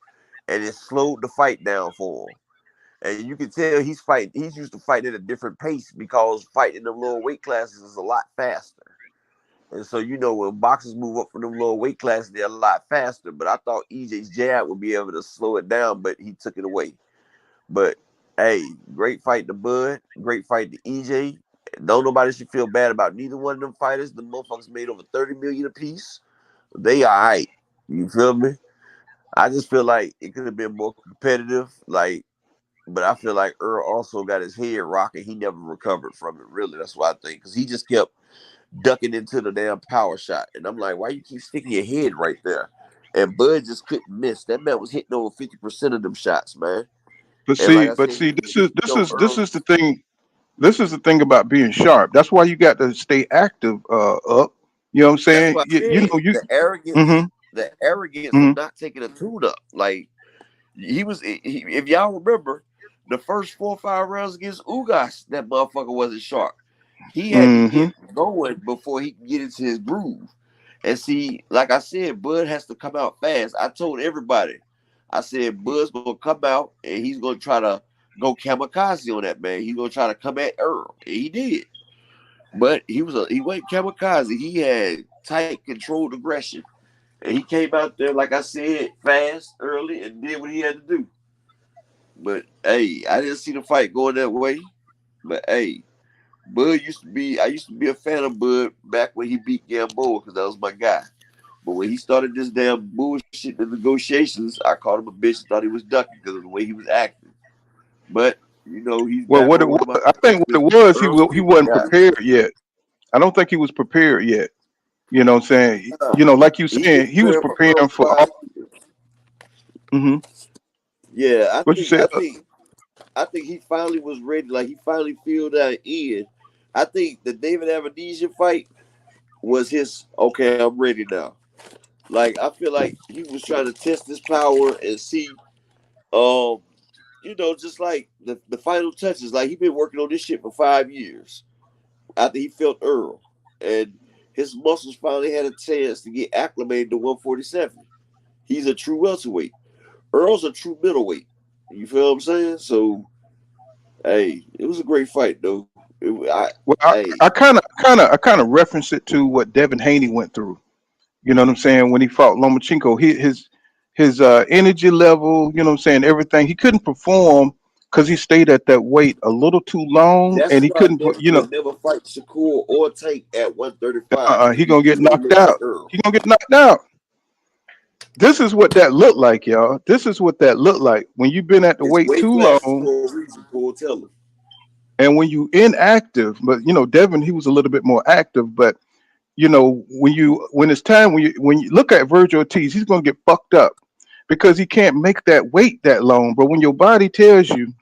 and it slowed the fight down for him. And you can tell he's fighting. He's used to fighting at a different pace because fighting in the lower weight classes is a lot faster. And so when boxers move up from them lower weight classes, they're a lot faster. But I thought EJ's jab would be able to slow it down, but he took it away. But hey, great fight to Bud, great fight to EJ. Don't nobody should feel bad about neither one of them fighters. The motherfuckers made over 30 million apiece. They all right. You feel me? I just feel like it could have been more competitive. But I feel like Earl also got his head rocking. He never recovered from it, really. That's what I think. Because he just kept ducking into the damn power shot. And I'm like, why you keep sticking your head right there? And Bud just couldn't miss. That man was hitting over 50% of them shots, man. But And like see, I but said, see, this Earl, is the thing. This is the thing about being sharp. That's why you got to stay active up. You know what I'm that's saying? what I You said. know you. The arrogance, Mm-hmm, the arrogance of mm-hmm, not taking a tune up. Like if y'all remember, the first 4 or 5 rounds against Ugas, that motherfucker wasn't sharp. He had to mm-hmm. get going before he can get into his groove. And see, like I said, Bud has to come out fast. I told everybody, I said, Bud's gonna come out and he's gonna try to go kamikaze on that man. He's gonna try to come at Earl. And he did. But he went kamikaze. He had tight controlled aggression. And he came out there, like I said, fast, early, and did what he had to do. But hey, I didn't see the fight going that way. But hey, I used to be a fan of Bud back when he beat Gamboa because that was my guy. But when he started this damn bullshit in negotiations, I called him a bitch and thought he was ducking because of the way he was acting. But he's Well, back what it on one was, of my I think what favorites. it was, Earl's a he pretty good wasn't guy. prepared yet. I don't think he was prepared yet. You know what I'm saying? Like you He been saying, he was preparing for Earl preparing for for all. 5 years. Mm-hmm. Yeah, What you said? I think he finally was ready. Like he finally filled that in. I think the David Avenesian fight was his. Okay, I'm ready now. Like I feel like he was trying to test his power and see, um, just like the final touches. Like he been working on this shit for 5 years after he felt Earl, and his muscles finally had a chance to get acclimated to 147. He's a true welterweight. Earl's a true middleweight. You feel what I'm saying? So hey, it was a great fight though. Well, Hey, I kind of reference it to what Devin Haney went through. You know what I'm saying? When he fought Lomachenko, his energy level, you know what I'm saying, everything. He couldn't perform because he stayed at that weight a little too long, that's and he why couldn't. Devin would never fight Shakur or Tank at 135 because He gonna he's get gonna knocked look like out. Earl. He gonna get knocked out. This is what that looked like, y'all. This is what that looked like when you've been at the It's weight weight too classes long, for a reason, Paul. Tell him. and when you inactive. But Devin, he was a little bit more active, but when it's time when you look at Virgil Ortiz, he's gonna get fucked up because he can't make that weight that long. But when your body tells you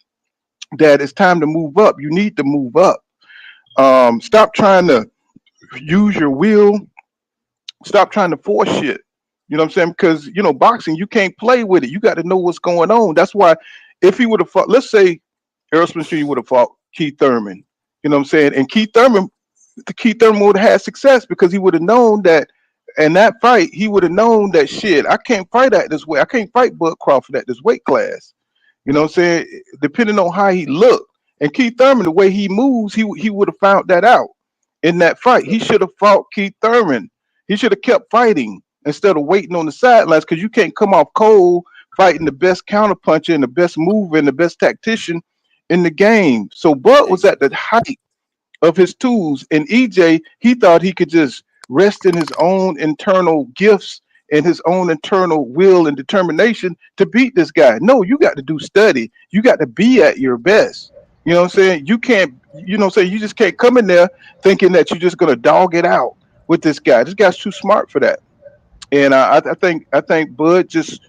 that it's time to move up, you need to move up. Stop trying to use your will. Stop trying to force shit. You know what I'm saying? Because boxing, you can't play with it. You got to know what's going on. That's why if he would have fought, let's say Errol Spence Jr. would have fought Keith Thurman. You know what I'm saying? And Keith Thurman would have had success because he would have known that in that fight, he would have known that shit, I can't fight at this weight. I can't fight Bud Crawford at this weight class. You know what I'm saying? Depending on how he looked. And Keith Thurman, the way he moves, he would have found that out in that fight. He should have fought Keith Thurman. He should have kept fighting instead of waiting on the sidelines because you can't come off cold fighting the best counterpuncher and the best mover and the best tactician in the game. So Bud was at the height of his tools. And EJ, he thought he could just rest in his own internal gifts and his own internal will and determination to beat this guy. No, you got to do study. You got to be at your best. You know what I'm saying? You can't, you just can't come in there thinking that you're just gonna dog it out with this guy. This guy's too smart for that. And I think Bud just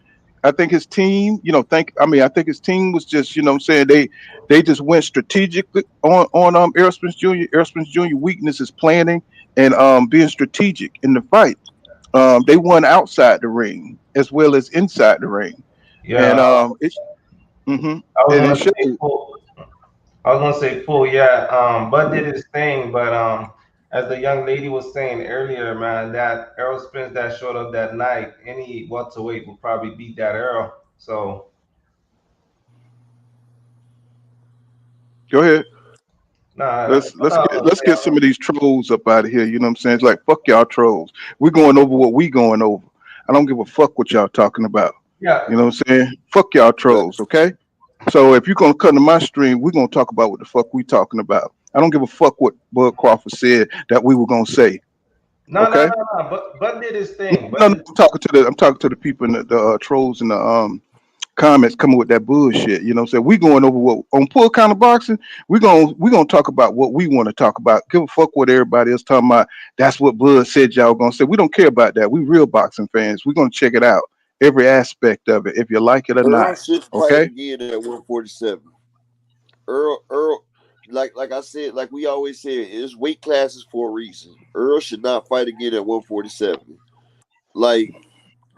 I think his team, I think his team was just, what I'm saying, they just went strategically on Errol Spence Jr. Errol Spence Jr. weakness is planning and being strategic in the fight. They won outside the ring as well as inside the ring, and Yeah, it's I was and it gonna say showed. full. I was gonna say full. Yeah, Bud did his thing, but as the young lady was saying earlier, man, that Errol Spence that showed up that night, any welterweight would probably beat that Errol. So Go ahead. nah, Let's get some of these trolls up out of here. You know what I'm saying? It's like fuck y'all trolls. We're going over what we going over. I don't give a fuck what y'all talking about. yeah. You know what I'm saying? Fuck y'all trolls, okay? So if you're gonna come to my stream, we're gonna talk about what the fuck we talking about. I don't give a fuck what Bud Crawford said that we were gonna say. No, no, Okay? no, no. But Bud did his thing. No, no, I'm talking to the people in the trolls in the comments coming with that bullshit. You know what I'm saying? We going over what on Pull Counter Boxing, we gonna talk about what we want to talk about. Give a fuck what everybody else talking about. That's what Bud said y'all gonna say. We don't care about that. We real boxing fans. We're gonna check it out. Every aspect of it, if you like it or Earl not. should fight Okay? again at 147. Earl, like I said, like we always say, it's weight classes for a reason. Earl should not fight again at 147. Like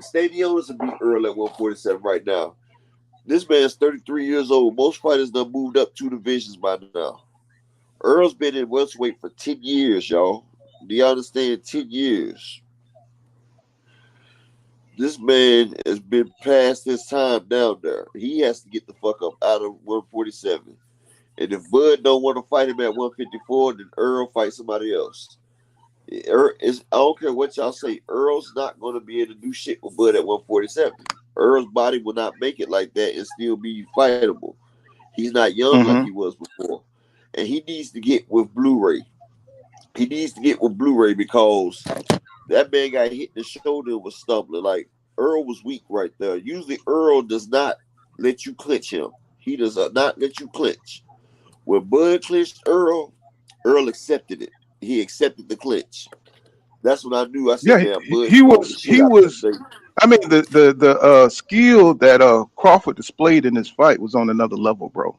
Stadiums would beat Earl at 147 right now. This man's 33 years old. Most fighters done moved up 2 divisions by now. Earl's been in welterweight for 10 years, y'all. Do you understand? 10 years. This man has been past his time down there. He has to get the fuck up out of 147. And if Bud don't want to fight him at 154, then Earl fight somebody else. I don't care what y'all say. Earl's not going to be able to do shit with Bud at 147. Earl's body will not make it like that and still be fightable. He's not young like he was before. And he needs to get with Blu-ray. He needs to get with Blu-ray because that man got hit in the shoulder and was stumbling. Like, Earl was weak right there. Usually Earl does not let you clinch him. He does not let you clinch. When Bud clinched Earl accepted it. He accepted the clinch. That's when I knew. I said, Yeah, "Man, Bud he smoked the was shit he out of was that thing." I mean the skill that Crawford displayed in this fight was on another level, bro.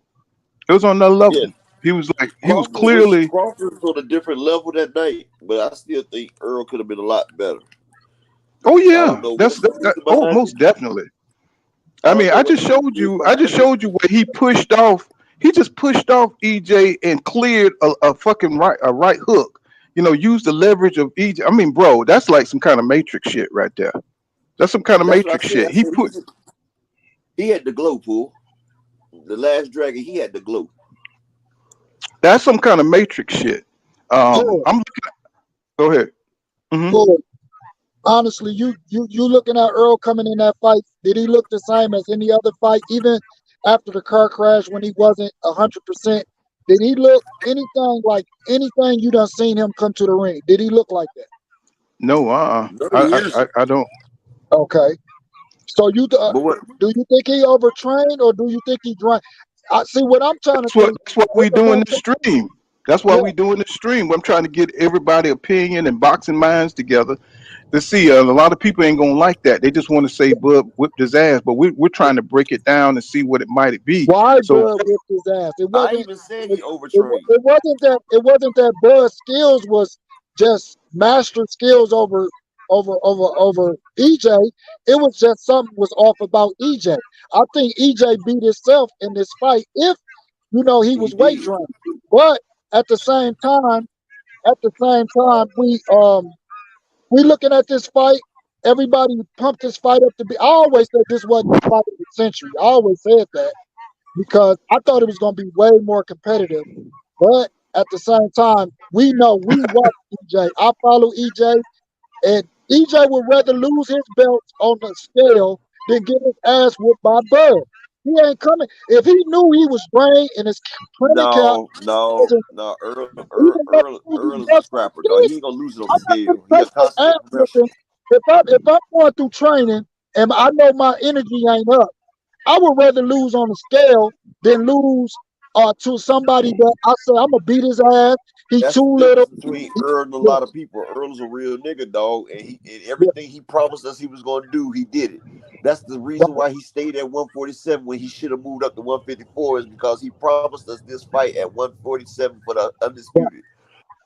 It was on another Yeah, level. He was clearly. Crawford was on a different level that night, but I still think Earl could have been a lot better. Oh I yeah, don't know what's the reason oh behind it. most definitely. I I don't mean, know what the reason is I just behind it. showed you where he pushed off. He just pushed off EJ and cleared a fucking right hook. You know, used the leverage of EJ. I mean, bro, that's like some kind of matrix shit right there. That's some kind of That's what I matrix said. shit. I said he had the glow, pool. The last dragon, he had the glow. That's some kind of matrix shit. Paul, I'm looking at. Go ahead. Hmm. Paul, honestly, you looking at Earl coming in that fight? Did he look the same as any other fight, even after the car crash when he wasn't 100%? Did he look anything like anything you done seen him come to the ring? Did he look like that? No, No, he isn't. I don't. Okay, so But what? do you think he overtrained or do you think he drank? I see what I'm trying to think. That's what we What the doing man? this stream. That's why Yeah, we doing this stream. I'm trying to get everybody opinion and boxing minds together to see. A lot of people ain't gonna like that. They just want to say Bud whipped his ass, but we're trying to break it down and see what it might be. why So Bud whipped his ass? It I wasn't. even said It, he overtrained. it wasn't that Bud's skills was just master skills over EJ. It was just something was off about EJ. I think EJ beat himself in this fight if he He was weight did. training. But at the same time, we looking at this fight. Everybody pumped this fight up to be. I always said this wasn't the fight of the century. I always said that because I thought it was going to be way more competitive. But at the same time, we know we watch EJ. I follow EJ, and EJ would rather lose his belts on the scale than get his ass whooped by Bud. He ain't coming. If he knew he was drained and his training camp wasn't No. even that Earl losing is a belts on scrapper, dog. this, He ain't gonna lose it on the I'm not scale. He a gonna take no ass consummate professional. whooping. If I'm going through training and I know my energy ain't up, I would rather lose on the scale than lose to somebody that I say I'm gonna beat his ass. He That's the too little. difference between Earl and a Yeah, lot of people. Earl's a real nigga, dog, and yeah, everything he promised us he was gonna do, he did it. That's the reason right. why he stayed at 147 when he should have moved up to 154 is because he promised us this fight at 147 for the undisputed.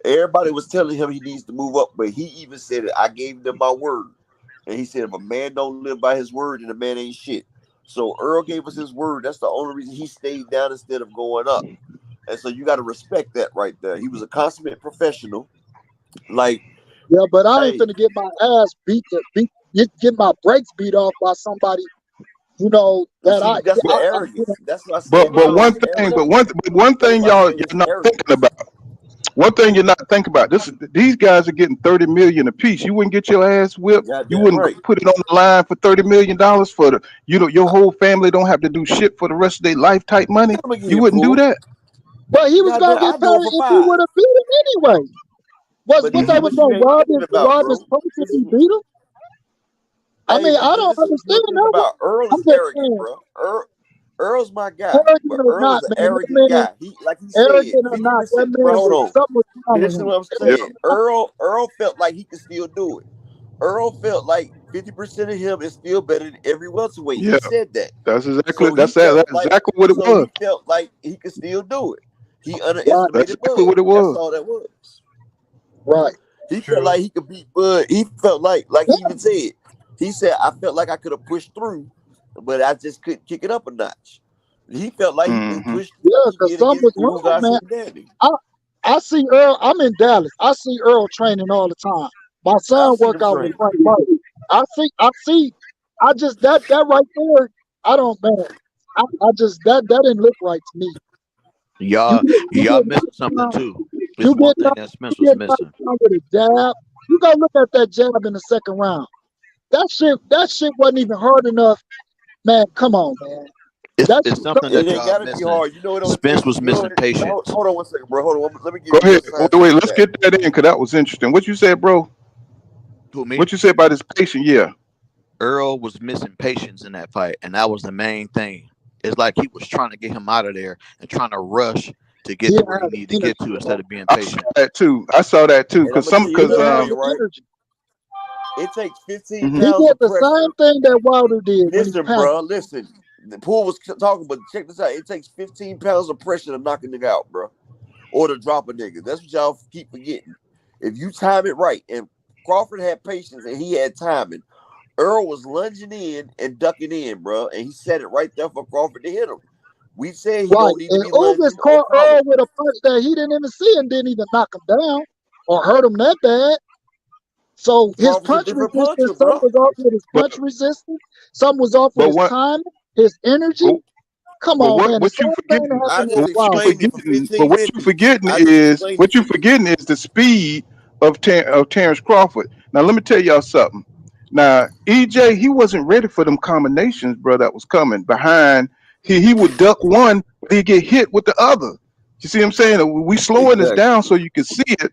Everybody was telling him he needs to move up, but he even said it. I gave them my word. And he said, if a man don't live by his word, then the man ain't shit. So Earl gave us his word. That's the only reason he stayed down instead of going up. And so you got to respect that right there. He was a consummate professional. Like, Yeah, but I ain't hey, finna get my ass beat get my brakes beat off by somebody you know, But that see, that's the I you know, arrogance. That's what I But said. but Earl one was thing, arrogant. but one That's thing why I y'all said you're his not thinking arrogance. about. One thing you're not thinking about. These guys are getting 30 million apiece. You wouldn't get your ass whipped. You Goddamn wouldn't right. put it on the line for $30 million for the your whole family don't have to do shit for the rest of their life type money. I'm gonna get You you, wouldn't do Pool. that. but he was Goddamn, gonna I get do it paid for if he 5. would have beat him anyway. But What this is they Hmm. was what you gonna ain't thinking about, rob his bro. post if This he is what, beat him? I hey, mean, but I this don't is what you understand don't think that one. about. Earl I'm is just arrogant, saying, bro. Earl's my guy, arrogant but or Earl is not, an man, that arrogant man, guy. He, like he said, arrogant or not, that 50%. Bro, man hold was on. something was wrong with Listen to him. what I'm Yeah. saying. Earl felt like he could still do it. Earl felt like 50% of him is still better than every welterweight. Yeah. He said that. That's exactly So he that's that, felt that's like exactly what it so was. he felt like he could still do it. He Right, That's underestimated exactly Bud. what it That's was. all that was. right. He felt True. like he could beat Bud. He felt like he even said. He said, I felt like I could have pushed through, but I just couldn't kick it up a notch. He felt like he could Hmm. push through like Yeah, he because did something against was wrong, Ugas man. and Danny. I see Earl. I'm in Dallas. I see Earl training all the time. My I've son seen work him out with train. Frank Murray. I see. I just that right there. I don't man. I just that didn't look right to me. Y'all, You y'all get missing knocked something down. too. It's You one get thing knocked. that You Spence was get knocked missing. down with a jab. You go look at that jab in the second round. That shit wasn't even hard enough, man. Come on, man. That It's shit. something It that ain't y'all gotta be missing. hard. You know it only Spence takes was missing patience. hold on 1 second, bro. Hold on. Let me Go give you ahead. a Wait, scientific let's fact. get that in because that was interesting. What you said, bro? Who, me? What you said about his patient? Yeah. Earl was missing patience in that fight, and that was the main thing. It's like he was trying to get him out of there and trying to rush to He get to didn't where he have needed the to get energy, to bro. instead of being I saw patient. that too. I saw that too. And I'm Cause gonna tell some, you He cause didn't another have thing, the right? energy. It takes 15 mhm. He pounds did of the same pressure. thing that Wilder did when he Listen, panicked. bro. Listen. The pool was talking, but check this out. It takes 15 pounds of pressure to knock a nigga out, bro, or to drop a nigga. That's what y'all keep forgetting. If you time it right, and Crawford had patience and he had timing, Earl was lunging in and ducking in, bro, and he set it right there for Crawford to hit him. We said he Right. don't need to And be Ugas lunging or caught Earl following. with a punch that he didn't even see and didn't even knock him down or hurt him that bad. So his Crawford's a punch different puncher, resistance, some bro. was off with his But punch resistance, some was off with but his what timing, his energy. but, Come but on, man. The what same you thing forgetting? that I happened just with But what you Wilder. explained it for forgetting? But 15 what you minutes. forgetting I just is explained it what to you you. forgetting is the speed of Terrence Crawford. Now let me tell y'all something. Now EJ he wasn't ready for them combinations, bro. That was coming behind. He would duck one, but he get hit with the other. You see what I'm saying? We slowing this Exactly. down so you can see it.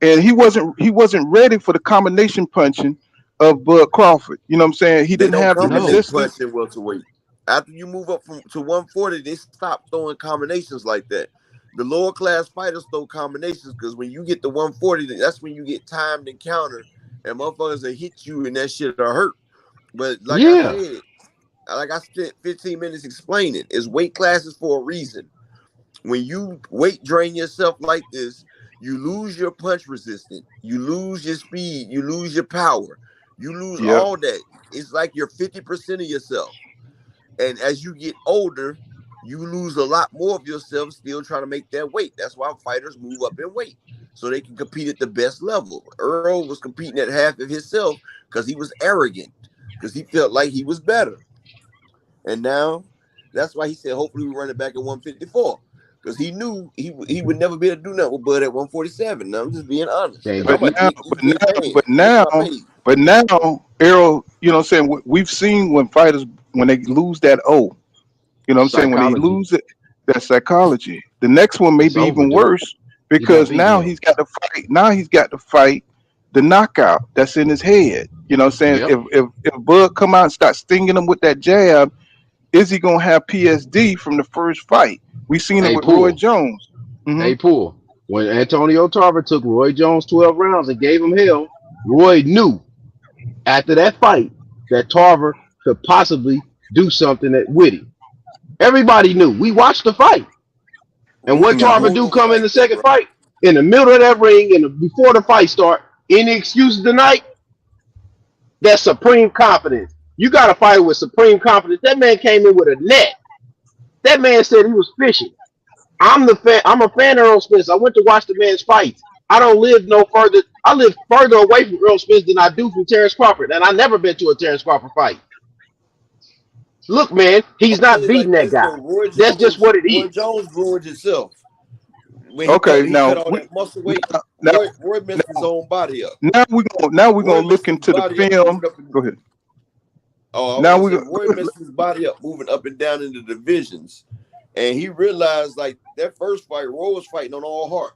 And he wasn't ready for the combination punching of Bud Crawford. You know what I'm saying? He They didn't don't have the No, combinate resistance. punch in welterweight. After you move up to 140, they stop throwing combinations like that. The lower class fighters throw combinations because when you get to 140, that's when you get timed and countered, and motherfuckers that hit you and that shit are hurt. But Yeah. like I spent 15 minutes explaining, it's weight classes for a reason. When you weight drain yourself like this, you lose your punch resistance, you lose your speed, you lose your power, you lose Yep. all that. It's like you're 50% of yourself. And as you get older, you lose a lot more of yourself still trying to make that weight. That's why fighters move up in weight so they can compete at the best level. Earl was competing at half of himself because he was arrogant, because he felt like he was better. And now that's why he said, hopefully we run it back at 154. Because he knew he would never be able to do nothing with Bud at 147. Now I'm just being honest. Can't And I'm But do. gonna now, get EJ paid. but That's my now, page. but now, Errol, you know what I'm saying? We've seen when fighters, when they lose that O, you know what I'm saying? When they Psychology. lose it, that psychology. The next one may It's be over, even dude. worse He not because beating now him. he's got to fight. Now he's got to fight the knockout that's in his head. You know what I'm saying? Yep. If Bud come out and start stinging him with that jab, is he gonna have PSD from the first fight? We seen it Hey, with Roy Pool. Jones. Hmm. Hey, Pool. When Antonio Tarver took Roy Jones 12 rounds and gave him hell, Roy knew after that fight that Tarver could possibly do something that with him. Everybody knew. We watched the fight. Well, And he what ain't got to Hmm. Tarver hold do no come in the fight though, second bro. fight? In the middle of that ring and before the fight start, any excuses tonight? That's supreme confidence. You got to fight with supreme confidence. That man came in with a net. That man said he was fishing. I'm the fan. I'm a fan of Errol Spence. I went to watch the man's fights. I don't live no further. I live further away from Errol Spence than I do from Terrence Crawford, and I never been to a Terrence Crawford fight. Look, man, I'm he's gonna tell not you like beating that this guy. though. Roy That's just Jones, what it Roy is. Jones ruined himself when Okay, he cut now all we that muscle weight. now Roy messed his now own body up. now we're Roy gonna look messed his into the body up film. moving up and Go ahead. oh, I was Now gonna we say go. Roy messed his body up moving up and down in the divisions. And he realized like that first fight, Roy was fighting on all heart.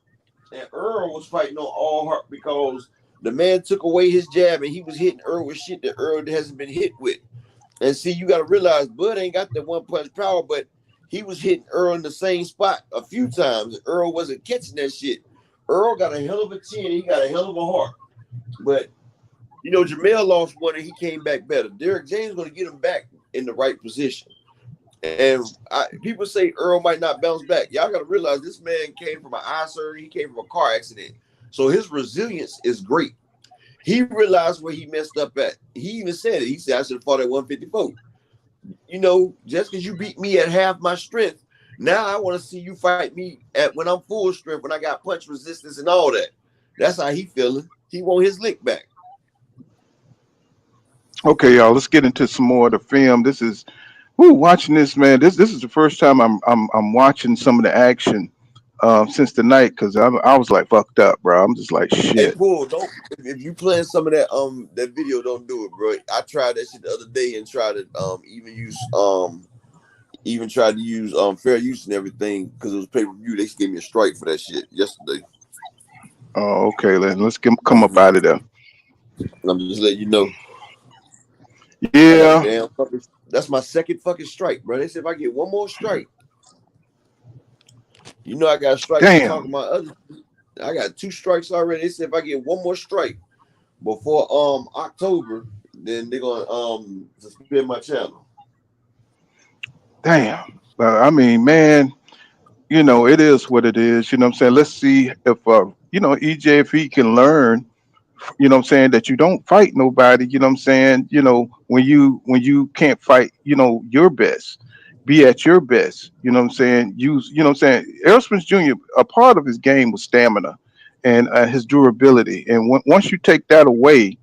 And Errol was fighting on all heart because the man took away his jab and he was hitting Errol with shit that Errol hasn't been hit with. And see, you got to realize Bud ain't got that one punch power, but he was hitting Earl in the same spot a few times. Earl wasn't catching that shit. Earl got a hell of a chin. He got a hell of a heart. But, you know, Jamel lost one and he came back better. Derek James going to get him back in the right position. And people say Earl might not bounce back. Y'all got to realize this man came from an eye surgery. He came from a car accident. So his resilience is great. He realized where he messed up at. He even said it. He said, I should have fought at 154. You know, just because you beat me at half my strength, now I want to see you fight me at when I'm full strength, when I got punch resistance and all that. That's how he feeling. He want his lick back. Okay, y'all. Let's get into some more of the film. This is watching this, man. This is the first time I'm watching some of the action since the night because I was like fucked up, bro. I'm just like Hey, shit. Pool, don't if you playing some of that video, don't do it, bro. I tried that shit the other day and tried to even tried to use fair use and everything because it was pay per view. They gave me a strike for that shit yesterday. Oh, okay. Let's come up out of there. I'm just letting you know. I got a Yeah. damn fucking. That's my second fucking strike, bro. They said if I get one more strike, you know I got strikes for talking Damn. about other. I got 2 strikes already. They said if I get one more strike before October, then they're gonna suspend my channel. Damn. But I mean, man, it is what it is. You know what I'm saying? Let's see if EJ, if he can learn, what I'm saying, that you don't fight nobody, you know what I'm saying, when you can't fight, your best. Be at your best, you know what I'm saying? Use, what I'm saying, Errol Spence Jr., a part of his game was stamina and his durability. And once you take that away,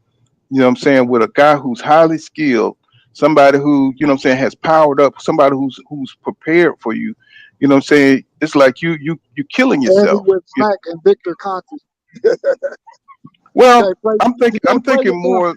what I'm saying, with a guy who's highly skilled, somebody who, what I'm saying, has powered up, somebody who's prepared for you, what I'm saying, it's like you killing And he yourself. with Smack and Victor Conti. You Well, can't play. I'm You thinking I'm can't play thinking with them. more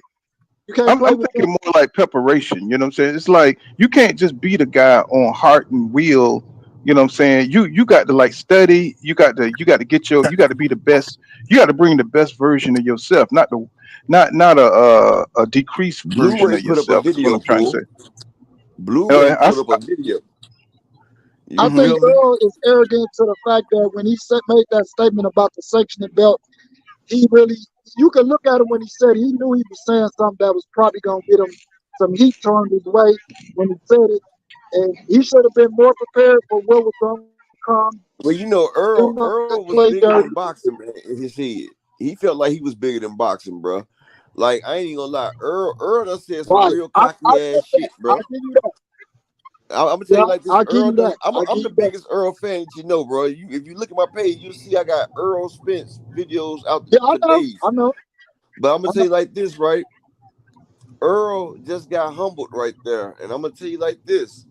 You can't I'm, play I'm with them. thinking more like preparation, you know what I'm saying? It's like you can't just beat a guy on heart and will, you know what I'm saying? You got to like study, you got to you got to be the best, you got to bring the best version of yourself, not a decreased version Blu-ray of put up a yourself is what video, I'm trying to say. Pool. Blu-ray I, put up a video. I You think feel me? Earl is arrogant to the fact that when he made that statement about the sanctioning belt, he really, you can look at him when he said he knew he was saying something that was probably going to get him some heat turned his way when he said it. And he should have been more prepared for what was going to come. Well, you know, Do not Earl was play bigger dirty. than boxing, man, in his head. He felt like he was bigger than boxing, bro. Like, I ain't even gonna lie. Earl done said some Right. real I cocky get ass that. shit, I bro. give you that. I'm gonna tell Yeah, you like this. I give Earl you that. done. I'm, I I'm give the you that. biggest Earl fan that you know, bro. If you look at my page, you'll see I got Earl Spence videos out Yeah, I for know. days. I know. But I'm I gonna tell know. you like this, right? Earl just got humbled right there, and I'm gonna tell you like this.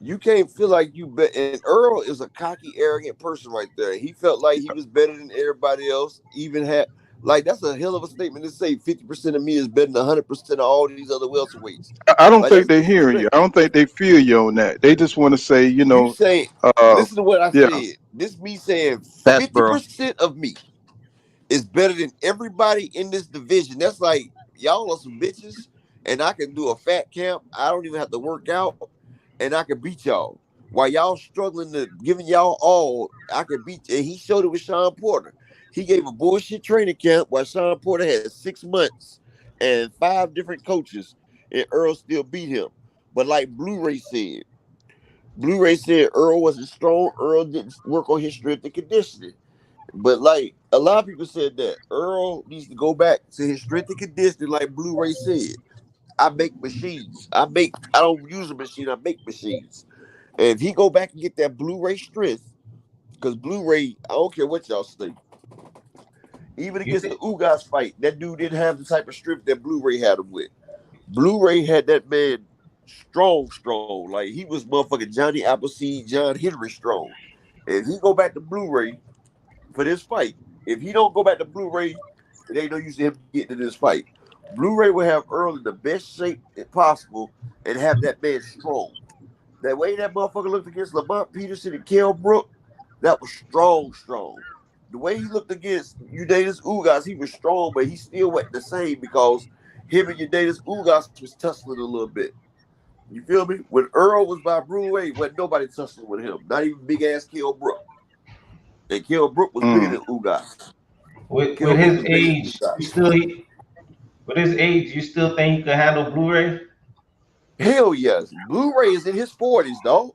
You can't feel like you bet. And Earl is a cocky, arrogant person right there. He felt like he was better than everybody else. Even had like that's a hell of a statement to say. 50% of me is better than 100% of all these other welterweights. I don't Like think that's they're hearing you. I disrespectful. don't think they feel you on that. They just want to say, You say, uh, listen to what I yeah. said. This me saying That's bro. 50% of me is better than everybody in this division. That's like y'all are some bitches, and I can do a fat camp. I don't even have to work out, and I can beat y'all. While y'all struggling to giving y'all all, I can beat. And he showed it with Sean Porter. He gave a bullshit training camp while Sean Porter had 6 months and 5 different coaches, and Earl still beat him. But like Blu-ray said Earl wasn't strong. Earl didn't work on his strength and conditioning. But like a lot of people said that Earl needs to go back to his strength and conditioning, like Blu-ray said. I make machines. I don't use a machine, I make machines. And if he go back and get that Blu-ray strength, because Blu-ray, I don't care what y'all say. Even against the Ugas fight, that dude didn't have the type of strength that Blu-ray had him with. Blu-ray had that man strong. Like he was motherfucking Johnny Appleseed, John Henry strong. If he go back to Blu-ray for this fight, if he don't go back to Blu-ray, it ain't no use to him getting in this fight. Blu-ray will have Earl in the best shape possible and have that man strong. That way that motherfucker looked against Lamont Peterson and Kell Brook, that was strong. The way he looked against Eudatus Ugas, he was strong, but he still wasn't the same because him and Eudatus Ugas was tussling a little bit. You feel me? When Earl was by Blu-ray, wasn't nobody tussling with him. Not even big ass Kell Brook. And Kell Brook was bigger than Ugas. With Kell Brook his was bigger than age, Ugas. you still think he can handle Blu-ray? Hell yes. Blu-ray is in his 40s, dog.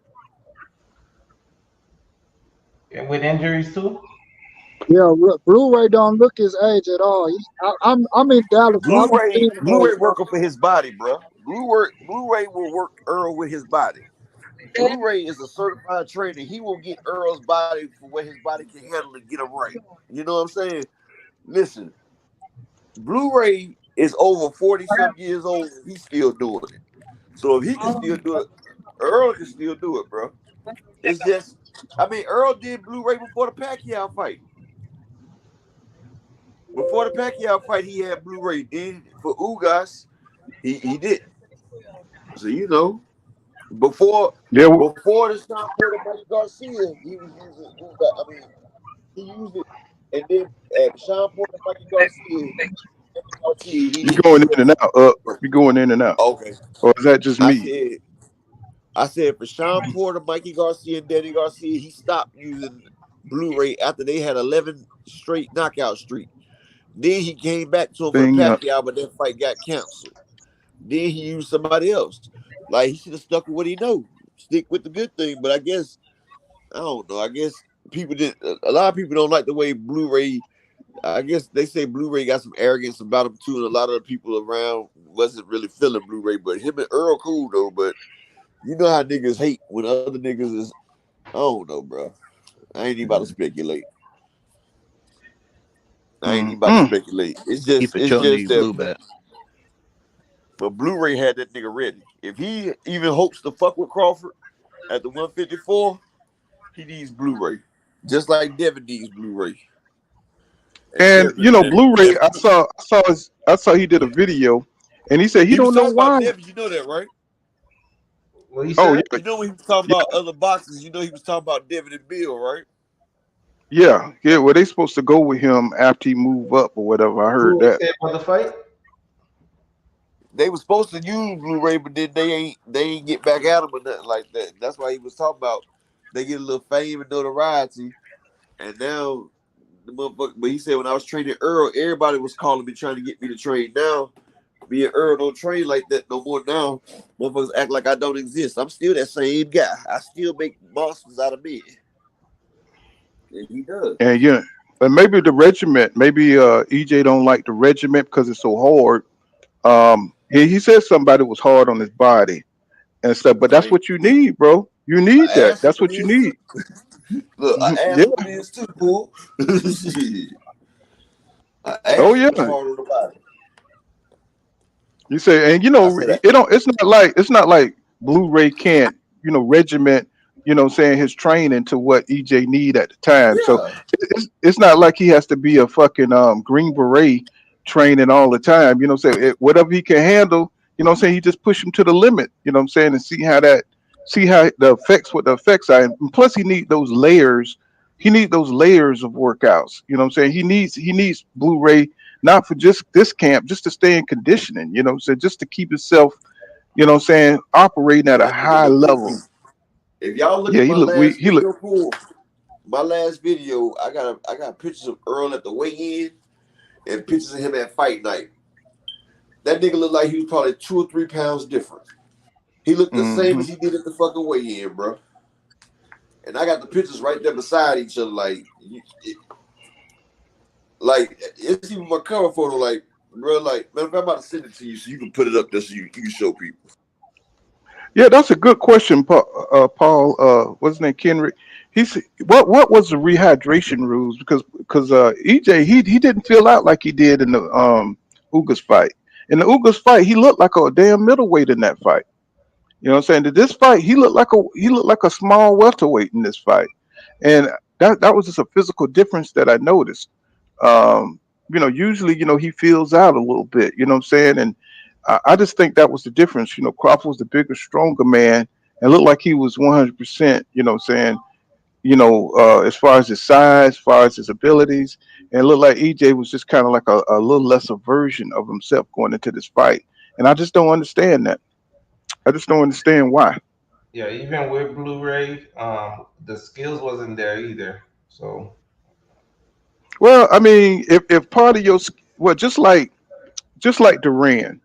And with injuries too? Yeah, Blu-ray don't look his age at all. I'm in Dallas, so I don't see him all Blu-ray working for his body, bro. Blu-ray will work Earl with his body. Blu-ray is a certified trainer. He will get Earl's body for where his body can handle and get him right. You know what I'm saying? Listen, Blu-ray is over 40-some years old. And he's still doing it. So if he can still do it, Earl can still do it, bro. It's just, I mean, Earl did Blu-ray before the Pacquiao fight. Before the Pacquiao fight, he had Blu-ray. Then for Ugas, he did. So you know, before the Sean Porter Mikey Garcia, he was using Ugas. I mean, he used it, and then Sean Porter Mikey Garcia, You going in and out. You going in and out. Okay. Or is that just me? I said for Sean Porter, Mikey Garcia, and Danny Garcia, he stopped using Blu-ray after they had 11 straight knockout streak. Then he came back to him for the Pacquiao, but that fight got canceled. Then he used somebody else. Like he should have stuck with what he knows. Stick with the good thing. But I guess I don't know. I guess people did. A lot of people don't like the way Blu-ray. I guess they say Blu-ray got some arrogance about him too, and a lot of the people around wasn't really feeling Blu-ray. But him and Earl cool though. But you know how niggas hate when other niggas is. I don't know, bro. I ain't even about to speculate. It's just that. But Blu-ray had that nigga ready. If he even hopes to fuck with Crawford at the 154, he needs Blu-ray. Just like Devin needs Blu-ray. And you know, Blu-ray, I saw he did a video, and he said he don't know why. Devin, you know that, right? What he said? You know when he was talking about other boxers, you know he was talking about Devin and Bill, right? Yeah. Well, they supposed to go with him after he move up or whatever. I heard that. For the fight? They were supposed to use Blu-ray, but then they ain't get back at him or nothing like that. That's why he was talking about they get a little fame and notoriety, and now the motherfucker. But he said when I was training Earl, everybody was calling me trying to get me to train. Now, me and Earl don't train like that no more. Now, motherfuckers act like I don't exist. I'm still that same guy. I still make monsters out of me. And he does. And yeah, but maybe the regiment. Maybe EJ don't like the regiment because it's so hard. He said somebody was hard on his body and stuff, but that's what you need, bro. You need that. That's what you need. Look, I asked what it is too, fool. Oh yeah. Hard on the body. You say, and you know, it's not like Blu-ray can't, you know, regiment, you know, saying his training to what EJ need at the time. Yeah. So it's not like he has to be a fucking Green Beret training all the time, you know what I'm saying? Whatever he can handle, you know what I'm saying, he just push him to the limit, you know what I'm saying, and see how the effects are. And plus he need those layers. He needs those layers of workouts, you know what I'm saying? He needs Blu-ray not for just this camp, just to stay in conditioning, you know what I'm saying, just to keep himself, you know what I'm saying, operating at a high level. If y'all look at my last video, I got pictures of Earl at the weigh-in and pictures of him at fight night. That nigga looked like he was probably 2 or 3 pounds different. He looked the same as he did at the fucking weigh-in, bro. And I got the pictures right there beside each other, like it's even my cover photo, like, bro, like, man, I'm about to send it to you so you can put it up there so you can show people. Yeah, that's a good question, Paul. What's his name, Kenrick? He's what was the rehydration rules? Because EJ he didn't feel out like he did in the Ugas fight. In the Ugas fight, he looked like a damn middleweight in that fight. You know what I'm saying? That this fight, he looked like a small welterweight in this fight, and that was just a physical difference that I noticed. Usually, he feels out a little bit. You know what I'm saying? And I just think that was the difference. Crawford was the bigger, stronger man, and looked like he was 100%. You know what I'm saying? As far as his size, as far as his abilities, and it looked like EJ was just kind of like a little lesser version of himself going into this fight. And I just don't understand that. I just don't understand why. Yeah, even with Blu-ray, the skills wasn't there either. So Well, I mean, if part of well, just like Duran,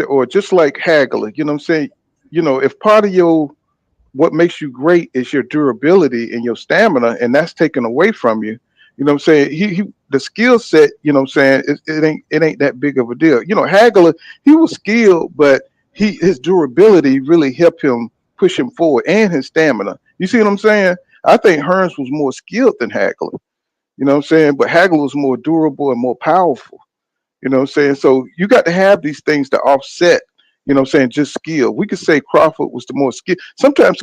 or just like Hagler, you know what I'm saying? If part of what makes you great is your durability and your stamina, and that's taken away from you. You know what I'm saying? He the skill set, you know what I'm saying, it ain't that big of a deal. Hagler, he was skilled, but his durability really helped him push him forward and his stamina. You see what I'm saying? I think Hearns was more skilled than Hagler. You know what I'm saying? But Hagler was more durable and more powerful. You know what I'm saying? So you got to have these things to offset, just skill. We could say Crawford was the more skill. Sometimes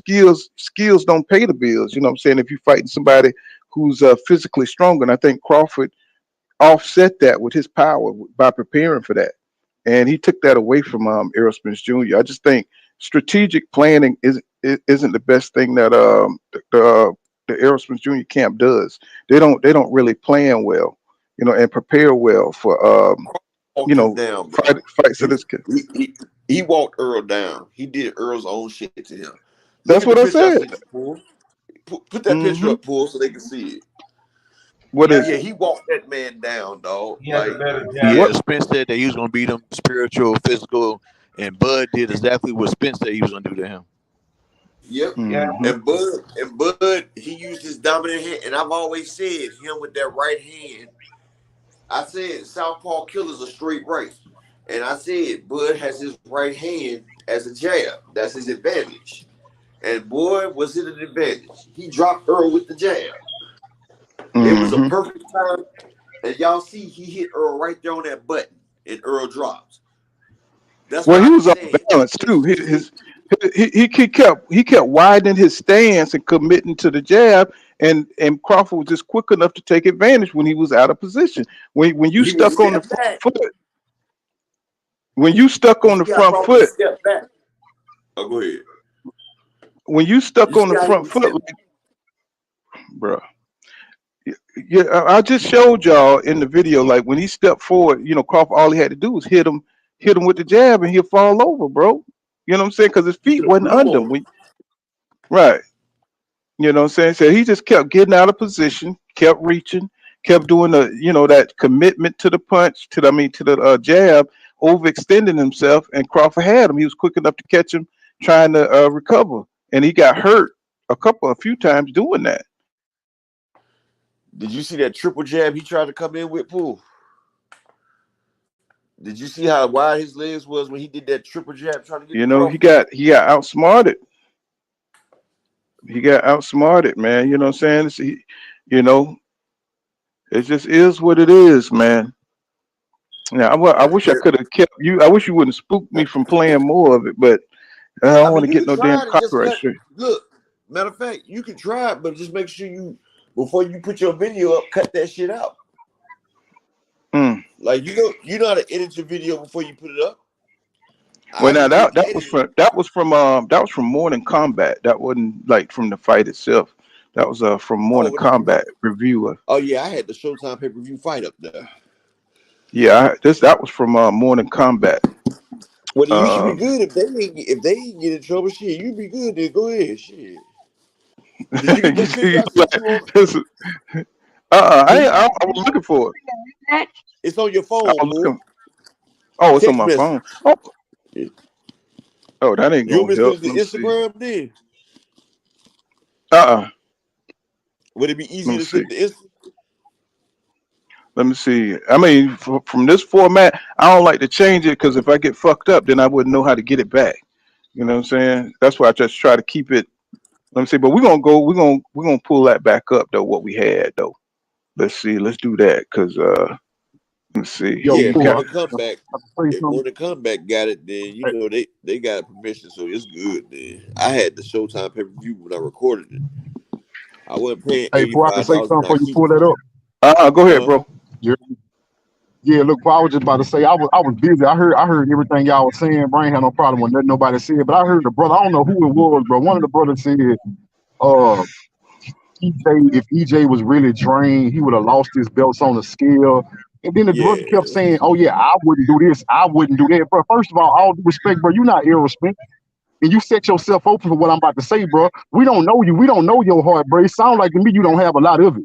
skills don't pay the bills, you know what I'm saying? If you're fighting somebody who's physically stronger. And I think Crawford offset that with his power by preparing for that. And he took that away from Errol Spence Jr. I just think strategic planning isn't the best thing that the Errol Spence Jr. camp does. They don't really plan well, and prepare well for Walked him down, bro. fights He, of this kid. he walked Earl down. He did Earl's own shit to him. Look That's at the what I picture I said. sent you, Pool. Put that picture Hmm. up, Pool, so they can see it. What is Yeah, it? he walked that man down, dog. he had the Like, better jab. What? Yeah, Spence said that he was gonna beat him spiritual, physical, and Bud did exactly what Spence said he was gonna do to him. yep. Yeah, Hmm. And Bud, he used his dominant hand. And I've always said him with that right hand. I said Southpaw killers are straight right. And I said Bud has his right hand as a jab. That's his advantage. And boy, was it an advantage. He dropped Earl with the jab. It was a Hmm. perfect time. And y'all see he hit Earl right there on that button. And Earl dropped. That's Well, why he I be was off saying balance too. He kept widening his stance and committing to the jab, and Crawford was just quick enough to take advantage when he was out of position. When you he was stuck on the stepped front back. foot, when you stuck You on the see how front Crawford foot, stepped back? Oh, go ahead. when you You stuck on see the how he front was foot, stepping? like, bro. Yeah, I just showed y'all in the video, like when he stepped forward, Crawford, all he had to do was hit him with the jab, and he'll fall over, bro. You know what I'm saying? Because his You feet should have wasn't blew under him. on him. Right. You know what I'm saying? So he just kept getting out of position, kept reaching, kept doing that commitment to the punch, to the jab, overextending himself, and Crawford had him. He was quick enough to catch him trying to recover, and he got hurt a few times doing that. Did you see that triple jab he tried to come in with, Pool? Did you see how wide his legs was when he did that triple jab trying to get to He Crawford? got outsmarted. He got outsmarted, man. You know what I'm saying? You know, it just is what it is, man. Now, I wish I could have kept you. I wish you wouldn't spook me from playing more of it, but I I don't want mean, to you get can no damn try it and just copyright cut. straight. Look, matter of fact, you can try it, but just make sure you, before you put your video up, cut that shit out. Mm. Like you know how to edit your video before you put it up. Well, I now just that didn't that was edit it. from Morning Combat. That wasn't like from the fight itself. That was from Morning Oh, what the Combat reviewer. Oh yeah, I had the Showtime pay-per-view fight up there. Yeah, that was from Morning Combat. Well, then you should be Um, good if they ain't get in trouble. Shit, you be good. Then go ahead. Shit. Did you get you that picture see, I sent you on? Did you I was looking for it. match? It's on your I phone, was Pool. looking. Oh, it's on Text my message. phone. Oh, that ain't You want gonna me to send help. it to Let me see. Instagram then? Uh-uh. Would it be Let easier me to see. send it to Instagram? Let me see. I mean, from this format, I don't like to change it because if I get fucked up, then I wouldn't know how to get it back. You know what I'm saying? That's why I just try to keep it. Let me see. But we're gonna go. We're gonna pull that back up though. What we had though. Let's see. Let's do that because Let's see. Yo, Yeah, He if Lou, got. I Morning Comeback, have to say if something. Morning Comeback got it, then you Hey, know they got permission, so it's good. Then I had the Showtime pay per view when I recorded it. I wasn't paying hey, eighty before I can five say dollars something when I before you keep pull it. that up. Go ahead, Huh? bro. Yeah, yeah. Look, I was just about to say I was busy. I heard everything y'all was saying. Bro, I ain't had no problem with nothing nobody said. But I heard the brother. I don't know who it was, bro. One of the brothers said, uh, if EJ was really drained, he would have lost his belts on the scale. And then the brother kept Yeah, saying, "Oh yeah, I wouldn't do this. I wouldn't do that." Bro, first of all due respect, bro, you're not Errol Spence, and you set yourself open for what I'm about to say, bro. We don't know you. We don't know your heart, bro. It sounds like to me you don't have a lot of it.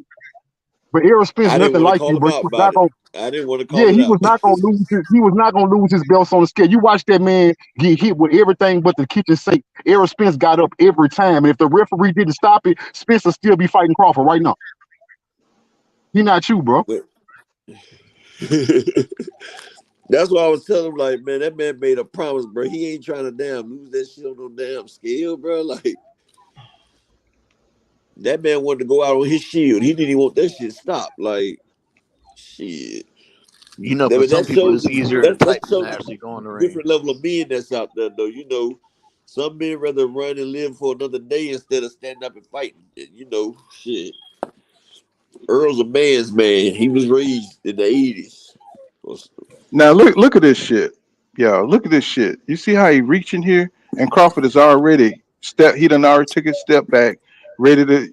But Errol Spence, I didn't nothing want to like call you, him bro. out about it. I didn't want to call Yeah, it he out. was not gonna lose. He was not gonna lose his belts on the scale. You watch that man get hit with everything but the kitchen sink. Errol Spence got up every time, and if the referee didn't stop it, Spence would still be fighting Crawford right now. He not you, bro. But that's why I was telling him, like, man, that man made a promise, bro. He ain't trying to damn lose that shit on no damn scale, bro. Like, that man wanted to go out on his shield. He didn't even want that shit stopped. Like, shit. You know, I for mean, some people, it's easier to that type than to shows actually go in the the ring. different level of men that's out there, though. You know, some men rather run and live for another day instead of standing up and fighting. And, you know, shit. Earl's a man's man. He was raised in the 80s. Now look at this shit. Yeah, look at this shit. You see how he reaching here, and Crawford is already step. He done already took his step back, ready to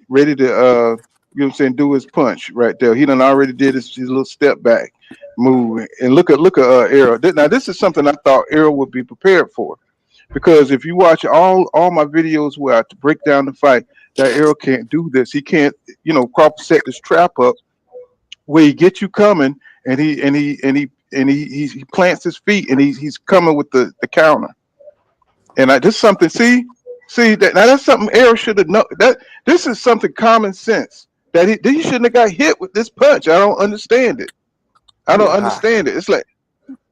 you know what I'm saying, do his punch right there. He done already did his little step back move, and look at Errol. Now this is something I thought Errol would be prepared for, because if you watch all my videos where I break down the fight, that Errol can't do this. He can't. You know, Crawford set this trap up where he gets you coming, and he plants his feet, and he's coming with the counter. And this is something. See that now, that's something Errol should have known. That this is something common sense that he shouldn't have got hit with this punch. I don't understand it. I don't Yeah. understand it. It's like,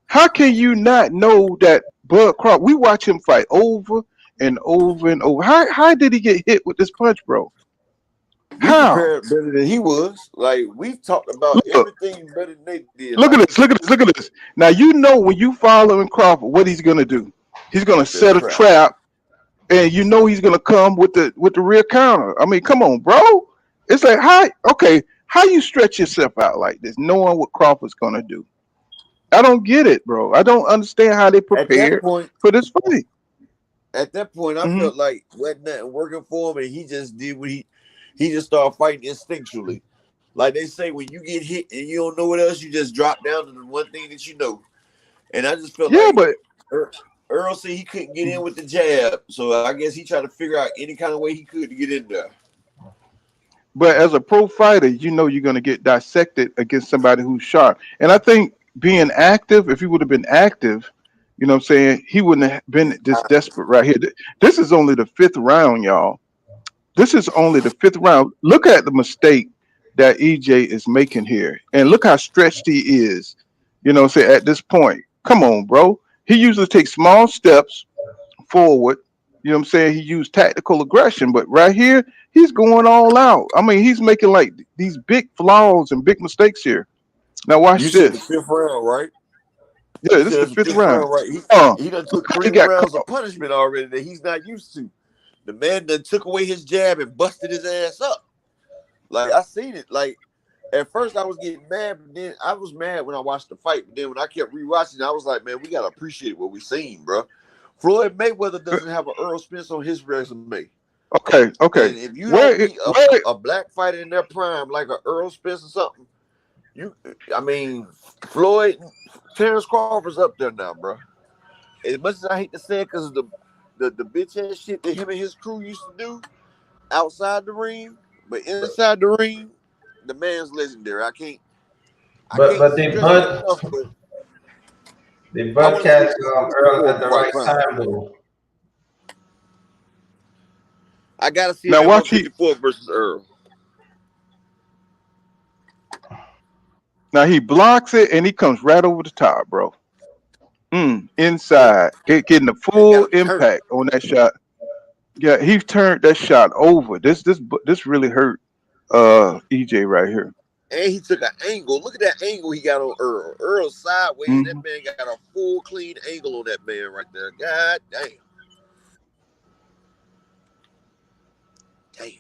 how can you not know that Bud Crawford? We watch him fight over and over and over. How did he get hit with this punch, bro? We How? prepared better than he was. Like, we've talked about Look, everything better than they did. look at Like, this. Look at this. Look at this. Now you know when you following Crawford, what he's gonna do. He's gonna the set a trap. trap, and you know he's gonna come with the rear counter. I mean, come on, bro. It's like how you stretch yourself out like this, knowing what Crawford's gonna do. I don't get it, bro. I don't understand how they At that prepared point, for this fight. I Hmm. felt like wasn't nothing working for him, and he just did what he just started fighting instinctually. Like they say, when you get hit and you don't know what else, you just drop down to the one thing that you know. And I just felt Yeah, like but Earl said he couldn't get in with the jab, so I guess he tried to figure out any kind of way he could to get in there. as a pro fighter, you know you're gonna get dissected against somebody who's sharp. And I think being active, if he would have been active, you know what I'm saying, he wouldn't have been this desperate right here. This is only the fifth round, y'all. This is only the fifth round. Look at the mistake that EJ is making here. And look how stretched he is, you know, say at this point. Come on, bro. He usually takes small steps forward. You know what I'm saying? He used tactical aggression, but right here, he's going all out. I mean, he's making like these big flaws and big mistakes here. Now You watch said the this. fifth round, right? Yeah, You this is said the it's the fifth fifth round. round, right? Oh, He done look took how he three got rounds of caught. punishment already that he's not used to. The man done took away his jab and busted his ass up. Like, I seen it. Like, at first I was getting mad, but then I was mad when I watched the fight. But then when I kept rewatching, I was like, man, we gotta appreciate what we seen, bro. Floyd Mayweather doesn't have an Earl Spence on his resume. Okay. And if you don't Where meet where a black fighter in their prime, like a Earl Spence or something, I mean, Floyd, Terrence Crawford's up there now, bro. As much as I hate to say it, because of the bitch ass shit that him and his crew used to do outside the ring, but inside the ring, the man's legendary. I can't But stress it enough, but they I butt want to see catch him go Earl 54 at the before I right crown him. time though. I gotta see him now at watch he 154 versus Earl. now he blocks it and he comes right over the top, bro. Man, Inside. Getting the man got full him turned. impact on that shot. Yeah, he turned that shot over. This really hurt EJ right here. And he took an angle. Look at that angle he got on Earl. Earl sideways. That Hmm. man got a full clean angle on that man right there. God damn. Damn.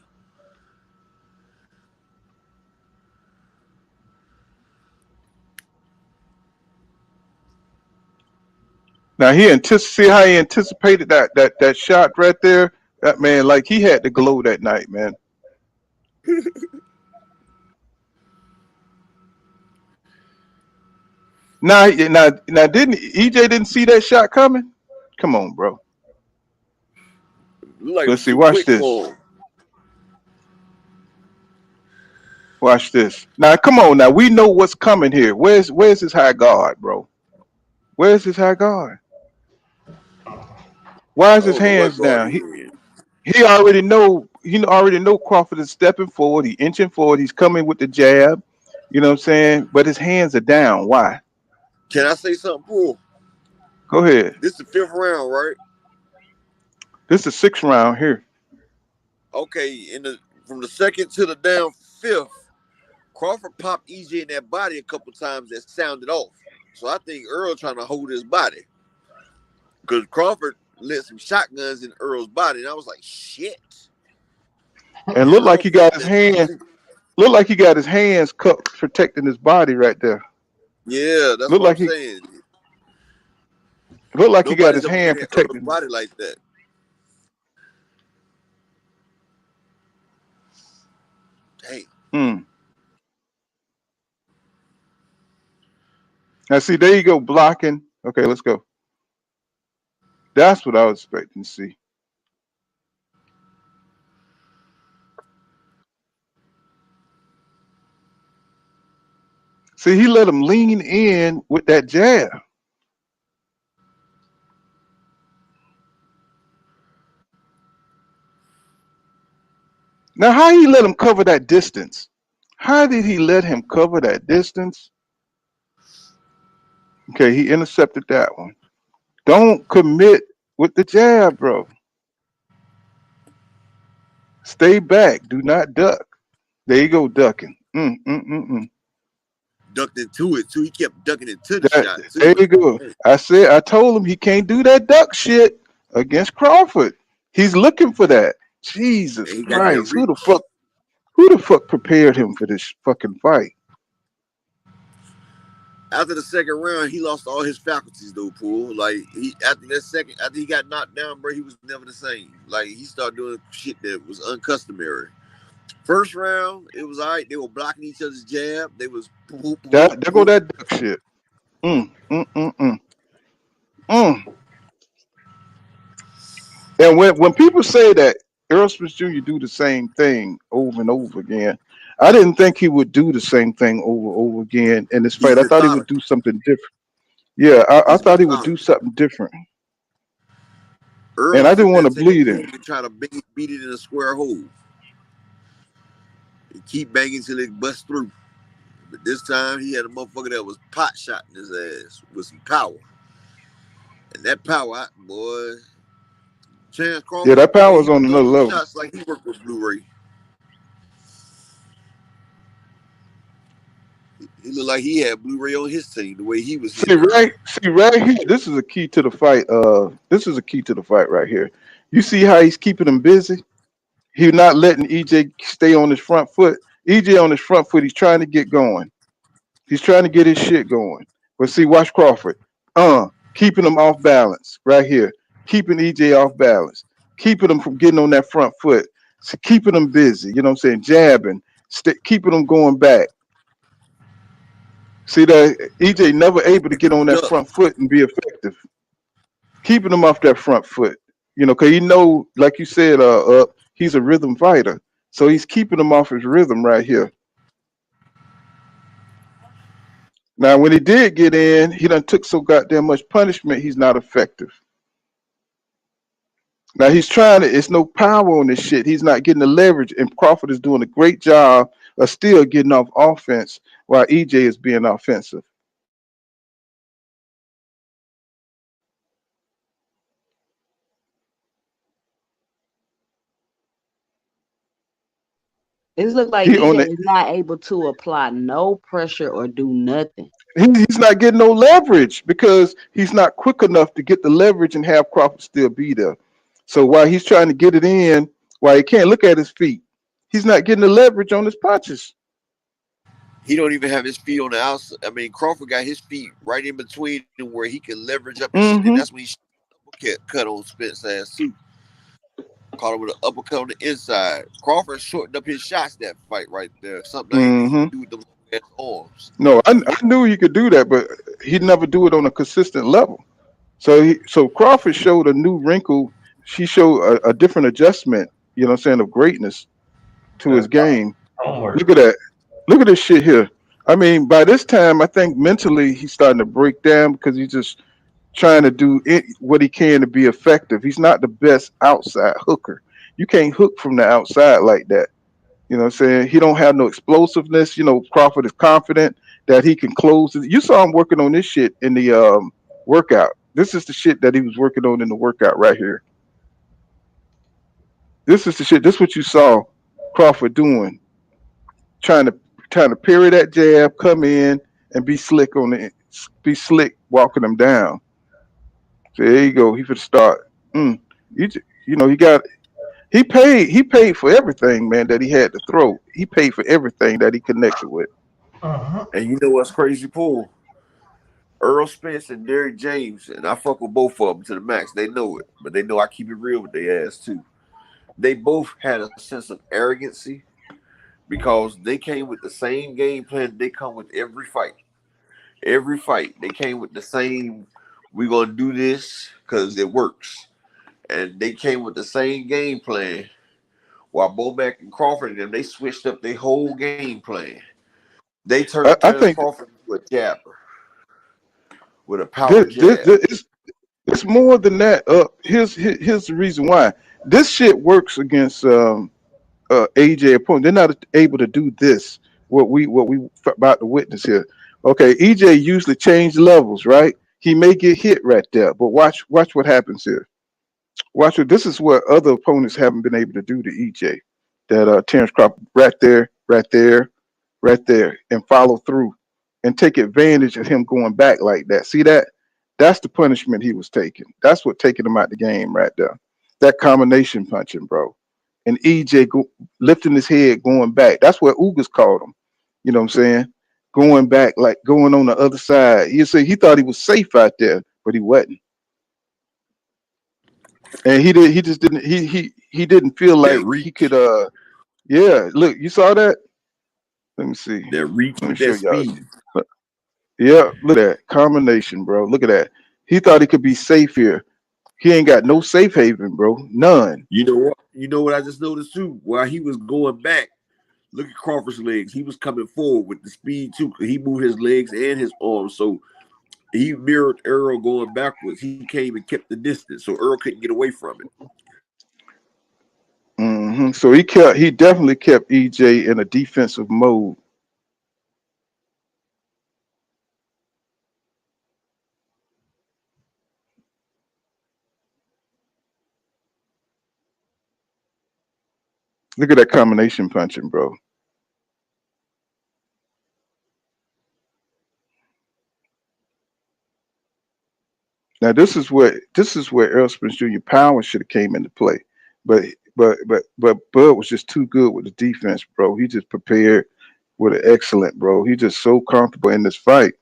Now see how he anticipated that shot right there. That man, like he had to glow that night, man. Now, didn't EJ didn't see that shot coming? Come on, bro. Looked like it Let's was see. too Watch quick this. for him. Watch this. Now, come on. Now we know what's coming here. Where's his high guard, bro? Where's his high guard? Why I is his don't know what hands guard down? he in. He already know Crawford is stepping forward. He inching forward. He's coming with the jab. You know what I'm saying? But his hands are down. Why? Can I say something, Paul? Go ahead. This is the fifth round, right? This is the sixth round here. Okay, from the second to the damn fifth, Crawford popped EJ in that body a couple times that sounded off. So I think Earl trying to hold his body. Because Crawford lit some shotguns in Earl's body. And I was like, shit. And And look like Earl he got felt his that hand. too. Look like he got his hands cut, protecting his body right there. Yeah, that's Look what I'm like he saying. look like he got Nobody's his ever been hand in Earl's protecting. body like that. Damn. Hmm. Now see, there you go, blocking. Okay, let's go. That's what I was expecting to see. See, he let him lean in with that jab. Now, how he let him cover that distance? How did he let him cover that distance? Okay, he intercepted that one. Don't commit with the jab, bro. Stay back. Do not duck. There you go, ducking. Mm. Ducked into it, too. He kept ducking into the That, shot, there too. you go. I told him he can't do that duck shit against Crawford. He's looking for that. Jesus And he got that Christ. reach. Who the fuck prepared him for this fucking fight? After the second round, he lost all his faculties, though, Pool. Like, after he got knocked down, bro, he was never the same. Like, he started doing shit that was uncustomary. First round, it was all right. They were blocking each other's jab. They was poop, poop, There go poop. that duck shit. Mm, mm, mm, mm, mm. And when people say that Errol Spence Jr. do the same thing over and over again, I didn't think he would do the same thing over and over again in this fight. He's I thought he would do methodical. something different. Yeah, I He's thought he would do methodical. something different. And Earl I didn't sit want there, to take a bleed him. move, and try to beat it in a square hole. And keep banging till it busts through. But this time, he had a motherfucker that was pot shotting his ass with some power. And that power, boy, Chance Yeah, Crawford, that the way power's he was on another throwing them level. shots, like he worked with Blu-ray. He looked like he had Blu-ray on his team, the way he was hitting Earl. See right here. This is a key to the fight. This is a key to the fight right here. You see how he's keeping him busy? He's not letting EJ stay on his front foot. EJ on his front foot. He's trying to get going. He's trying to get his shit going. But see, watch Crawford. Keeping him off balance right here. Keeping EJ off balance. Keeping him from getting on that front foot. So keeping him busy. You know what I'm saying? Jabbing. Keeping him going back. See that EJ never able to get on that Duck. front foot and be effective. Keeping him off that front foot. You know, cause like you said, he's a rhythm fighter. So he's keeping him off his rhythm right here. Now, when he did get in, he done took so goddamn much punishment, he's not effective. Now he's trying to, it's no power on this shit. He's not getting the leverage, and Crawford is doing a great job of still getting off offense while EJ is being offensive. It looks like He on EJ the is not able to apply no pressure or do nothing. he's not getting no leverage because he's not quick enough to get the leverage and have Crawford still be there. So while he's trying to get it in, while he can't look at his feet, he's not getting the leverage on his punches. He don't even have his feet on the outside. I mean, Crawford got his feet right in between where he can leverage up his, and Mm-hmm. that's when he cut on Spence ass too. Caught him with an uppercut on the inside. Crawford shortened up his shots that fight right there. Something I ain't he Mm-hmm. could do with them ass arms. No, I knew he could do that, but he'd never do it on a consistent level. So Crawford showed a new wrinkle. She showed a different adjustment, you know what I'm saying, of greatness to his That's game. Look homework. at that. Look at this shit here. I mean, by this time, I think mentally he's starting to break down because he's just trying to do what he can to be effective. He's not the best outside hooker. You can't hook from the outside like that. You know what I'm saying? He don't have no explosiveness. You know, Crawford is confident that he can close it. You saw him working on this shit in the workout. This is the shit that he was working on in the workout right here. This is the shit. This is what you saw Crawford doing, trying to parry that jab, come in and be slick on the be slick walking him down. So there you go. He could start. You know, he paid for everything, man, that he had to throw. He paid for everything that he connected with. Uh-huh. And you know what's crazy, Paul? Earl Spence and Derrick James, and I fuck with both of them to the max. They know it, but they know I keep it real with their ass too. They both had a sense of arrogancy because they came with the same game plan they come with every fight. Every fight, they came with the same, we're going to do this because it works. And they came with the same game plan. While Bomac and Crawford and them, they switched up their whole game plan. They turned I Terrence think Crawford into a jabber with a power this, jab. it's more than that. Here's the reason why this shit works against AJ opponent. They're not able to do this. What we about to witness here. Okay, EJ usually change levels, right? He may get hit right there, but watch what happens here. Watch what this is what other opponents haven't been able to do to EJ. That Terrence Crawford right there, right there, right there, and follow through and take advantage of him going back like that. See that? That's the punishment he was taking. That's what taking him out the game right there. That combination punching, bro. And lifting his head, going back. That's what Ugas called him. You know what I'm saying? Going back, like going on the other side. You see, he thought he was safe out there, but he wasn't. And he did. He just didn't. He didn't feel That like he could. reach, Yeah. Look, you saw that. Let me see. that reach Let me with show that y'all. speed. Yeah, look at that combination, bro. Look at that. He thought he could be safe here. He ain't got no safe haven, bro. None. You know what? You know what I just noticed too? While he was going back, look at Crawford's legs. He was coming forward with the speed too. He moved his legs and his arms, so he mirrored Errol going backwards. He came and kept the distance, so Errol couldn't get away from it. So he definitely kept EJ in a defensive mode. Look at that combination punching, bro. Now this is where Errol Spence Jr. power should have came into play, but but Bud was just too good with the defense, bro. He just prepared with an excellent, bro. He just so comfortable in this fight.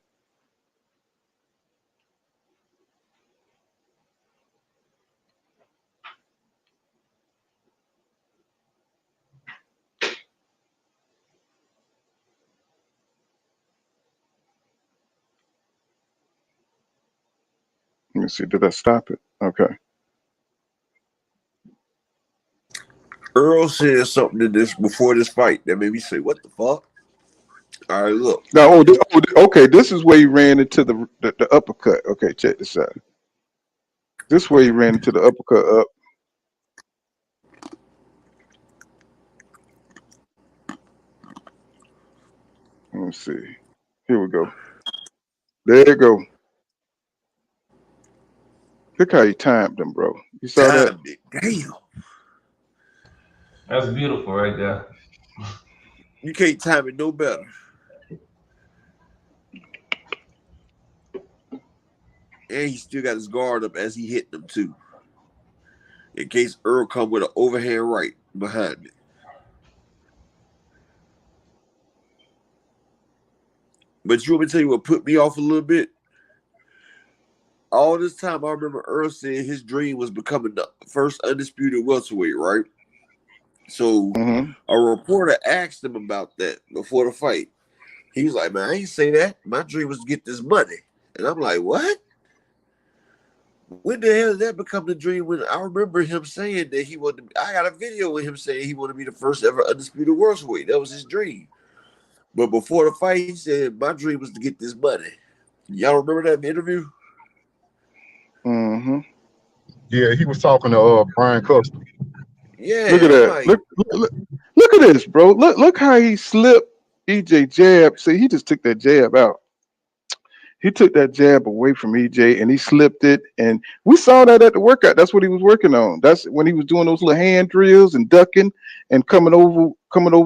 Let me see. Did I stop it? Okay. Earl said something to this before this fight that made me say, "What the fuck?" All right, look. Now, okay. This is where he ran into the uppercut. Okay, check this out. This way he ran into the uppercut up. Let me see. Here we go. There you go. Look how he timed them, bro. You saw that? Timed it. Damn. That's beautiful right there. You can't time it no better. And he still got his guard up as he hit them too. In case Errol come with an overhand right behind it. But you want me to tell you what put me off a little bit? All this time, I remember Errol saying his dream was becoming the first undisputed welterweight, right? So a reporter asked him about that before the fight. He was like, man, I ain't say that. My dream was to get this money. And I'm like, what? When the hell did that become the dream? When I remember him saying that he wanted to, I got a video with him saying he wanted to be the first ever undisputed welterweight. That was his dream. But before the fight, he said, my dream was to get this money. Y'all remember that interview? Yeah, he was talking to Brian Custer. Yeah. Look at that. Like, look at this, bro. Look how he slipped EJ jab. See, he just took that jab out. He took that jab away from EJ and he slipped it. And we saw that at the workout. That's what he was working on. That's when he was doing those little hand drills and ducking and coming over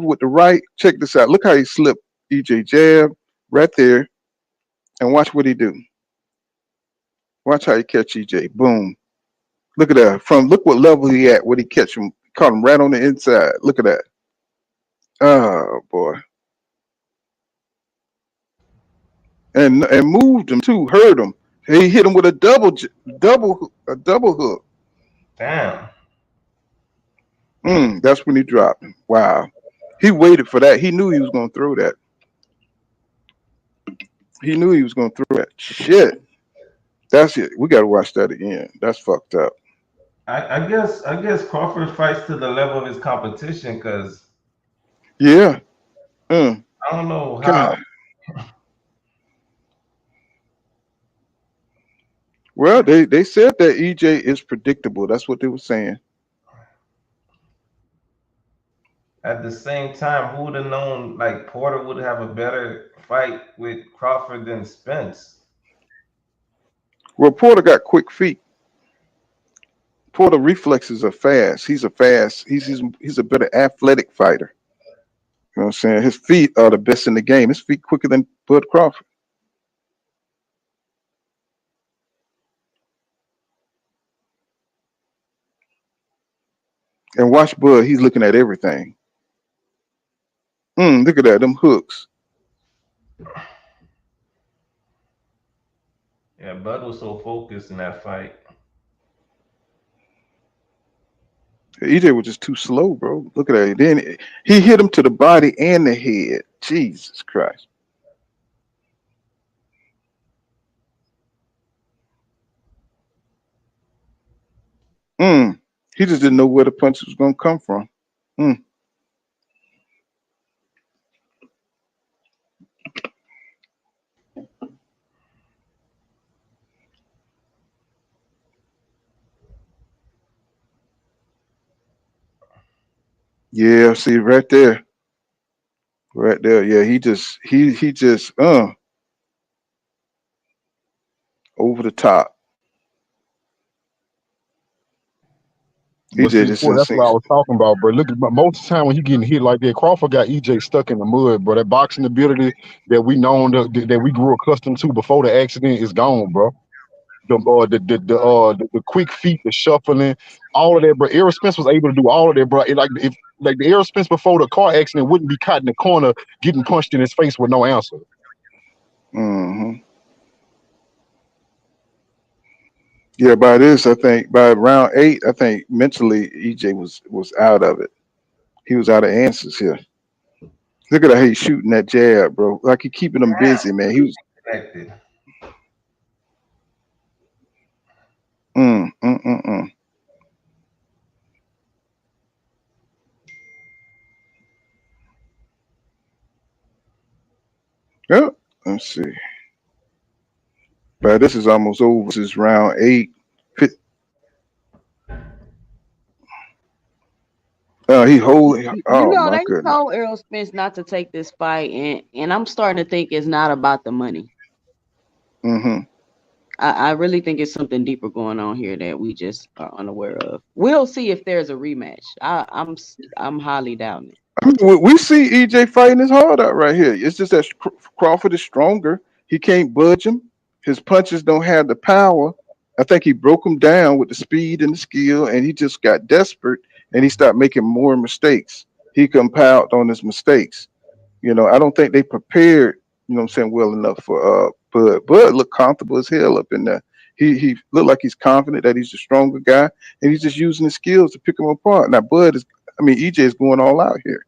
with the right. Check this out. Look how he slipped EJ jab right there. And watch what he do. Watch how he catch EJ. Boom. Look at that. Look what level he at. What he catch him. Caught him right on the inside. Look at that. Oh boy. And moved him too. Hurt him. He hit him with a double hook. Damn. That's when he dropped him. Wow. He waited for that. He knew he was gonna throw that. He knew he was gonna throw that. Shit. That's it. We gotta watch that again. That's fucked up. I guess Crawford fights to the level of his competition because Yeah. I don't know how. God. Well, they said that EJ is predictable. That's what they were saying. At the same time, who would have known like Porter would have a better fight with Crawford than Spence? Well, Porter got quick feet. Porter reflexes are fast. He's a better athletic fighter. You know what I'm saying? His feet are the best in the game. His feet quicker than Bud Crawford. And watch Bud. He's looking at everything. Look at that. Them hooks. Yeah, Bud was so focused in that fight. EJ was just too slow, bro. Look at that. Then he hit him to the body and the head. Jesus Christ. He just didn't know where the punch was gonna come from. Yeah, see right there. Right there. Yeah, he just over the top. But EJ see, just boy, didn't that's sink. what I was talking about, bro. Look at most of the time when he getting hit like that, Crawford got EJ stuck in the mud, bro. That boxing ability that we known that we grew accustomed to before the accident is gone, bro. The quick feet, the shuffling, all of that, bro. Errol Spence was able to do all of that, bro. Like the Errol Spence before the car accident wouldn't be caught in the corner getting punched in his face with no answer. Yeah, by this, I think by round 8, I think mentally EJ was out of it. He was out of answers here. Look at how he's shooting that jab, bro. Like he keeping him busy, man. He was Connected. mm, mm, mm, mm. Yeah, let's see. But this is almost over. This is round 8. He holding. You Oh know, my they goodness. told Errol Spence not to take this fight, and I'm starting to think it's not about the money. I really think it's something deeper going on here that we just are unaware of. We'll see if there's a rematch. I'm highly doubting it. I mean, we see EJ fighting his heart out right here. It's just that Crawford is stronger. He can't budge him. His punches don't have the power. I think he broke him down with the speed and the skill, and he just got desperate and he started making more mistakes. He compiled on his mistakes. I don't think they prepared, what I'm saying, well enough for Bud. Bud looked comfortable as hell up in there. He looked like he's confident that he's the stronger guy, and he's just using his skills to pick him apart. Now EJ is going all out here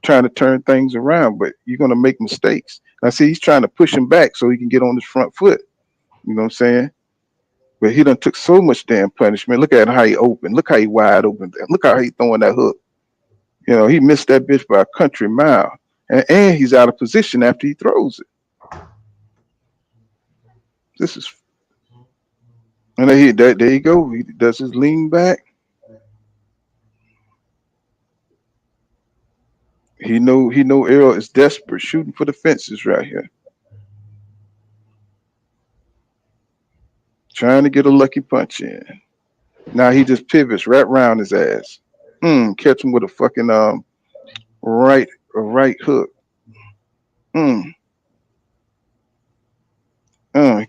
trying to turn things around, but you're going to make mistakes. Now, see, he's trying to push him back so he can get on his front foot. You know what I'm saying? But he done took so much damn punishment. Look at how he open. Look how he wide open. Look how he throwing that hook. He missed that bitch by a country mile. And he's out of position after he throws it. This is, and there you go. He does his lean back. He know Errol is desperate, shooting for the fences right here. Trying to get a lucky punch in. Now he just pivots right round his ass. Catch him with a fucking right hook.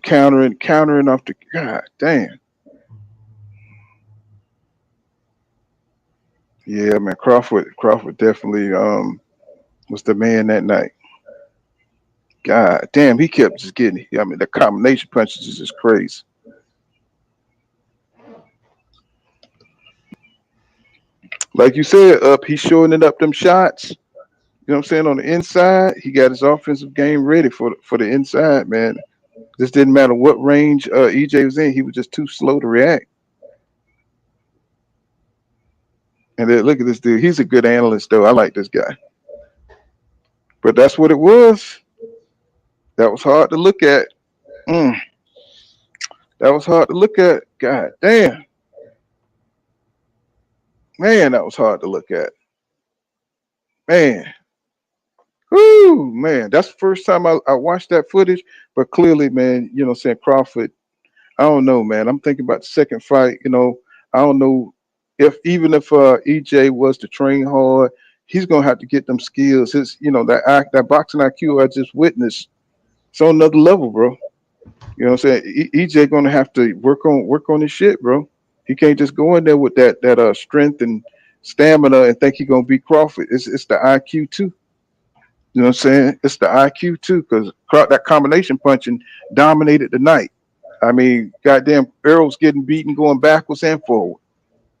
Countering off the god damn. Yeah, man, Crawford definitely was the man that night. God damn, he kept just getting. I mean, the combination punches is just crazy. Like you said, he's shortening up them shots. You know what I'm saying? On the inside, he got his offensive game ready for the inside, man. This didn't matter what range EJ was in; he was just too slow to react. And then look at this dude; he's a good analyst, though. I like this guy. But that's what it was. That was hard to look at. That was hard to look at. God damn, man, that was hard to look at. Man. Whoo, man, that's the first time I watched that footage. But clearly, man, saying Crawford, I don't know, man. I'm thinking about the second fight. I don't know even if EJ was to train hard, he's gonna have to get them skills. His, that boxing IQ I just witnessed, it's on another level, bro. You know what I'm saying? EJ gonna have to work on his shit, bro. He can't just go in there with that strength and stamina and think he gonna beat Crawford. It's the IQ too. You know what I'm saying? It's the IQ too, because that combination punching dominated the night. I mean, goddamn, Errol's getting beaten going backwards and forward.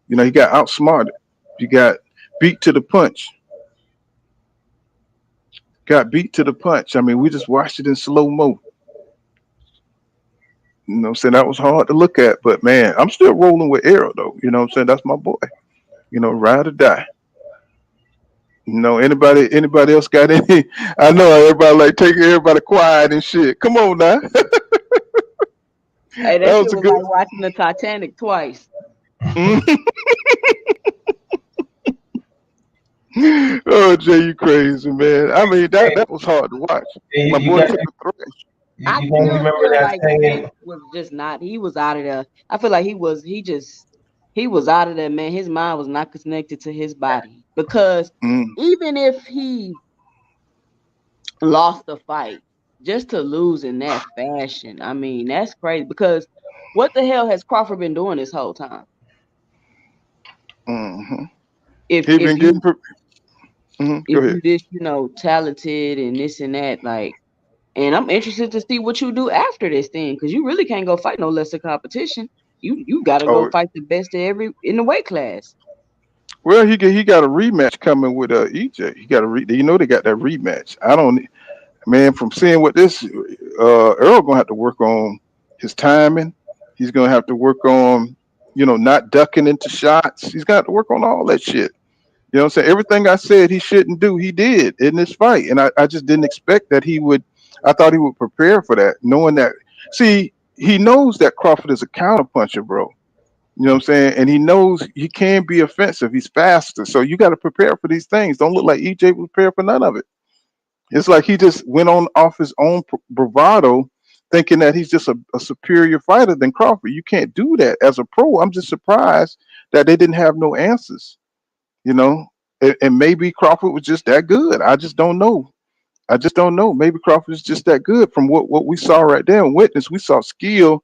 He got outsmarted. He got beat to the punch. Got beat to the punch. I mean, we just watched it in slow mo. You know what I'm saying? That was hard to look at, but man, I'm still rolling with Errol though. You know what I'm saying? That's my boy. Ride or die. Anybody else got any? I know everybody like taking everybody quiet and shit. Come on now. Hey, that shit was like watching the Titanic twice. Oh, Jay, you crazy, man. I mean, that was hard to watch. My boy took a threat. I still feel like Spence was just not. He was out of there. I feel like he was out of there, man. His mind was not connected to his body, because even if he lost the fight, just to lose in that fashion, I mean, that's crazy. Because what the hell has Crawford been doing this whole time? If you this, talented and this and that, like, and I'm interested to see what you do after this thing, because you really can't go fight no lesser competition. You got to go fight the best of in the weight class. Well, he got a rematch coming with EJ. He got they got that rematch. I don't, man. From seeing what this Errol gonna have to work on his timing. He's gonna have to work on not ducking into shots. He's got to work on all that shit. You know what I'm saying? Everything I said he shouldn't do, he did in this fight. And I just didn't expect that he would. I thought he would prepare for that, knowing that. See, he knows that Crawford is a counterpuncher, bro. You know what I'm saying? And he knows he can be offensive. He's faster. So you got to prepare for these things. Don't look like EJ was prepared for none of it. It's like he just went on off his own bravado, thinking that he's just a superior fighter than Crawford. You can't do that as a pro. I'm just surprised that they didn't have no answers. and maybe Crawford was just that good. I just don't know. I just don't know. Maybe Crawford is just that good. From what we saw right there and witness, we saw skill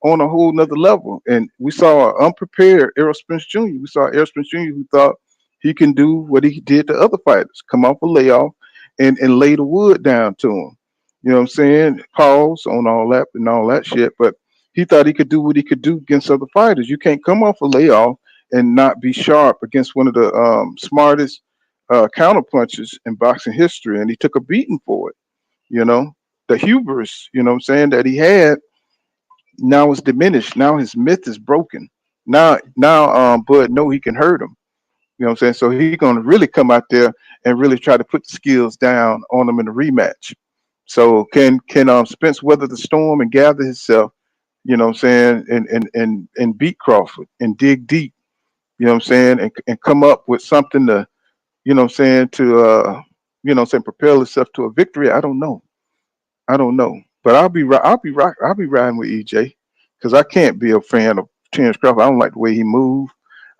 on a whole nother level. And we saw an unprepared Errol Spence Jr. We saw Errol Spence Jr. who thought he can do what he did to other fighters, come off a layoff and lay the wood down to him. You know what I'm saying? Pause on all that and all that shit. But he thought he could do what he could do against other fighters. You can't come off a layoff and not be sharp against one of the smartest counter punches in boxing history. And he took a beating for it. You know, the hubris, you know what I'm saying, that he had now is diminished. Now his myth is broken. Now Bud know he can hurt him. You know what I'm saying? So he's gonna really come out there and really try to put the skills down on him in the rematch. So can Spence weather the storm and gather himself, you know what I'm saying, and beat Crawford and dig deep, you know what I'm saying, and come up with something to, you know what I'm saying, to you know what I'm saying, propel himself to a victory. I don't know. I don't know, but I'll be riding with EJ because I can't be a fan of Terrence Crawford. I don't like the way he move.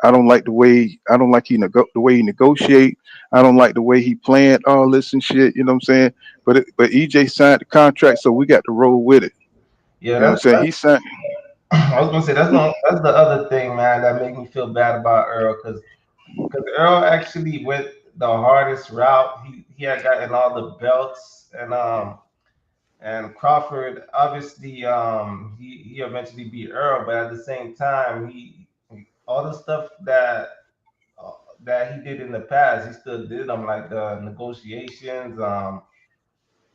I don't like the way he negotiate. I don't like the way he planned all this and shit. You know what I'm saying? But EJ signed the contract, so we got to roll with it. Yeah, You know what I'm saying? He signed. I was gonna say that's the other thing, man, that made me feel bad about Earl, because Earl actually went the hardest route. He had gotten all the belts, and Crawford obviously he eventually beat Earl, but at the same time all the stuff that he did in the past, he still did them, like the negotiations.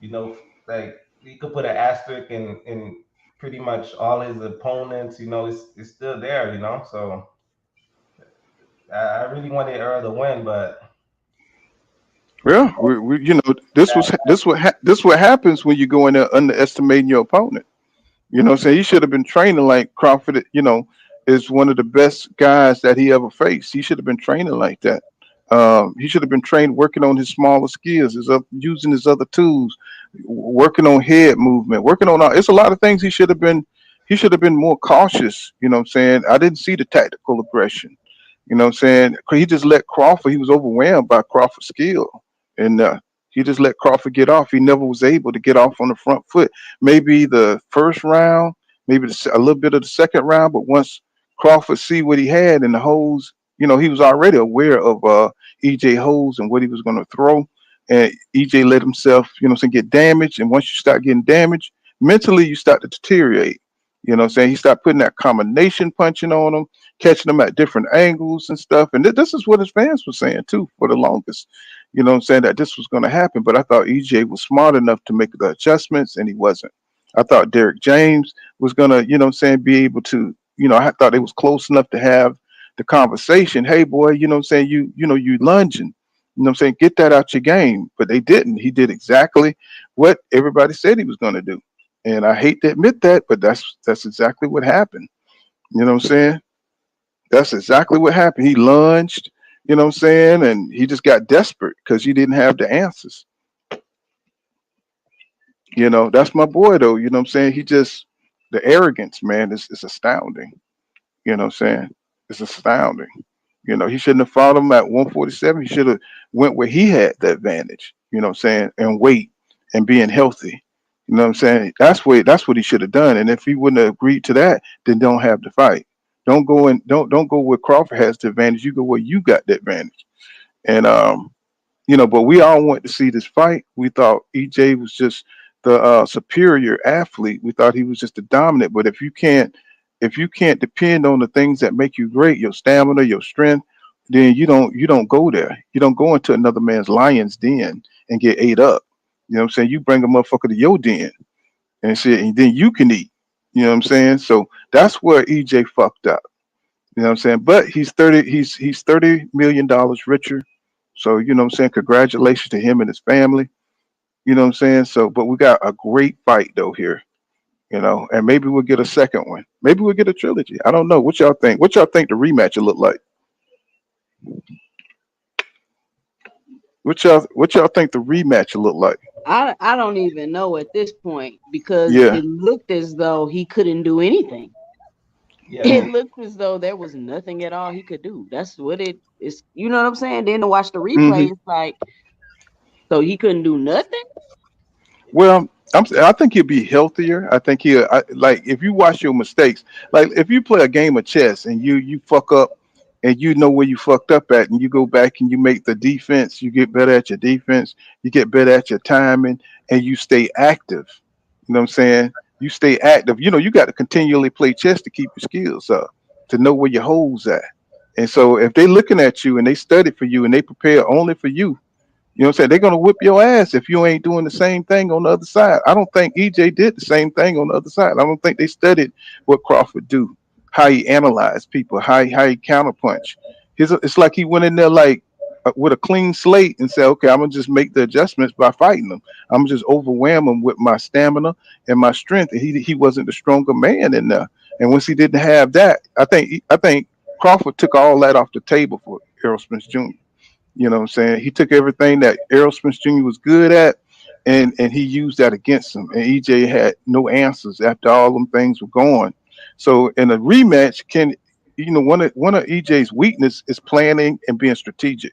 You know, like you could put an asterisk in pretty much all his opponents. You know, it's still there. You know, so I really wanted Earl to win, but Well, you know, this what happens when you go in there underestimating your opponent. You know what I'm saying? He should have been training like Crawford, you know, is one of the best guys that he ever faced. He should have been training like that. He should have been trained working on his smaller skills, using his other tools, working on head movement, working on all. It's a lot of things he should have been. He should have been more cautious. You know what I'm saying? I didn't see the tactical aggression. You know what I'm saying? 'Cause he just let Crawford. He was overwhelmed by Crawford's skill, and he just let Crawford get off. He never was able to get off on the front foot. Maybe the first round, maybe a little bit of the second round, but once Crawford see what he had in the holes, you know, he was already aware of EJ holes and what he was going to throw, and EJ let himself, you know, what I'm saying, get damaged. And once you start getting damaged, mentally you start to deteriorate. You know what I'm saying? He started putting that combination punching on him, catching them at different angles and stuff. And this is what his fans were saying too for the longest. You know what I'm saying? That this was going to happen. But I thought EJ was smart enough to make the adjustments, and he wasn't. I thought Derek James was going to, you know what I'm saying, be able to, you know, I thought it was close enough to have the conversation. Hey, boy, you know what I'm saying? You know, you lunging. You know what I'm saying? Get that out your game. But they didn't. He did exactly what everybody said he was going to do. And I hate to admit that, but that's exactly what happened. You know what I'm saying? That's exactly what happened. He lunged, you know what I'm saying? And he just got desperate because he didn't have the answers. You know, that's my boy though. You know what I'm saying? He just the arrogance, man, is astounding. You know what I'm saying? It's astounding. You know, he shouldn't have fought him at 147. He should have went where he had the advantage, you know what I'm saying, and weight and being healthy. You know what I'm saying? That's what he should have done. And if he wouldn't have agreed to that, then don't have the fight. Don't go where Crawford has the advantage. You go where you got the advantage. And you know, but we all went to see this fight. We thought EJ was just the superior athlete. We thought he was just the dominant. But if you can't depend on the things that make you great, your stamina, your strength, then you don't go there. You don't go into another man's lion's den and get ate up. You know what I'm saying? You bring a motherfucker to your den and shit, and then you can eat. You know what I'm saying? So that's where EJ fucked up. You know what I'm saying? But he's $30 million richer. So you know what I'm saying? Congratulations to him and his family. You know what I'm saying? So but we got a great fight though here. You know, and maybe we'll get a second one. Maybe we'll get a trilogy. I don't know. What y'all think? What y'all think the rematch will look like? What y'all think the rematch will look like? I don't even know at this point because Yeah. it looked as though he couldn't do anything. Yeah. It looked as though there was nothing at all he could do. That's what it is. You know what I'm saying? Then to watch the Hmm. replay, it's like, so he couldn't do nothing. Well, I think he'll be healthier. I think like if you watch your mistakes, like if you play a game of chess and you fuck up and you know where you fucked up at, and you go back and you make the defense, you get better at your defense, you get better at your timing, and you stay active. You know what I'm saying? You stay active. You know, you got to continually play chess to keep your skills up, to know where your holes at. And so if they looking at you and they study for you and they prepare only for you, you know what I'm saying? They're gonna whip your ass if you ain't doing the same thing on the other side. I don't think EJ did the same thing on the other side. I don't think they studied what Crawford do, how he analyzed people, how he counterpunch. It's like he went in there like with a clean slate and said, "Okay, I'm gonna just make the adjustments by fighting them. I'm gonna just overwhelm him with my stamina and my strength." And he wasn't the stronger man in there. And once he didn't have that, I think Crawford took all that off the table for Errol Spence Jr. You know what I'm saying? He took everything that Errol Spence Jr. was good at, and he used that against him. And EJ had no answers after all them things were gone. So in a rematch, one of EJ's weakness is planning and being strategic.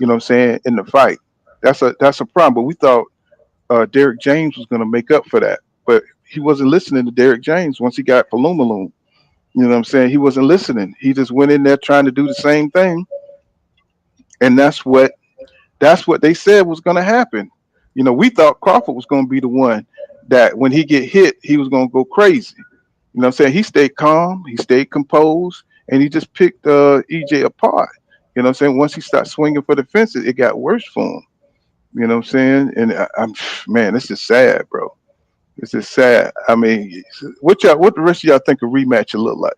You know what I'm saying, in the fight. That's a problem. But we thought Derek James was going to make up for that, but he wasn't listening to Derek James once he got Palumaloon. You know what I'm saying? He wasn't listening. He just went in there trying to do the same thing, and that's what they said was going to happen. You know, we thought Crawford was going to be the one that when he get hit, he was going to go crazy. You know what I'm saying? He stayed calm, he stayed composed, and he just picked EJ apart. You know what I'm saying? Once he started swinging for the fences, it got worse for him. You know what I'm saying? And I'm man, this is sad, bro. This is sad. I mean, what the rest of y'all think a rematch will look like?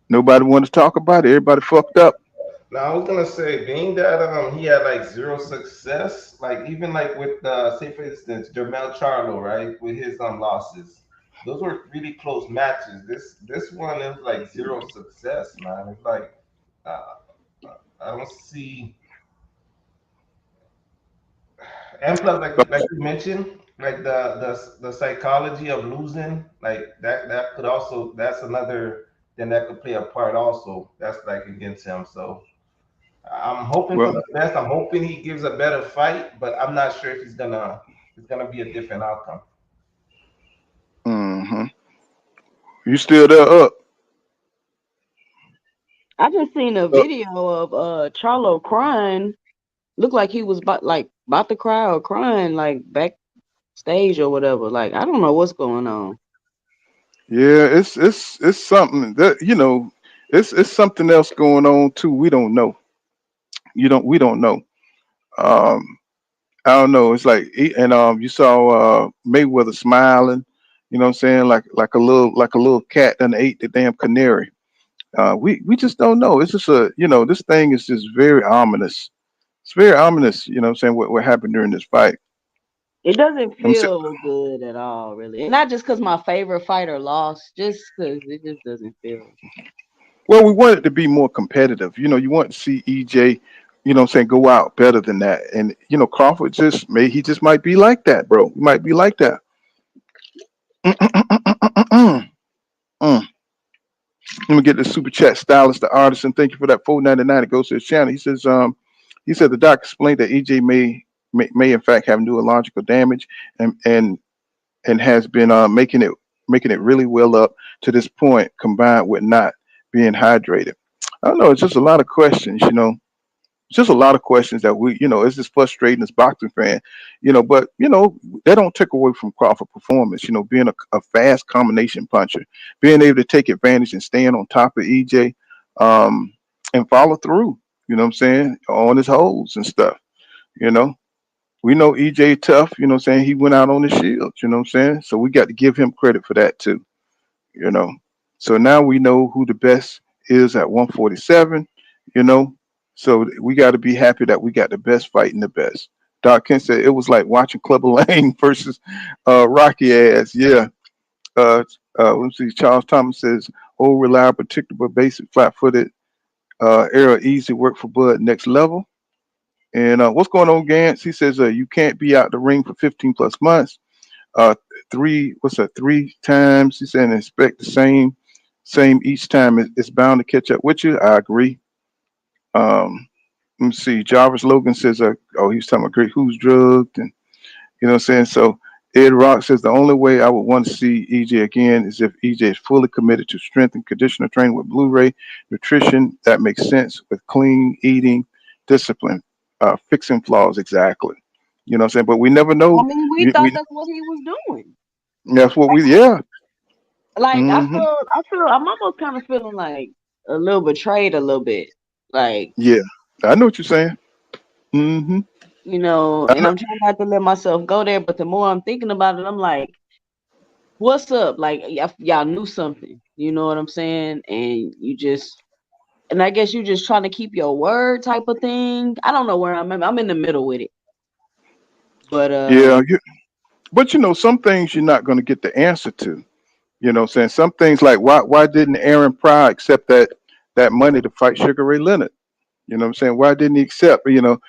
Nobody want to talk about it. Everybody fucked up. Now I was gonna say, being that he had like zero success, like even like with say for instance Jermel Charlo, right, with his losses, those were really close matches. This one is like zero success, man. It's like uh, I don't see. And plus, like you mentioned, like the psychology of losing, like that could also, that's another thing that could play a part also. That's like against him. So I'm hoping for Well, the best. I'm hoping he gives a better fight, but I'm not sure if it's gonna be a different outcome. hmm you still there up? I just seen a Uh, video of Charlo crying. Looked like he was about to cry or crying like backstage or whatever. Like I don't know what's going on. Yeah, it's something that it's something else going on too. We don't know. We don't know. Um, I don't know. It's like and you saw Mayweather smiling. You know what I'm saying? Like a little cat that ate the damn canary. We just don't know. It's just this thing is just very ominous. It's very ominous. You know what I'm saying? What happened during this fight? It doesn't I'm sa- feel good at all, really. And not just because my favorite fighter lost, just because it just doesn't feel. well, we want it to be more competitive. You want to see EJ, what I'm saying, go out better than that. And Crawford he just might be like that, bro. He might be like that. Mm. Let me get the super chat stylist, the artist, and thank you for that 4.99. It goes to his channel. He said the doc explained that EJ may in fact have neurological damage and has been making it really well up to this point, combined with not being hydrated. I don't know. It's just a lot of questions. It's just a lot of questions that it's just frustrating as boxing fan, but that don't take away from Crawford performance, being a fast combination puncher, being able to take advantage and stand on top of EJ, um, and follow through, you know what I'm saying, on his holes and stuff, you know. We know EJ tough, you know what I'm saying? He went out on the shield, you know what I'm saying? So we got to give him credit for that too, you know. So now we know who the best is at 147, you know. So we got to be happy that we got the best fighting the best. Doc Kent said it was like watching Clubber Lang versus Rocky ass. Yeah. Let's see. Charles Thomas says, "Old, reliable, predictable, basic, flat-footed, era, easy work for Bud, next level." And what's going on, Gantz? He says, "You can't be out the ring for 15 plus months. Uh, three times. He said expect the same each time. It's bound to catch up with you. I agree. Um, let me see. Jarvis Logan says, oh, he's talking about great who's drugged, and you know what I'm saying. So Ed Rock says the only way I would want to see EJ again is if EJ is fully committed to strength and conditioner training with Blu-ray nutrition that makes sense with clean eating, discipline, fixing flaws exactly. You know what I'm saying. But we never I know. mean, we thought We that's what he was doing. that's what we yeah. Like Hmm. I'm almost kind of feeling like a little betrayed a little bit. Like, Yeah. I know what you're saying. Hmm. and I'm trying not to let myself go there, but the more I'm thinking about it, I'm like, what's up? Like, y'all knew something, you know what I'm saying? And I guess you just trying to keep your word type of thing. I don't know where I'm at. I'm in the middle with it. But Yeah. But some things you're not going to get the answer to. You know what I'm saying? Some things like why didn't Aaron Pryor accept that money to fight Sugar Ray Leonard? You know what I'm saying? Why didn't he accept? Often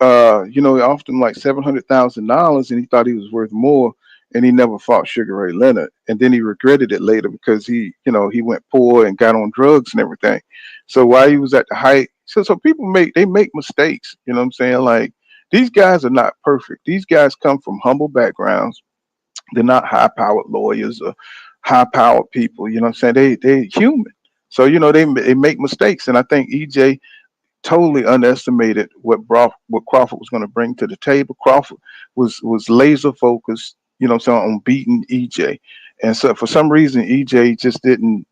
like $700,000, and he thought he was worth more, and he never fought Sugar Ray Leonard, and then he regretted it later because he went poor and got on drugs and everything. So while he was at the height, so people make mistakes. You know what I'm saying? Like these guys are not perfect. These guys come from humble backgrounds. They're not high powered lawyers or high powered people. You know what I'm saying? They human. So they make mistakes, and I think EJ totally underestimated what Crawford was going to bring to the table. Crawford was laser focused, on beating EJ, and so for some reason EJ just didn't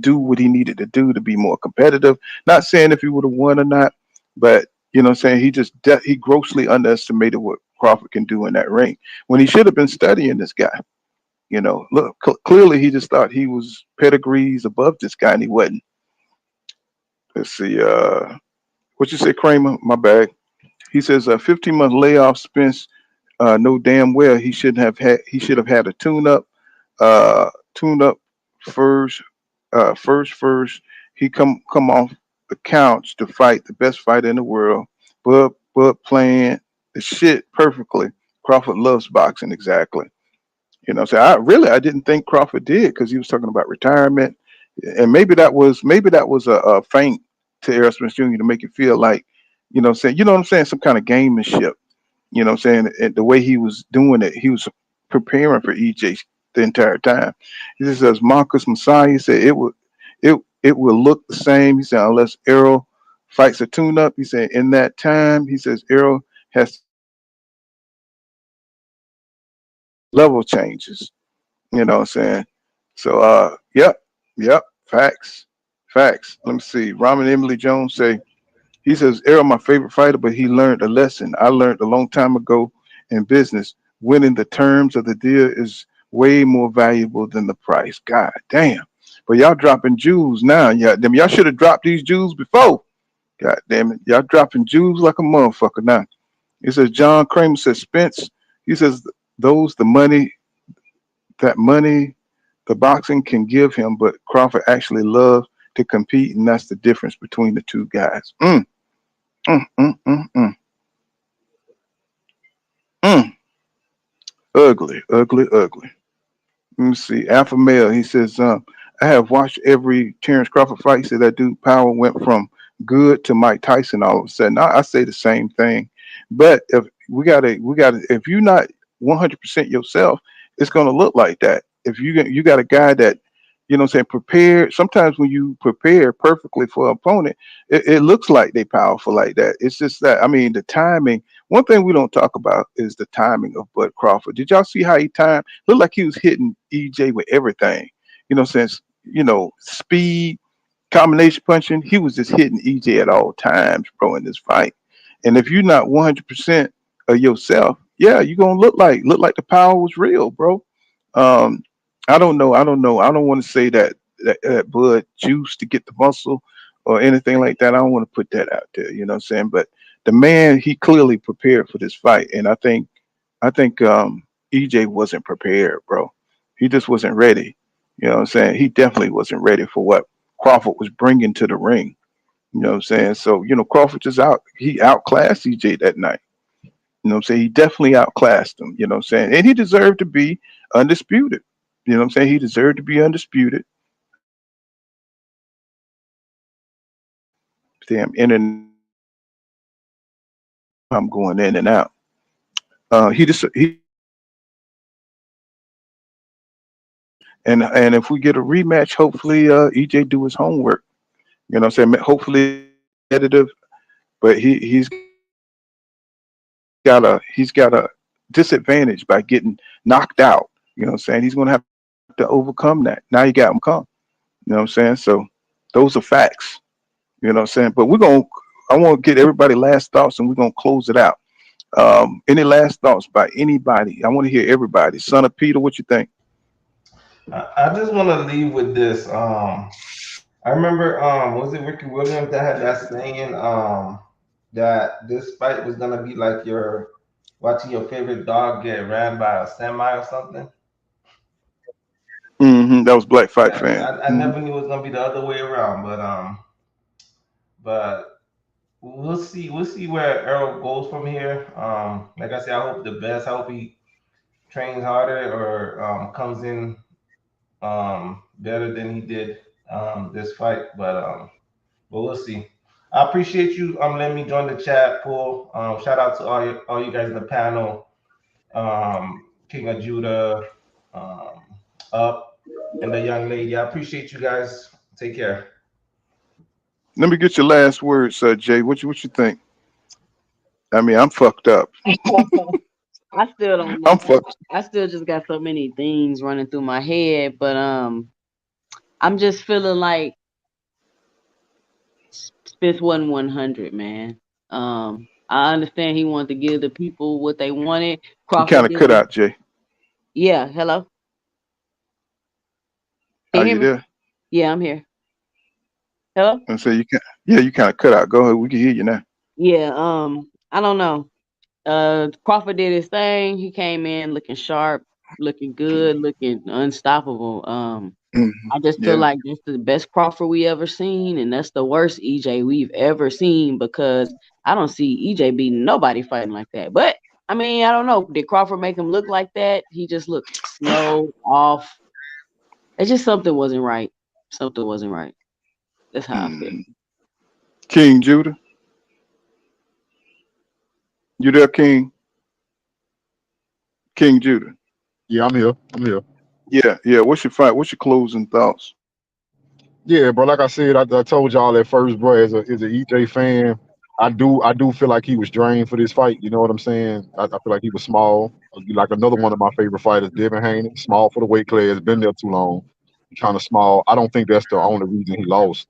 do what he needed to do to be more competitive. Not saying if he would have won or not, but what I'm saying he grossly underestimated what Crawford can do in that ring when he should have been studying this guy. Look, clearly he just thought he was pedigrees above this guy, and he wasn't. Let's see. What you say, Kramer? My bad. He says 15-month layoff. Spence know damn well he should have had a tune up first. First, he come off the couch to fight the best fighter in the world. But playing the shit perfectly. Crawford loves boxing exactly. So I didn't think Crawford did because he was talking about retirement, and maybe that was a feint to Errol Spence Jr. to make it feel like, what I'm saying, some kind of gamemanship. I'm saying, and the way he was doing it, he was preparing for EJ the entire time. He just says Marcus Messiah, he said it will look the same. He said unless Errol fights a tune up. He said in that time, he says Errol has level changes. You know what I'm saying? So yep, facts. Facts. Let me see. Ramen Emily Jones say he says Errol my favorite fighter, but he learned a lesson I learned a long time ago in business. Winning the terms of the deal is way more valuable than the price. God damn. But y'all dropping jewels now. Yeah, y'all should have dropped these jewels before. God damn it. Y'all dropping jewels like a motherfucker now. He says John Kramer says Spence. He says those that money the boxing can give him, but Crawford actually loves to compete, and that's the difference between the two guys. Mm, mm, mm, mm, mm. Ugly, ugly, ugly. Let me see. Alpha male. He says, I have watched every Terrence Crawford fight. He said that dude power went from good to Mike Tyson all of a sudden. I say the same thing. But if we gotta if you're not 100% yourself, it's gonna look like that. If you got a guy that, what I'm saying, prepared. Sometimes when you prepare perfectly for an opponent, it looks like they powerful like that. It's just that, I mean, the timing. One thing we don't talk about is the timing of Bud Crawford. Did y'all see how he timed? Looked like he was hitting EJ with everything. Since speed, combination punching, he was just hitting EJ at all times, bro, in this fight. And if you're not 100% of yourself, yeah, you're gonna look like the power was real, bro. Um, I don't know. I don't know. I don't want to say that Bud juice to get the muscle or anything like that. I don't want to put that out there. You know what I'm saying? But the man, he clearly prepared for this fight, and I think EJ wasn't prepared, bro. He just wasn't ready. You know what I'm saying? He definitely wasn't ready for what Crawford was bringing to the ring. You know what I'm saying? So Crawford just he outclassed EJ that night. You know what I'm saying? He definitely outclassed him, you know what I'm saying? And he deserved to be undisputed. You know what I'm saying? He deserved to be undisputed. Damn internet, I'm going in and out. He just he and if we get a rematch, hopefully EJ do his homework. You know what I'm saying? Hopefully competitive, but he's got a disadvantage by getting knocked out. You know what I'm saying? He's gonna have to overcome that. Now you got him come. You know what I'm saying? So those are facts. You know what I'm saying? But I want to get everybody last thoughts and we're gonna close it out. Any last thoughts by anybody? I want to hear everybody. Son of Peter, what you think? I just want to leave with this. I remember, was it Ricky Williams that had that saying, that this fight was gonna be like your watching your favorite dog get ran by a semi or something. That was Black Fight Yeah, fan. I never knew it was gonna be the other way around, but we'll see where Errol goes from here. Like I said, I hope the best. I hope he trains harder or comes in better than he did this fight. But we'll see. I appreciate you letting me join the chat pool. Shout out to all you guys in the panel. King of Judah, um, up, and the young lady. I appreciate you guys. Take care. Let me get your last words, Jay. What you think? I mean, I'm fucked up. I still don't I'm know. fucked. I still just got so many things running through my head, but I'm just feeling like Spence wasn't 100, man. I understand he wanted to give the people what they wanted. You kind Crawford of cut didn't. out, Jay. Yeah, hello. Can Are you hear you me? there? Yeah, I'm here. Hello. And so you can. Yeah, you kind of cut out. Go ahead. We can hear you now. Yeah. I don't know. Crawford did his thing. He came in looking sharp, looking good, looking unstoppable. hmm I just feel Yeah. like that's the best Crawford we ever seen, and that's the worst EJ we've ever seen because I don't see EJ beating nobody fighting like that. But I mean, I don't know. Did Crawford make him look like that? He just looked slow, off. It's just something wasn't right. Something wasn't right. That's how I feel. hmm King Judah, you there, King? King Judah. Yeah, I'm here. I'm here. Yeah, yeah. What's your fight? What's your closing thoughts? Yeah, bro. Like I said, I told y'all at first, bro. As a EJ fan, I do feel like he was drained for this fight. You know what I'm saying? I feel like he was small. Like another one of my favorite fighters, Devin Haney, small for the weight class, been there too long, kind of small. I don't think that's the only reason he lost.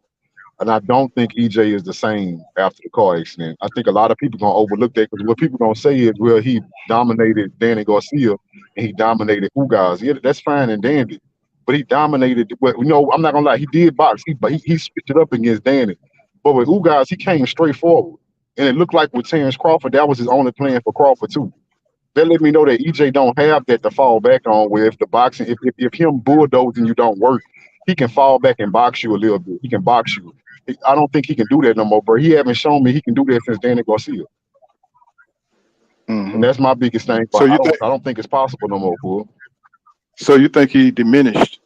And I don't think EJ is the same after the car accident. I think a lot of people gonna overlook that because what people gonna say is, well, he dominated Danny Garcia and he dominated Ugas. Yeah, that's fine and dandy, but he dominated. Well, I'm not gonna lie, he did box, but he switched it up against Danny. But with Ugas, he came straight forward, and it looked like with Terrence Crawford, that was his only plan for Crawford too. That let me know that EJ don't have that to fall back on. Where if the boxing, if him bulldozing you don't work, he can fall back and box you a little bit. He can box you. I don't think he can do that no more, bro. He haven't shown me he can do that since Danny Garcia, and hmm that's my biggest thing. So But I you don't, think? I don't think it's possible no more, fool. So you think he diminished?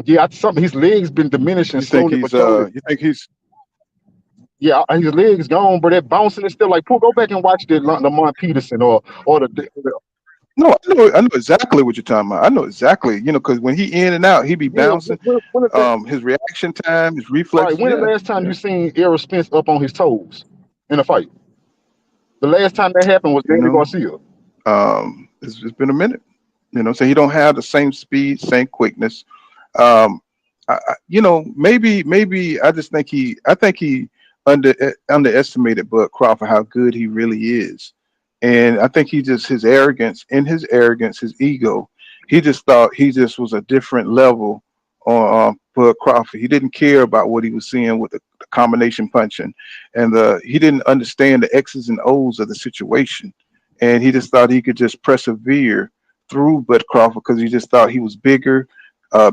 Yeah, something his legs been diminishing You think slowly he's? but surely. You think he's? Yeah, his legs gone, but that bouncing is still like. Pull, go back and watch the Lamont Peterson or the No, I know exactly what you're talking about. I know exactly. You know, because when he in and out, he be yeah. bouncing. When is that, His reaction time, his right? reflexes. When the Yeah, last time yeah. you seen Errol Spence up on his toes in a fight? The last time that happened was You Danny know, Garcia. it's been a minute. You know, so he don't have the same speed, same quickness. Um, maybe I just think I think he underestimated Bud Crawford how good he really is, and I think he just his ego, he just thought he just was a different level on Bud Crawford. He didn't care about what he was seeing with the combination punching, and he didn't understand the X's and O's of the situation, and he just thought he could just persevere through Bud Crawford because he just thought he was bigger,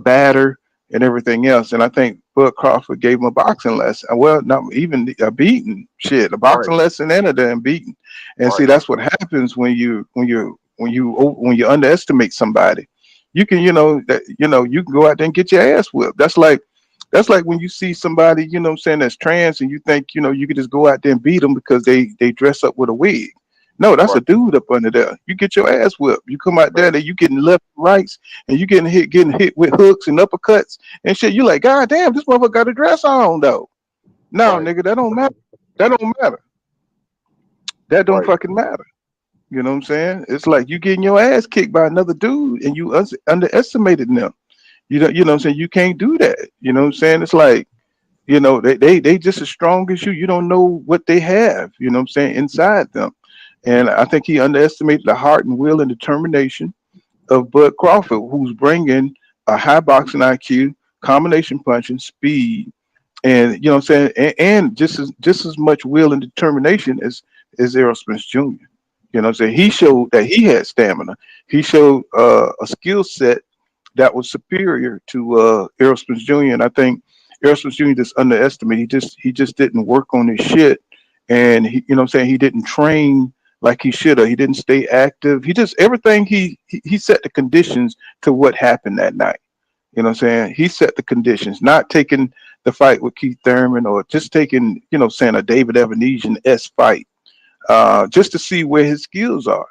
badder, and everything else. And I think Bud Crawford gave him a boxing lesson. Well, not even a beating, shit, a Right, boxing lesson and a damn beating. And see, right, that's what happens when you underestimate somebody. You can, you can go out there and get your ass whipped. That's like when you see somebody, what I'm saying, that's trans, and you think, you could just go out there and beat them because they dress up with a wig. No, that's a right, dude up under there. You get your ass whipped. You come out there, right, that you getting left and rights, and you getting hit with hooks and uppercuts and shit. You like, God damn, this motherfucker got a dress on though. No, right, nigga, that don't matter. That don't matter. That don't right. fucking matter. You know what I'm saying? It's like you getting your ass kicked by another dude, and you underestimated them. You know what I'm saying? You can't do that. You know what I'm saying? It's like, they just as strong as you. You don't know what they have, you know what I'm saying, inside them. And I think he underestimated the heart and will and determination of Bud Crawford, who's bringing a high boxing IQ, combination punching, speed, and you know what I'm saying, and just as much will and determination as Errol Spence Jr. You know what I'm saying? He showed that he had stamina. He showed a skill set that was superior to Errol Spence Jr. And I think Errol Spence Jr. just underestimated. He just didn't work on his shit, and you know what I'm saying, he didn't train like he should have. He didn't stay active. He just everything he set the conditions to what happened that night. You know what I'm saying? He set the conditions, not taking the fight with Keith Thurman or just taking, saying a David Evanesian S fight, just to see where his skills are.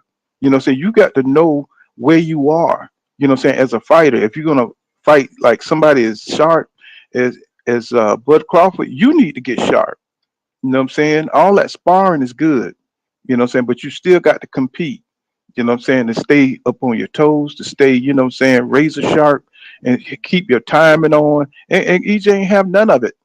So you got to know where you are, as a fighter. If you're gonna fight like somebody as sharp as Bud Crawford, you need to get sharp. You know what I'm saying? All that sparring is good, but you still got to compete, to stay up on your toes, to stay, razor sharp and keep your timing on. And EJ ain't have none of it.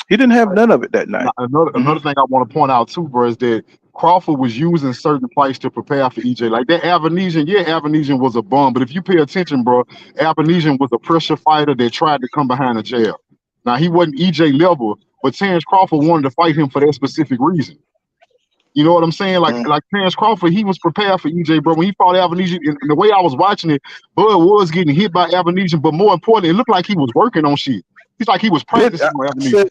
He didn't have Right. none of it that Now, night. another thing I want to point out too, bro, is that Crawford was using certain fights to prepare for EJ. Like that Avanesian, yeah, Avanesian was a bum, but if you pay attention, bro, Avanesian was a pressure fighter that tried to come behind a jab. Now he wasn't EJ level, but Terrence Crawford wanted to fight him for that specific reason. You know what I'm saying? Like Mm. like Terrence Crawford, he was prepared for EJ, bro. When he fought Avanesian, and the way I was watching it, Bud was getting hit by Avanesian, but more importantly, it looked like he was working on shit. He's like he was Did practicing on I Avanesian. said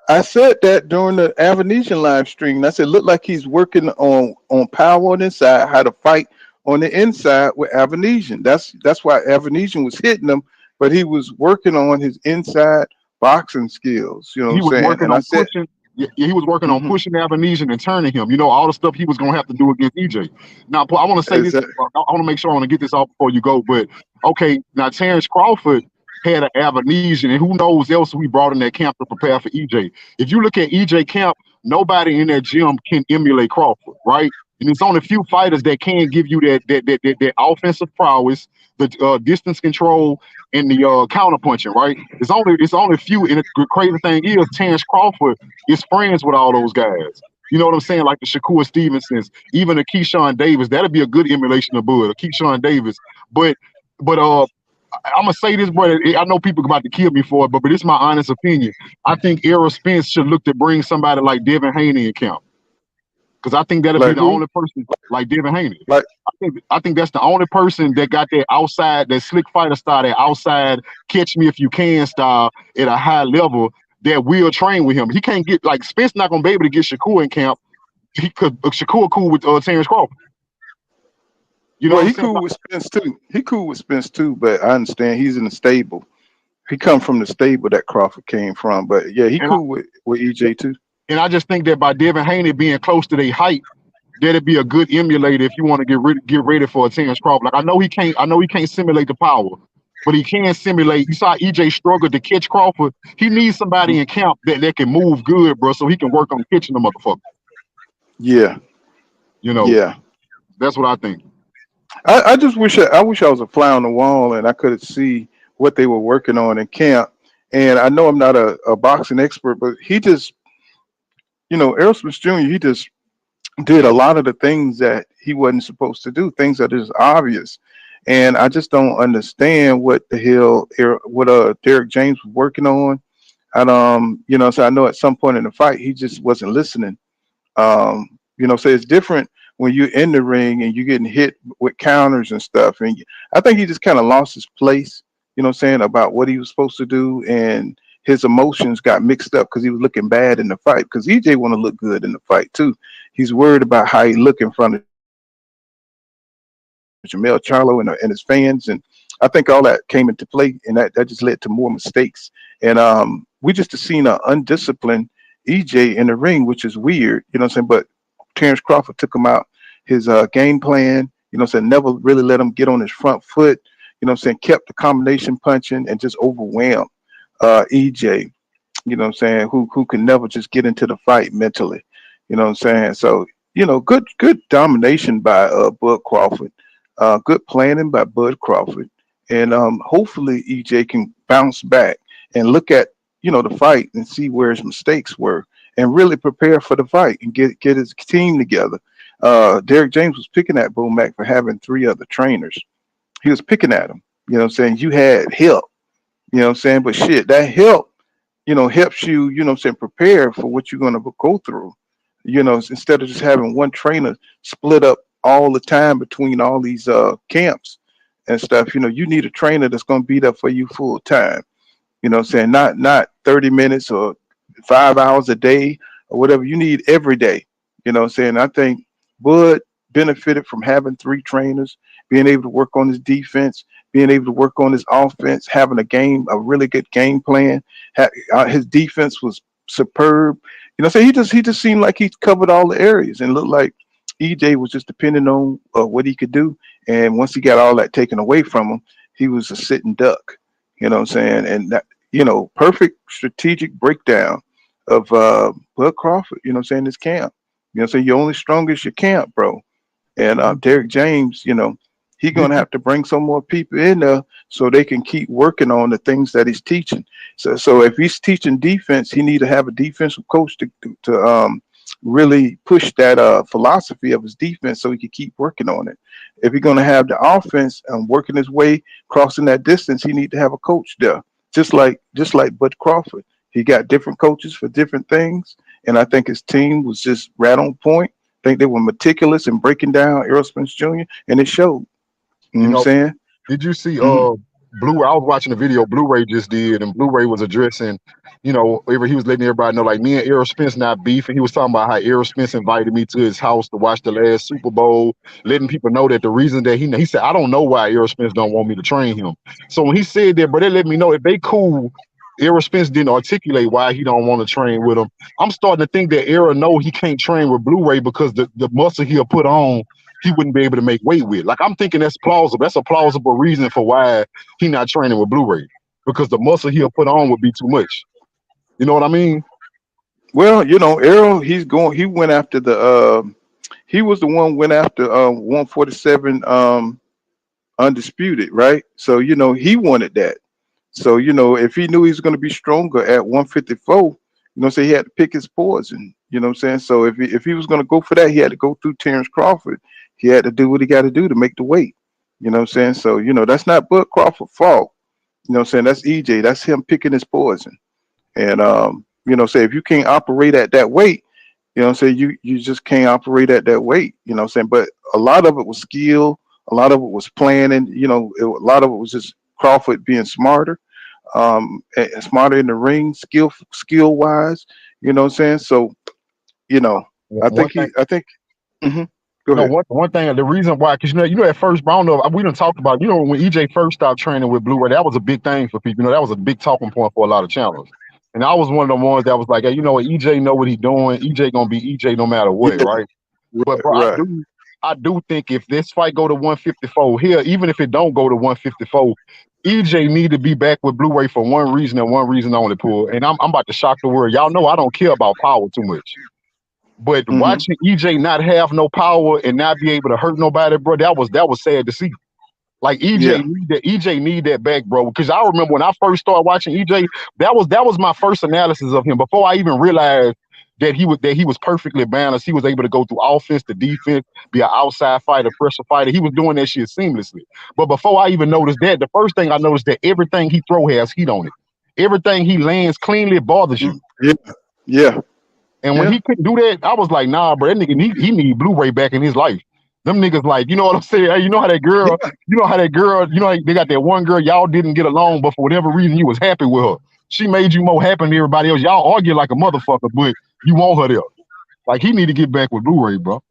I said that during the Avanesian live stream. And I said, look like he's working on power on the inside, how to fight on the inside with Avanesian. That's why Avanesian was hitting him, but he was working on his inside boxing skills. You know what He I'm was saying? working And I on said, pushing. Yeah, he was working on hmm pushing Avanesian and turning him. You know, all the stuff he was gonna have to do against EJ. Now, I want to say is this. that I want to make sure I want to get this off before you go. But okay, now Terrence Crawford had an Avanesian, and who knows else we brought in that camp to prepare for EJ. If you look at EJ camp, nobody in that gym can emulate Crawford, right? And there's only a few fighters that can give you that offensive prowess, the distance control, and the counter punching, right? It's only a few. And the crazy thing is, Terrence Crawford is friends with all those guys. You know what I'm saying? Like the Shakur Stevensons, even the Keyshawn Davis. That'd be a good emulation of Bud, a Keyshawn Davis. But I'm gonna say this, bro. I know people about to kill me for it, but it's my honest opinion. I think Errol Spence should look to bring somebody like Devin Haney in camp, because I think that'll be like the who? only person like Devin Haney. Like I think that's the only person that got that outside, that slick fighter style, that outside catch me if you can style at a high level that will train with him. He can't get like Spence not gonna be able to get Shakur in camp. He could Shakur cool with Terrence Crawford. You know well, what I'm he saying? cool with Spence too. He cool with Spence too, but I understand he's in the stable. He come from the stable that Crawford came from. But yeah, he And I, cool with EJ too. and I just think that by Devin Haney being close to their height, that'd be a good emulator if you want to get ready for a Terrence Crawford. Like I know he can't simulate the power, but he can simulate. You saw EJ struggle to catch Crawford. He needs somebody in camp that can move good, bro, so he can work on catching the motherfucker. Yeah, You know, yeah. that's what I think. I just wish I was a fly on the wall and I could see what they were working on in camp. And I know I'm not a boxing expert, but he just, Errol Spence Jr. He just did a lot of the things that he wasn't supposed to do, things that is obvious. And I just don't understand what the hell Derek James was working on. And so I know at some point in the fight he just wasn't listening. So it's different when you're in the ring and you're getting hit with counters and stuff. And I think he just kind of lost his place, about what he was supposed to do. And his emotions got mixed up because he was looking bad in the fight. Because EJ want to look good in the fight too. He's worried about how he look in front of Jamel Charlo and his fans, and I think all that came into play, and that just led to more mistakes. And we just have seen an undisciplined EJ in the ring, which is weird, you know what I'm saying? But Terrence Crawford took him out his game plan, you know what I'm saying? Never really let him get on his front foot, you know what I'm saying? Kept the combination punching and just overwhelmed EJ, you know what I'm saying, who can never just get into the fight mentally, you know what I'm saying? So, you know, good domination by Bud Crawford, good planning by Bud Crawford, and hopefully EJ can bounce back and look at the fight and see where his mistakes were and really prepare for the fight and get his team together. Derek James was picking at Bo Mack for having three other trainers. He was picking at him, you know what I'm saying? You had help, you know what I'm saying? But shit, that help, helps you, you know what I'm saying, prepare for what you're going to go through. Instead of just having one trainer split up all the time between all these camps and stuff, you need a trainer that's going to be there for you full time. You know what I'm saying? Not 30 minutes or 5 hours a day or whatever. You need every day. You know what I'm saying? I think Bud benefited from having three trainers, being able to work on his defense, being able to work on his offense, having a really good game plan. His defense was superb. So he just seemed like he covered all the areas and looked like EJ was just depending on what he could do. And once he got all that taken away from him, he was a sitting duck. You know what I'm saying? And that, perfect strategic breakdown of Bud Crawford, you know what I'm saying, this camp. So you're only strong as your camp, bro. And Derek James, he's going to have to bring some more people in there so they can keep working on the things that he's teaching. So if he's teaching defense, he need to have a defensive coach to really push that philosophy of his defense so he can keep working on it. If he's going to have the offense working his way, crossing that distance, he need to have a coach there. Just like Bud Crawford. He got different coaches for different things. And I think his team was just right on point. I think they were meticulous in breaking down Errol Spence Jr. and it showed. You know what I'm saying? Did you see Blue? I was watching the video Blu-ray just did, and Blu-ray was addressing, he was letting everybody know, like, me and Errol Spence not beefing. He was talking about how Errol Spence invited me to his house to watch the last Super Bowl, letting people know that the reason that he said, I don't know why Errol Spence don't want me to train him. So when he said that, but they let me know if they cool, Errol Spence didn't articulate why he don't want to train with him. I'm starting to think that Errol know he can't train with Blu-ray because the muscle he'll put on, he wouldn't be able to make weight with. Like, I'm thinking that's plausible. That's a plausible reason for why he not training with Blu-ray, because the muscle he'll put on would be too much. You know what I mean? Well, Errol, he went after he was the one went after 147 undisputed, right? So, he wanted that. So, if he knew he was going to be stronger at 154, so he had to pick his poison, you know what I'm saying? So if he was going to go for that, he had to go through Terrence Crawford. He had to do what he got to do to make the weight, you know what I'm saying? So, that's not Bud Crawford's fault. You know what I'm saying? That's EJ. That's him picking his poison. And, say if you can't operate at that weight, you know what I'm saying, you just can't operate at that weight, you know what I'm saying? But a lot of it was skill. A lot of it was planning, a lot of it was just Crawford being smarter. And smarter in the ring, skill wise, you know what I'm saying? So, I think go ahead. One thing, the reason why, because at first, I don't know, we done talked about, when EJ first started training with Blu-ray, that was a big thing for people. That was a big talking point for a lot of channels. And I was one of the ones that was like, hey, what, EJ know what he's doing. EJ gonna be EJ no matter what, right? But bro, right. I do think if this fight go to 154 here, even if it don't go to 154, EJ need to be back with Blu-ray for one reason and one reason only, Paul. And I'm about to shock the world. Y'all know I don't care about power too much. But watching EJ not have no power and not be able to hurt nobody, bro, that was sad to see. Like EJ need that back, bro. Because I remember when I first started watching EJ, that was my first analysis of him. Before I even realized that he was perfectly balanced. He was able to go through offense to defense, be an outside fighter, pressure fighter. He was doing that shit seamlessly. But before I even noticed that, the first thing I noticed that everything he throw has heat on it. Everything he lands cleanly bothers you. Yeah. And when he couldn't do that, I was like, nah, bro, that nigga he need Blu-ray back in his life. Them niggas like, you know what I'm saying? Hey, you know how that girl, they got that one girl, y'all didn't get along, but for whatever reason, you was happy with her. She made you more happy than everybody else. Y'all argue like a motherfucker, but you want her there. Like he need to get back with Blu-ray, bro.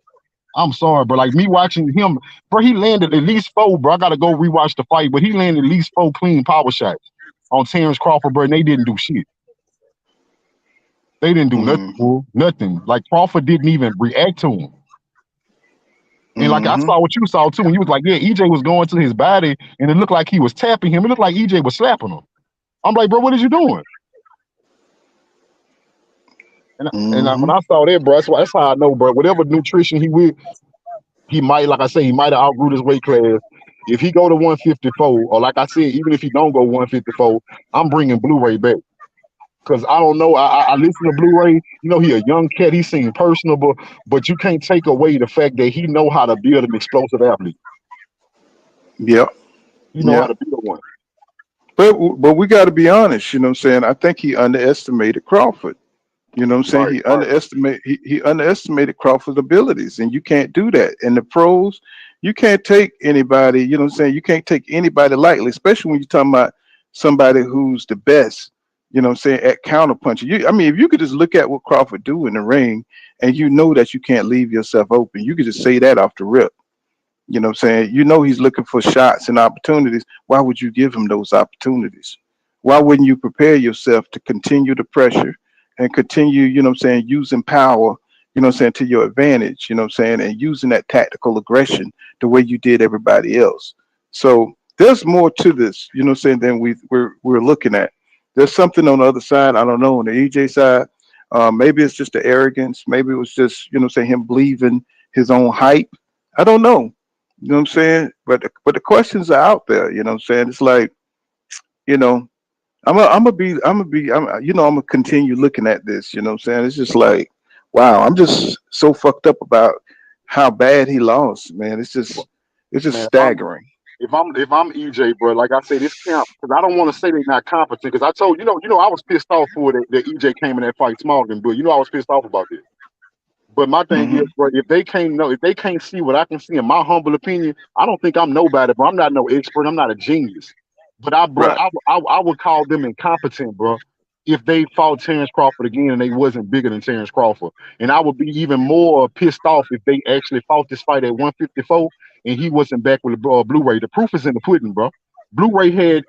I'm sorry, bro. Like me watching him, bro, he landed at least 4, bro. I gotta go rewatch the fight, but he landed at least 4 clean power shots on Terrence Crawford, bro, and they didn't do shit. They didn't do nothing, Mm-hmm. bro. Nothing. Like Crawford didn't even react to him. And like I Mm-hmm. saw what you saw too, when you was like, yeah, EJ was going to his body and it looked like he was tapping him. It looked like EJ was slapping him. I'm like, bro, what is you doing? When Mm-hmm. I saw that, bro, that's how I know, bro. Whatever nutrition he with, he might, like I say, he might have outgrew his weight class. If he go to 154, or like I said, even if he don't go 154, I'm bringing Blu-ray back. Because I don't know, I listen to Blu-ray. You know, he a young cat. He seems personable, but you can't take away the fact that he know how to build an explosive athlete. Yep. He know how Yep. to build one. But we got to be honest. You know what I'm saying? I think he underestimated Crawford. You know what I'm saying? Right, right. He underestimated Crawford's abilities, and you can't do that. In the pros, you can't take anybody, you know what I'm saying? You can't take anybody lightly, especially when you're talking about somebody who's the best, you know what I'm saying, at counterpunching. I mean, if you could just look at what Crawford do in the ring and you know that you can't leave yourself open, you could just say that off the rip. You know what I'm saying? You know he's looking for shots and opportunities. Why would you give him those opportunities? Why wouldn't you prepare yourself to continue the pressure and continue, you know what I'm saying, using power, you know what I'm saying, to your advantage, you know what I'm saying, and using that tactical aggression the way you did everybody else. So there's more to this, you know what I'm saying, than we're looking at. There's something on the other side, I don't know, on the EJ side. Maybe it's just the arrogance. Maybe it was just, you know what I'm saying, him believing his own hype. I don't know. You know what I'm saying? But the questions are out there. You know what I'm saying? It's like, you know, I'm gonna continue looking at this. You know what I'm saying? It's just like, wow, I'm just so fucked up about how bad he lost, man. It's just Man, staggering. if I'm EJ, bro, like I say, this camp, because I don't want to say they're not competent. Because I told I was pissed off for that EJ came in that fight smaller than, but I was pissed off about this. But my thing is, Hmm. bro, if they can't see what I can see, in my humble opinion, I don't think I'm nobody, bro. I'm not no expert. I'm not a genius. But Right. I would call them incompetent, bro, if they fought Terrence Crawford again and they wasn't bigger than Terrence Crawford. And I would be even more pissed off if they actually fought this fight at 154 and he wasn't back with the Blu-ray. The proof is in the pudding, bro. Blu-ray had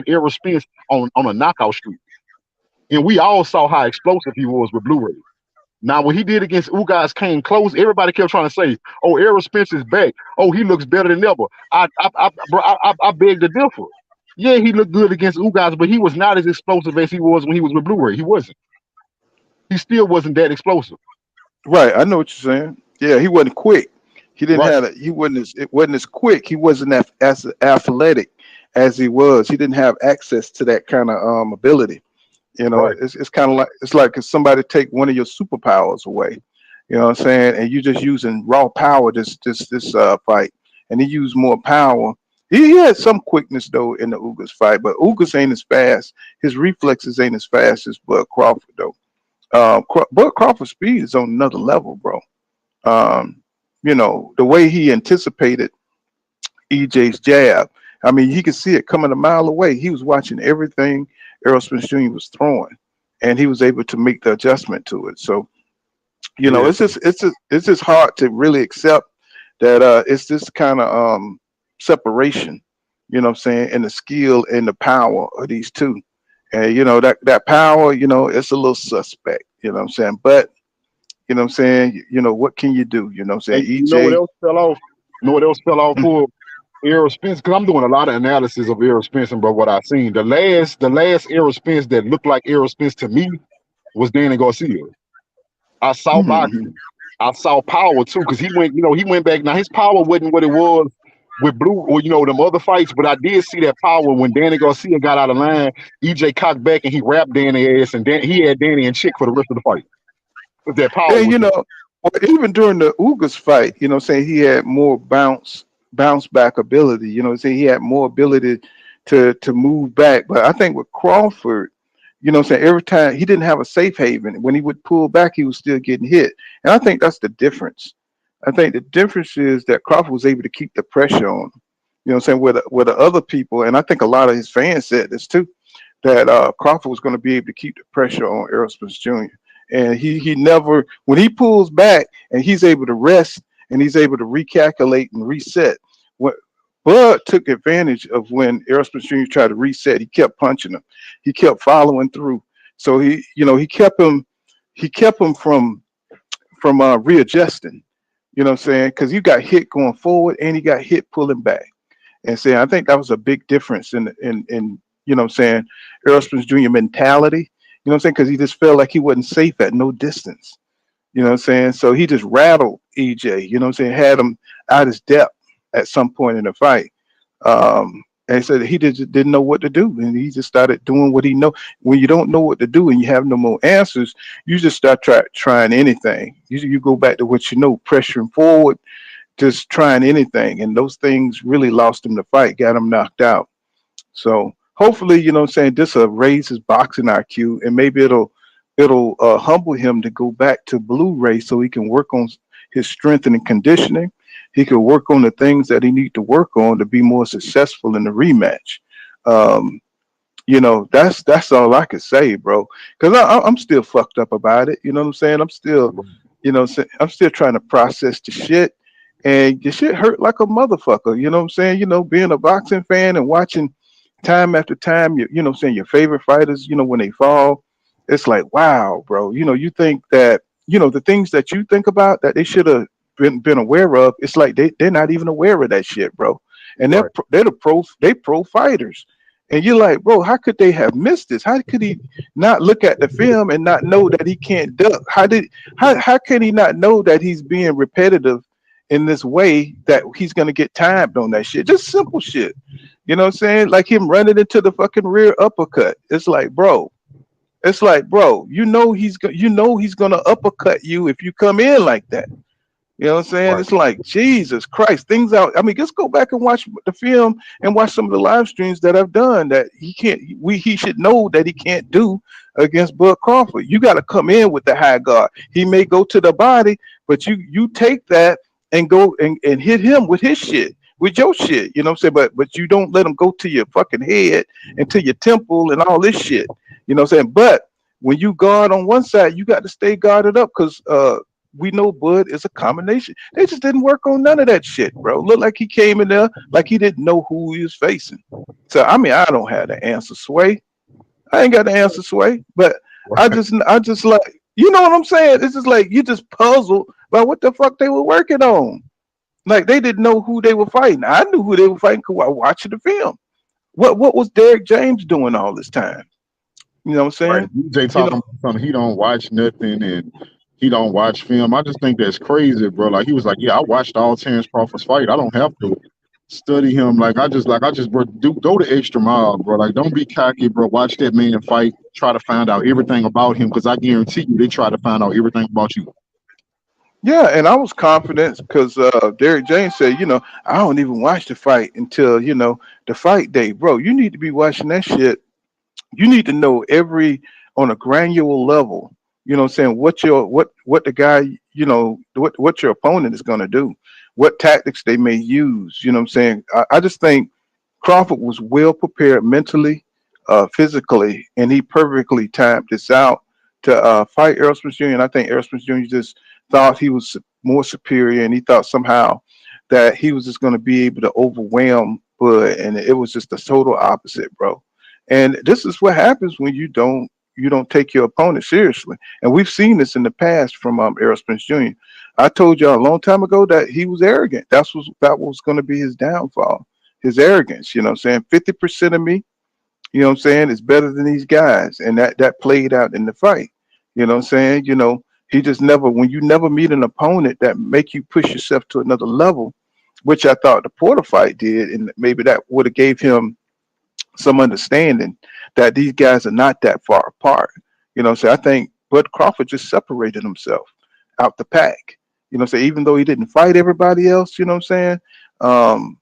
Errol Spence on a knockout streak, and we all saw how explosive he was with Blu-ray. Now, when he did against Ugas came close, everybody kept trying to say, "Oh, Errol Spence is back. Oh, he looks better than ever." I beg to differ. Yeah, he looked good against Ugas, but he was not as explosive as he was when he was with Blu-ray. He wasn't. He still wasn't that explosive. Right. I know what you're saying. Yeah, he wasn't quick. He didn't Right, have it. He wasn't as it wasn't as quick. He wasn't as athletic as he was. He didn't have access to that kind of ability. You know, right. it's kind of like if somebody take one of your superpowers away. You know what I'm saying? And you just using raw power this fight, and he used more power. He had some quickness though in the Ugas fight, but Ugas ain't as fast. His reflexes ain't as fast as Bud Crawford though. Bud Crawford's speed is on another level, bro. Um, the way he anticipated EJ's jab. I mean, he could see it coming a mile away. He was watching everything Errol Spence Jr. was throwing, and he was able to make the adjustment to it. So, Yeah. it's just hard to really accept that it's this kind of separation. You know what I'm saying, and the skill and the power of these two. And that power, it's a little suspect. You know what I'm saying, but you know what I'm saying. What can you do? You know what I'm saying, And you know what EJ. else fell off? You know what else fell off for Errol Spence? Because I'm doing a lot of analysis of Errol Spence, and bro, what I seen the last Errol Spence that looked like Errol Spence to me was Danny Garcia. I saw Mhm. boxing. I saw power too, because he went back. Now his power wasn't what it was with Blue or them other fights, but I did see that power when Danny Garcia got out of line. EJ cocked back and he wrapped Danny ass, and he had Danny in check for the rest of the fight. But that power And was there. even during the Ugas fight, saying he had more bounce back ability. Saying he had more ability to move back. But I think with Crawford, saying every time he didn't have a safe haven. When he would pull back, he was still getting hit. And I think that's the difference. I think the difference is that Crawford was able to keep the pressure on him. Saying where the other people, and I think a lot of his fans said this too. that Crawford was going to be able to keep the pressure on Errol Spence Jr. And he never, when he pulls back and he's able to rest and he's able to recalculate and reset. What Bud took advantage of when Errol Spence Jr. tried to reset. He kept punching him. He kept following through. So he kept him from readjusting. You know what I'm saying? Because you got hit going forward and he got hit pulling back. And saying I think that was a big difference in you know what I'm saying, Errol Spence Jr. mentality. You know what I'm saying? Because he just felt like he wasn't safe at no distance. You know what I'm saying? So he just rattled EJ, you know what I'm saying, had him out his depth at some point in the fight. And he said he didn't know what to do. And he just started doing what he know. When you don't know what to do and you have no more answers, you just start trying anything. You go back to what you know, pressuring forward, just trying anything. And those things really lost him the fight, got him knocked out. So hopefully, you know what I'm saying, this will raise his boxing IQ and maybe it'll humble him to go back to Blu-ray so he can work on his strength and conditioning. He could work on the things that he need to work on to be more successful in the rematch. Um, you know, that's all I could say, bro. Because I'm still fucked up about it. You know what I'm saying? I'm still, you know, I'm still trying to process the shit, and the shit hurt like a motherfucker. You know what I'm saying? You know, being a boxing fan and watching time after time, you know what I'm saying, your favorite fighters, you know, when they fall, it's like, wow, bro. You know, you think that, you know, the things that you think about that they should have been aware of, it's like they're not even aware of that shit, bro. And Right. they pro fighters. And you're like, bro, how could they have missed this? How could he not look at the film and not know that he can't duck? How can he not know that he's being repetitive in this way that he's gonna get timed on that shit? Just simple shit. You know what I'm saying? Like him running into the fucking rear uppercut. It's like, bro, you know he's gonna uppercut you if you come in like that. You know what I'm saying? Right. It's like Jesus Christ, things out. I mean, just go back and watch the film and watch some of the live streams that I've done that he should know that he can't do against Bud Crawford. You got to come in with the high guard. He may go to the body, but you take that and go and hit him with his shit, with your shit. You know what I'm saying? But you don't let him go to your fucking head and to your temple and all this shit. You know what I'm saying? But when you guard on one side, you got to stay guarded up because we know Bud is a combination. They just didn't work on none of that shit, bro. Looked like he came in there like he didn't know who he was facing. So I mean, I don't have the answer, Sway. I ain't got the answer, Sway. But I just like, you know what I'm saying? It's just like you just puzzled by what the fuck they were working on. Like they didn't know who they were fighting. I knew who they were fighting because I watched the film. What was Derek James doing all this time? You know what I'm Right. saying? DJ You talking know, about something, he don't watch nothing and he don't watch film. I just think that's crazy, bro. Like he was like, yeah, I watched all Terrence Crawford's fight. I don't have to study him. Like I just bro, go the extra mile, bro. Like don't be cocky, bro. Watch that man fight. Try to find out everything about him because I guarantee you they try to find out everything about you. yeah, and I was confident because Derek James said, you know, I don't even watch the fight until, you know, the fight day. Bro, you need to be watching that shit. You need to know every on a granular level, you know what I'm saying, what the guy, you know, what your opponent is gonna do, what tactics they may use, you know what I'm saying. I just think Crawford was well prepared mentally, physically, and he perfectly timed this out to fight Errol Spence Jr. And I think Errol Spence Jr. just thought he was more superior, and he thought somehow that he was just going to be able to overwhelm Bud, and it was just the total opposite, bro. And this is what happens when you don't take your opponent seriously. And we've seen this in the past from Errol Spence Jr. I told y'all a long time ago that he was arrogant. That was going to be his downfall, his arrogance. You know what I'm saying? 50% of me, you know what I'm saying, is better than these guys. And that played out in the fight. You know what I'm saying? You know, he just never, when you never meet an opponent that make you push yourself to another level, which I thought the Porter fight did, and maybe that would have gave him some understanding that these guys are not that far apart. You know, so I think Bud Crawford just separated himself out the pack. You know, so even though he didn't fight everybody else, you know what I'm saying? Um,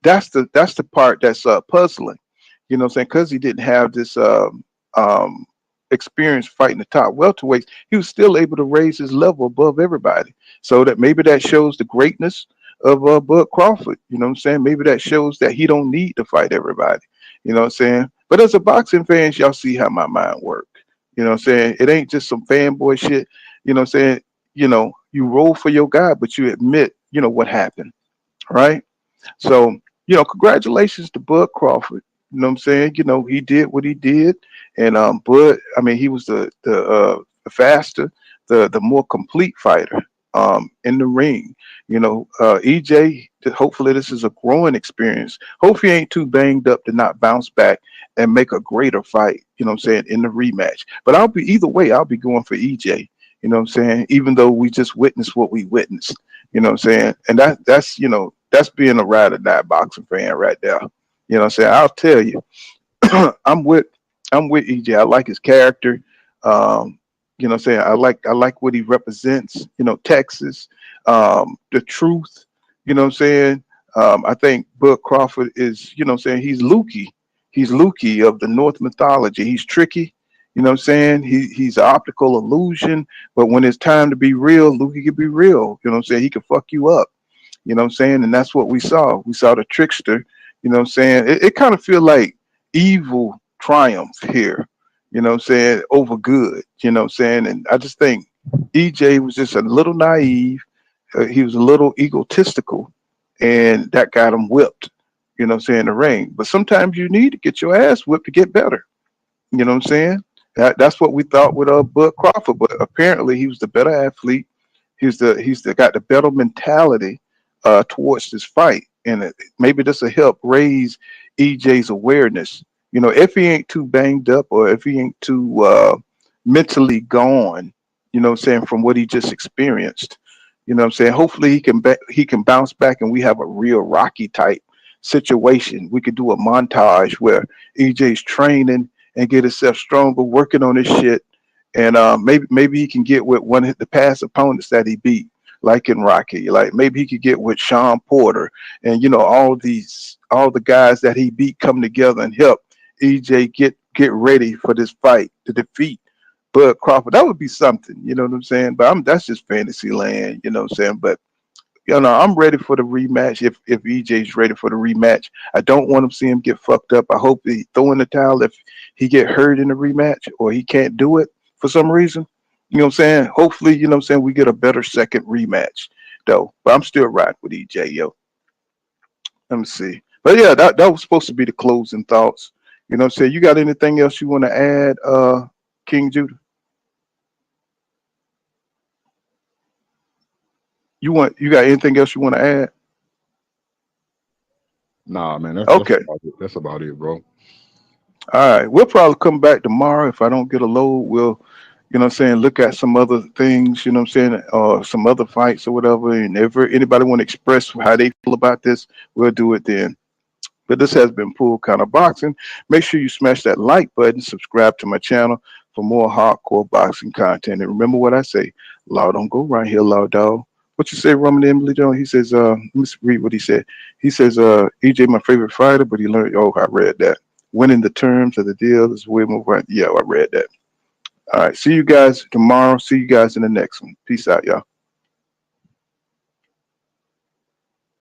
that's the part that's puzzling. You know what I'm saying? Because he didn't have this um, experience fighting the top welterweights, he was still able to raise his level above everybody. So that maybe that shows the greatness of Bud Crawford. You know what I'm saying? Maybe that shows that he don't need to fight everybody. You know what I'm saying? But as a boxing fans, y'all see how my mind work. You know what I'm saying? It ain't just some fanboy shit. You know what I'm saying? You roll for your guy, but you admit, what happened, right? So, congratulations to Bud Crawford. You know what I'm saying? He did what he did. And Bud, I mean, he was the faster, the more complete fighter in the ring. EJ, hopefully this is a growing experience. Hopefully he ain't too banged up to not bounce back and make a greater fight, what I'm saying, in the rematch. But either way, I'll be going for EJ. You know what I'm saying? Even though we just witnessed what we witnessed. You know what I'm saying? And that's being a ride or die boxing fan right there. You know what I'm saying? I'll tell you, I'm with EJ. I like his character. What I'm saying? I like what he represents, Texas, the truth, what I'm saying? I think Bud Crawford is, what I'm saying, he's Lukey. He's Lukey of the North mythology. He's tricky, what I'm saying? He's an optical illusion, but when it's time to be real, Lukey can be real. You know what I'm saying? He can fuck you up. You know what I'm saying? And that's what we saw. We saw the trickster. You know what I'm saying? It kind of feel like evil triumph here, what I'm saying, over good. You know what I'm saying? And I just think EJ was just a little naive. He was a little egotistical, and that got him whipped, what I'm saying, in the ring. But sometimes you need to get your ass whipped to get better. You know what I'm saying? That's what we thought with Bud Crawford, but apparently he was the better athlete. He's got the better mentality towards this fight, and maybe this will help raise EJ's awareness. If he ain't too banged up or if he ain't too mentally gone, what I'm saying, from what he just experienced. You know what I'm saying? Hopefully he can bounce back and we have a real Rocky type situation. We could do a montage where EJ's training and get himself stronger, working on his shit, and maybe he can get with one of the past opponents that he beat, like in Rocky. Like maybe he could get with Sean Porter, and all the guys that he beat come together and help EJ get ready for this fight to defeat Bud Crawford. That would be something, you know what I'm saying? But that's just fantasy land, you know what I'm saying? But I'm ready for the rematch if EJ's ready for the rematch. I don't want him to see him get fucked up. I hope he throw in the towel if he get hurt in the rematch or he can't do it for some reason. You know what I'm saying? Hopefully, you know what I'm saying, we get a better second rematch though. But I'm still riding with EJ, yo. Let me see. But yeah, that was supposed to be the closing thoughts. You know what I'm saying? You got anything else you want to add, King Judah? You got anything else you want to add? Nah, man, Okay. about it. That's about it, bro. All right. We'll probably come back tomorrow. If I don't get a load, we'll, what I'm saying, look at some other things, what I'm saying, some other fights or whatever. And if anybody want to express how they feel about this, we'll do it then. But this has been Pool Kind of Boxing. Make sure you smash that like button, subscribe to my channel for more hardcore boxing content. And remember what I say, law don't go right here, law dog. What you say, Roman Emily Jones? He says, let me read what he said. He says, EJ my favorite fighter, but he learned, I read that. Winning the terms of the deal is way more right. Yeah, I read that. All right. See you guys tomorrow. See you guys in the next one. Peace out, y'all.